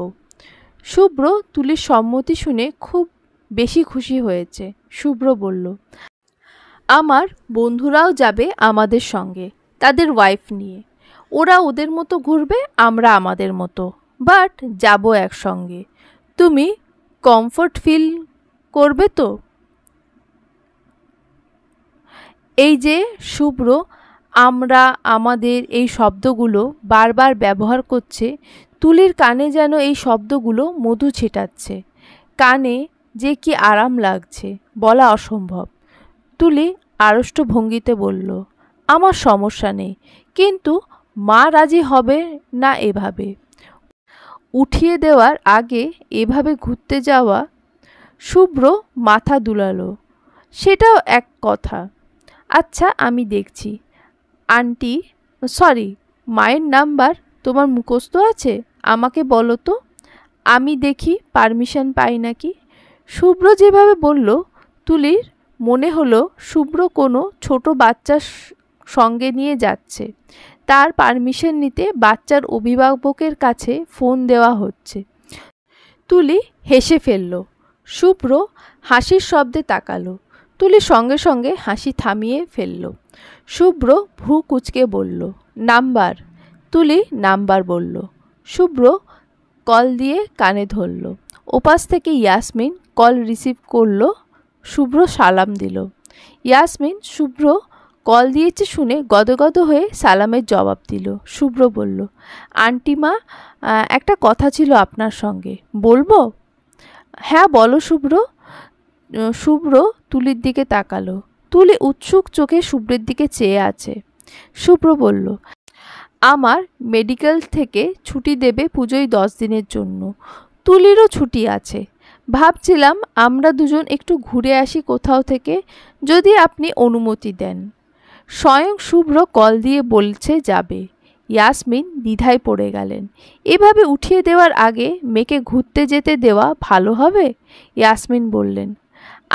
শুভ্র তুলির সম্মতি শুনে খুব বেশি খুশি হয়েছে। শুভ্র বলল, আমার বন্ধুরাও যাবে আমাদের সঙ্গে, তাদের ওয়াইফ নিয়ে। ওরা ওদের মতো ঘুরবে, আমরা আমাদের মতো, বাট যাব একসঙ্গে। তুমি কমফোর্ট ফিল করবে তো? এই যে শুভ্র আমরা আমাদের এই শব্দগুলো বারবার ব্যবহার করছে, তুলির কানে যেন এই শব্দগুলো মধু ছিটাচ্ছে। কানে যে কি আরাম লাগছে, বলা অসম্ভব। তুলি আড়ষ্ট ভঙ্গিতে বলল, আমার সমস্যা নেই, কিন্তু মা রাজি হবে না এভাবে। উঠিয়ে দেওয়ার আগে এভাবে ঘুরতে যাওয়া। শুভ্র মাথা দুলালো, সেটাও এক কথা। আচ্ছা, আমি দেখছি। আন্টি, সরি, মায়ের নাম্বার তোমার মুখস্থ আছে? আমাকে বলো তো, আমি দেখি পারমিশন পাই নাকি। শুভ্র যেভাবে বলল, তুলির মনে হলো শুভ্র কোনো ছোট বাচ্চার সঙ্গে নিয়ে যাচ্ছে। তার পারমিশন নিতে বাচ্চার অভিভাবকের কাছে ফোন দেওয়া হচ্ছে। তুলি হেসে ফেলল। শুভ্র হাসির শব্দে তাকালো। তুলি সঙ্গে সঙ্গে হাসি থামিয়ে ফেলল। শুভ্র ভ্রু কুঁচকে বলল, নাম্বার। তুলি নাম্বার বলল। শুভ্র কল দিয়ে কানে ধরল। ওপাশ থেকে ইয়াসমিন কল রিসিভ করল। শুভ্র সালাম দিল। ইয়াসমিন শুভ্র কল দিয়েছে শুনে গদগদ হয়ে সালামের জবাব দিল। শুভ্র বলল, আন্টিমা, একটা কথা ছিল আপনার সঙ্গে, বলবো? হ্যাঁ বলো শুভ্র। শুভ্র তুলির দিকে তাকালো। তুলি উৎসুক চোখে শুভ্রের দিকে চেয়ে আছে। শুভ্র বলল, আমার মেডিকেল থেকে ছুটি দেবে পুজোয় 10 দিনের জন্য। তুলিরও ছুটি আছে। ভাবছিলাম আমরা দুজন একটু ঘুরে আসি কোথাও থেকে, যদি আপনি অনুমতি দেন। স্বয়ং শুভ্র কল দিয়ে বলছে যাবে। ইয়াসমিন দ্বিধায় পড়ে গেলেন। এভাবে উঠিয়ে দেওয়ার আগে মেয়েকে ঘুরতে যেতে দেওয়া ভালো হবে? ইয়াসমিন বললেন,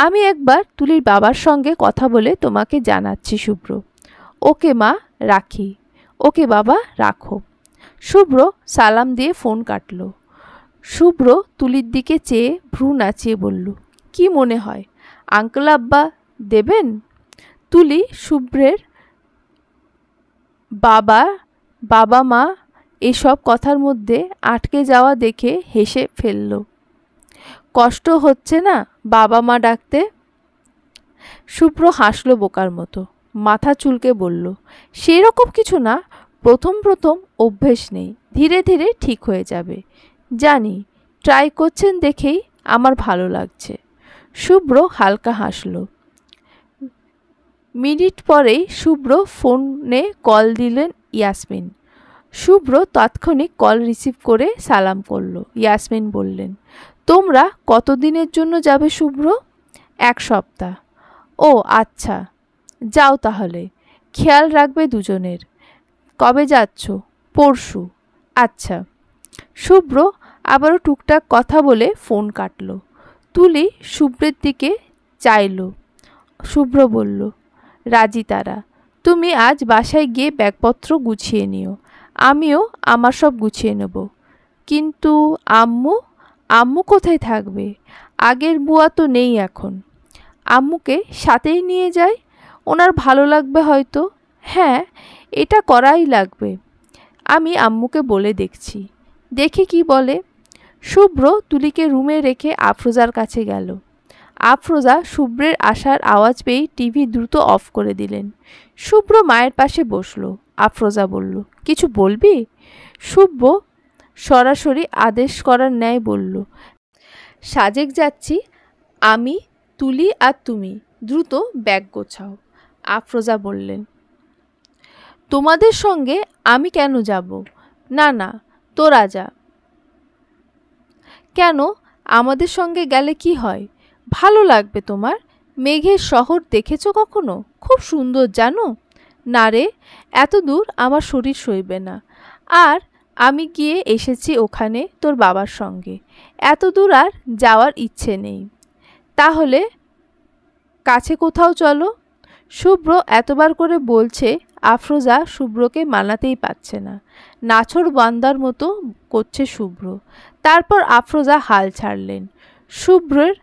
আমি একবার তুলির বাবার সঙ্গে কথা বলে তোমাকে জানাচ্ছি শুভ্র। ওকে মা, রাখি। ওকে বাবা, রাখো। শুভ্র সালাম দিয়ে ফোন কাটল। শুভ্র তুলির দিকে চেয়ে ভ্রু নাচিয়ে বলল, কি মনে হয় আঙ্কেল আব্বা দেবেন? তুলি শুভ্রের বাবা মা এসব কথার মধ্যে আটকে যাওয়া দেখে হেসে ফেলল। কষ্ট হচ্ছে না বাবা মা ডাকতে? শুভ্র হাসল বোকার মতো, মাথা চুলকে বলল, সেরকম কিছু না, প্রথম প্রথম অভ্যেস নেই, ধীরে ধীরে ঠিক হয়ে যাবে। জানি, ট্রাই করছেন দেখেই আমার ভালো লাগছে। শুভ্র হালকা হাসল। মিনিট পরেই শুভ্র ফোনে কল দিলেন ইয়াসমিন। শুভ্র তাৎক্ষণিক কল রিসিভ করে সালাম করল। ইয়াসমিন বললেন, তোমরা কতদিনের জন্য যাবে শুভ্র? 1 সপ্তাহ। ও আচ্ছা, যাও তাহলে, খেয়াল রাখবে দুজনের। কবে যাচ্ছ? পরশু। আচ্ছা। শুভ্র আবারও টুকটাক কথা বলে ফোন কাটল। তুলি শুভ্রের দিকে চাইল। শুভ্র বলল, রাজি তারা। তুমি আজ বাসায় গিয়ে ব্যাগপত্র গুছিয়ে নিও, আমিও আমার সব গুছিয়ে নেব। কিন্তু আম্মু কোথায় থাকবে? আগের বুয়া তো নেই এখন। আম্মুকে সাথেই নিয়ে যাই, ওনার ভালো লাগবে হয়তো। হ্যাঁ, এটা করাই লাগবে। আমি আম্মুকে বলে দেখছি, দেখি কি বলে। শুভ্র তুলিকে রুমে রেখে আফরোজার কাছে গেল। আফরোজা শুভ্রের আসার আওয়াজ পেয়েই টিভি দ্রুত অফ করে দিলেন। শুভ্র মায়ের পাশে বসল। আফরোজা বলল, কিছু বলবি? শুভ্র সরাসরি আদেশ করার ন্যায় বলল, সাজেক যাচ্ছি আমি, তুলি আর তুমি, দ্রুত ব্যাগ গোছাও। আফরোজা বললেন, তোমাদের সঙ্গে আমি কেন যাব? না না, তোরা যা। কেন? আমাদের সঙ্গে গেলে কি হয়? ভালো লাগবে তোমার। মেঘের শহর দেখেছো কখনো? খুব সুন্দর জানো। না রে, এত দূর আমার শরীর সইবে না। আর আমি গিয়ে এসেছি ওখানে তোর বাবার সঙ্গে, এত দূর আর যাওয়ার ইচ্ছে নেই। তাহলে কাছে কোথাও চলো। শুভ্র এতবার করে বলছে, আফরোজা শুভ্রকে মানাতেই পারছে না। নাছোড় বান্দার মতো করছে শুভ্র। তারপর আফরোজা হাল ছাড়লেন। শুভ্রের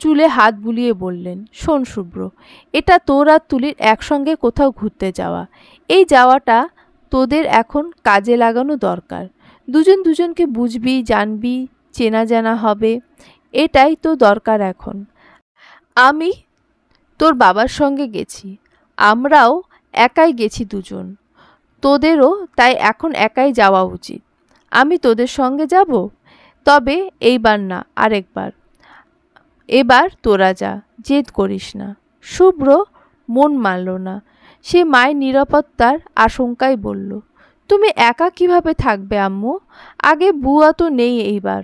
চুলে হাত বুলিয়ে বললেন, শোন শুভ্র, এটা তোর আর তুলির একসঙ্গে কোথাও ঘুরতে যাওয়া। এই যাওয়াটা তোদের এখন কাজে লাগানো দরকার। দুজন দুজনকে বুঝবি, জানবি, চেনা জানা হবে, এটাই তো দরকার এখন। আমি তোর বাবার সঙ্গে গেছি, আমরাও একাই গেছি দুজন। তোদেরও তাই এখন একাই যাওয়া উচিত। আমি তোদের সঙ্গে যাব, তবে এইবার না, আরেকবার। এবার তোরা যা, জেদ করিস না। শুভ্র মন মানল না। সে মায়ের নিরাপত্তার আশঙ্কায় বলল, তুমি একা কিভাবে থাকবে আম্মু? আগে বুয়া তো নেই এইবার।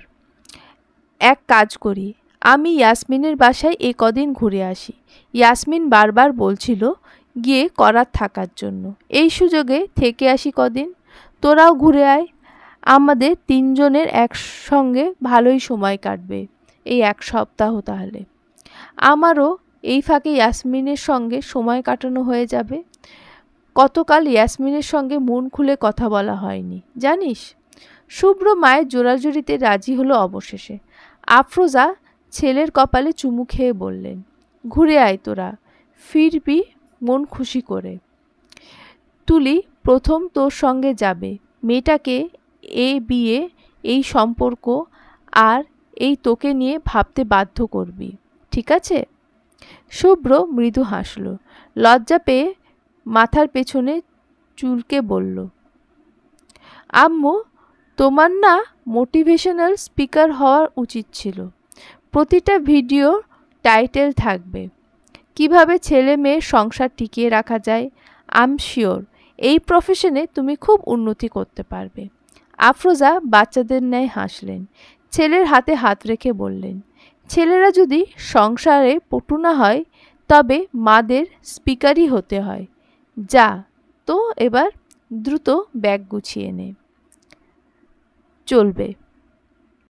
এক কাজ করি, আমি ইয়াসমিনের বাসায় এ কদিন ঘুরে আসি। ইয়াসমিন বারবার বলছিল গিয়ে করাত থাকার জন্য। এই সুযোগে থেকে আসি কদিন। তোরাও ঘুরে আয়। আমাদের তিনজনের একসঙ্গে ভালোই সময় কাটবে এই 1 সপ্তাহ। তাহলে আমারও এই ফাঁকে ইয়াসমিনের সঙ্গে সময় কাটানো হয়ে যাবে। কতকাল ইয়াসমিনের সঙ্গে মন খুলে কথা বলা হয়নি জানিস। শুভ্র মায়ের জোরাজুরিতে রাজি হলো অবশেষে। আফরোজা ছেলের কপালে চুমু খেয়ে বললেন, ঘুরে আয় তোরা, ফিরবি মন খুশি করে। তুলি প্রথম তোর সঙ্গে যাবে। মেয়েটাকে বিয়ে, এই সম্পর্ক আর এই তোকে নিয়ে ভাবতে বাধ্য করবি, ঠিক আছে? শুভ্র মৃদু হাসল, লজ্জা পেয়ে মাথার পেছনে চুলকে বলল, আম্মু, তোমার না মোটিভেশনাল স্পিকার হওয়ার উচিত ছিল। প্রতিটা ভিডিও টাইটেল থাকবে কিভাবে ছেলে মেয়ের সংসার টিকিয়ে রাখা যায়। আই এম শিওর এই প্রফেশনে তুমি খুব উন্নতি করতে পারবে। আফরোজা বাচ্চাদের ন্যায় হাসলেন, ছেলের হাতে হাত রেখে বললেন, ছেলেরা যদি সংসারে পটু না হয় তবে মাদের স্পিকারই হতে হয়। যা তো এবার দ্রুত ব্যাগ গুছিয়ে নে। চলবে।